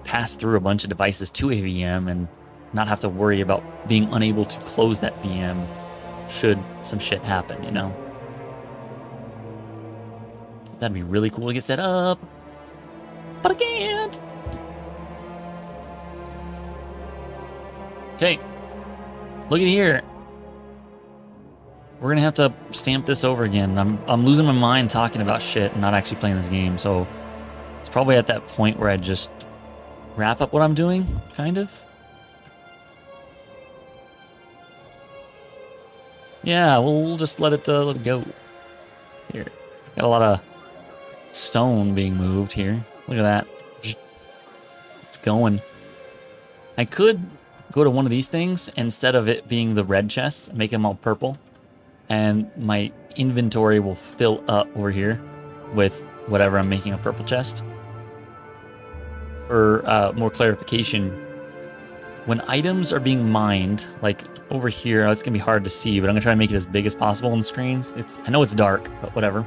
pass through a bunch of devices to a VM and not have to worry about being unable to close that VM should some shit happen, That'd be really cool to get set up, but I can't. Okay, look at here. We're gonna have to stamp this over again. I'm losing my mind talking about shit and not actually playing this game, so it's probably at that point where I just wrap up what I'm doing, kind of. Yeah, we'll just let it go. Here, got a lot of stone being moved here. Look at that. It's going. I could go to one of these things instead of it being the red chest, make them all purple, and my inventory will fill up over here with whatever I'm making a purple chest. For more clarification, when items are being mined, like over here, it's gonna be hard to see, but I'm gonna try to make it as big as possible on the screens. I know it's dark, but whatever.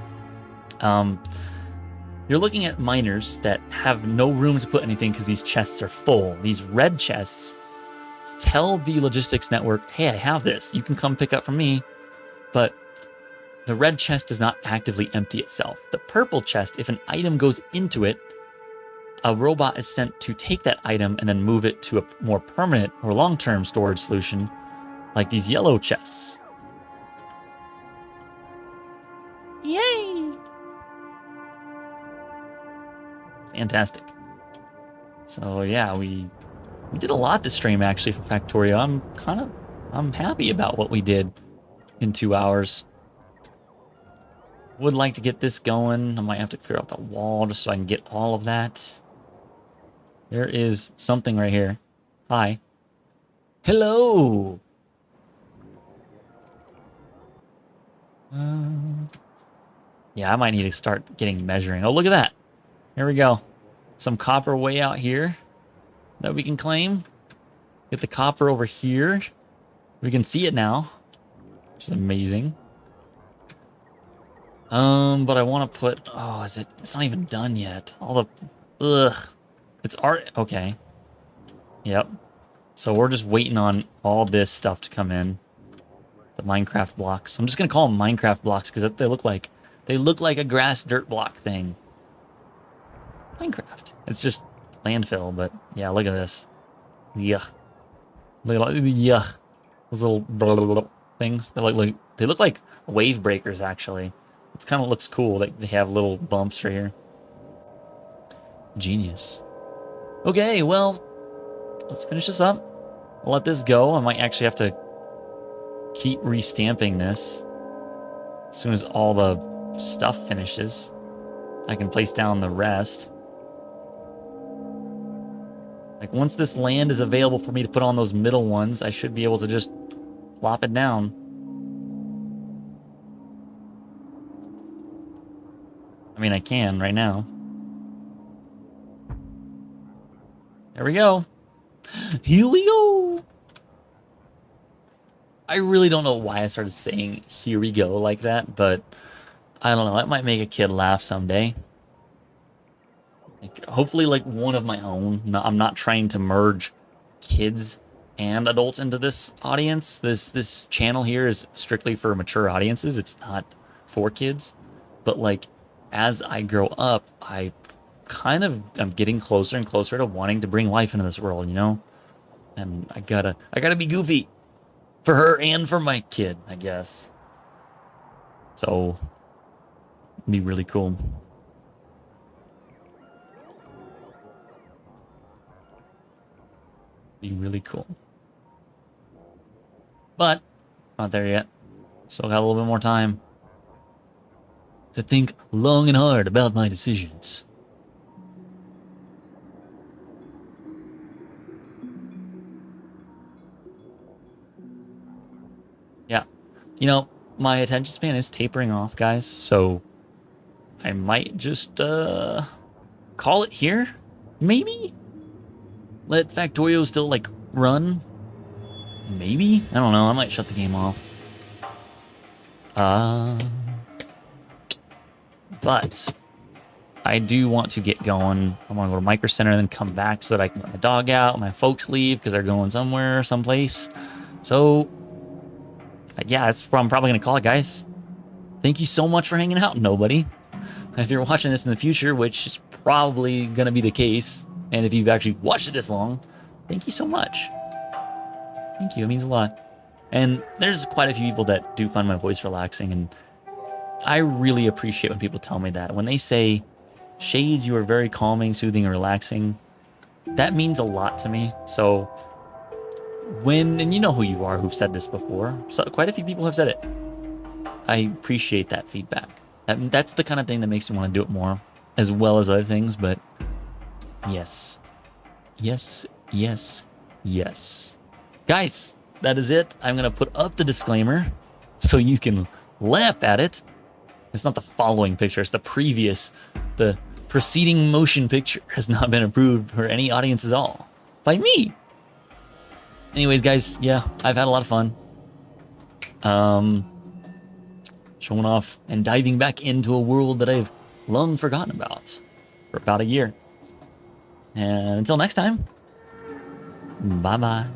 You're looking at miners that have no room to put anything because these chests are full. These red chests tell the logistics network, hey, I have this. You can come pick up from me. But the red chest does not actively empty itself. The purple chest, if an item goes into it, a robot is sent to take that item and then move it to a more permanent or long-term storage solution, like these yellow chests. Yay! Fantastic. So yeah, we did a lot this stream actually for Factorio. I'm happy about what we did in 2 hours. Would like to get this going. I might have to clear out the wall just so I can get all of that. There is something right here. Hi. Hello. Yeah, I might need to start getting measuring. Oh, look at that. Here we go. Some copper way out here that we can claim. Get the copper over here. We can see it now, which is amazing. But I want to put, oh, it's not even done yet. All the, ugh. It's art, okay. Yep. So we're just waiting on all this stuff to come in. The Minecraft blocks. I'm just gonna call them Minecraft blocks because they look like a grass dirt block thing. Minecraft. It's just landfill, but yeah, look at this. Yuck. Yuck. Those little blah, blah, blah things. They look like wave breakers actually. It kind of looks cool. They have little bumps right here. Genius. Okay, well, let's finish this up. I'll let this go. I might actually have to keep restamping this. As soon as all the stuff finishes, I can place down the rest. Like, once this land is available for me to put on those middle ones, I should be able to just plop it down. I mean, I can right now. There we go. Here we go. I really don't know why I started saying "here we go" like that, but I don't know. It might make a kid laugh someday. Like, hopefully, like one of my own. No, I'm not trying to merge kids and adults into this audience. This channel here is strictly for mature audiences. It's not for kids. But like, as I grow up, I kind of am getting closer and closer to wanting to bring life into this world, you know? And I gotta be goofy for her and for my kid, I guess. So, it'd be really cool. Be really cool. But, not there yet. Still got a little bit more time to think long and hard about my decisions. Yeah. You know, my attention span is tapering off, guys, so I might just call it here, maybe? Let Factorio still, like, run? Maybe? I don't know, I might shut the game off. But I do want to get going. I want to go to Micro Center and then come back so that I can let my dog out. My folks leave because they're going somewhere, someplace. So, yeah, that's what I'm probably going to call it, guys. Thank you so much for hanging out, nobody. If you're watching this in the future, which is probably going to be the case, and if you've actually watched it this long, thank you so much. Thank you, it means a lot. And there's quite a few people that do find my voice relaxing, and I really appreciate when people tell me that. When they say, Shades, you are very calming, soothing, and relaxing. That means a lot to me. So and you know who you are, who've said this before. So quite a few people have said it. I appreciate that feedback. That's the kind of thing that makes me want to do it more, as well as other things, but yes. Yes, yes, yes. Guys, that is it. I'm going to put up the disclaimer so you can laugh at it. It's not the following picture, it's the previous. The preceding motion picture has not been approved for any audience at all. By me. Anyways, guys, yeah, I've had a lot of fun. Showing off and diving back into a world that I've long forgotten about for about a year. And until next time, bye-bye.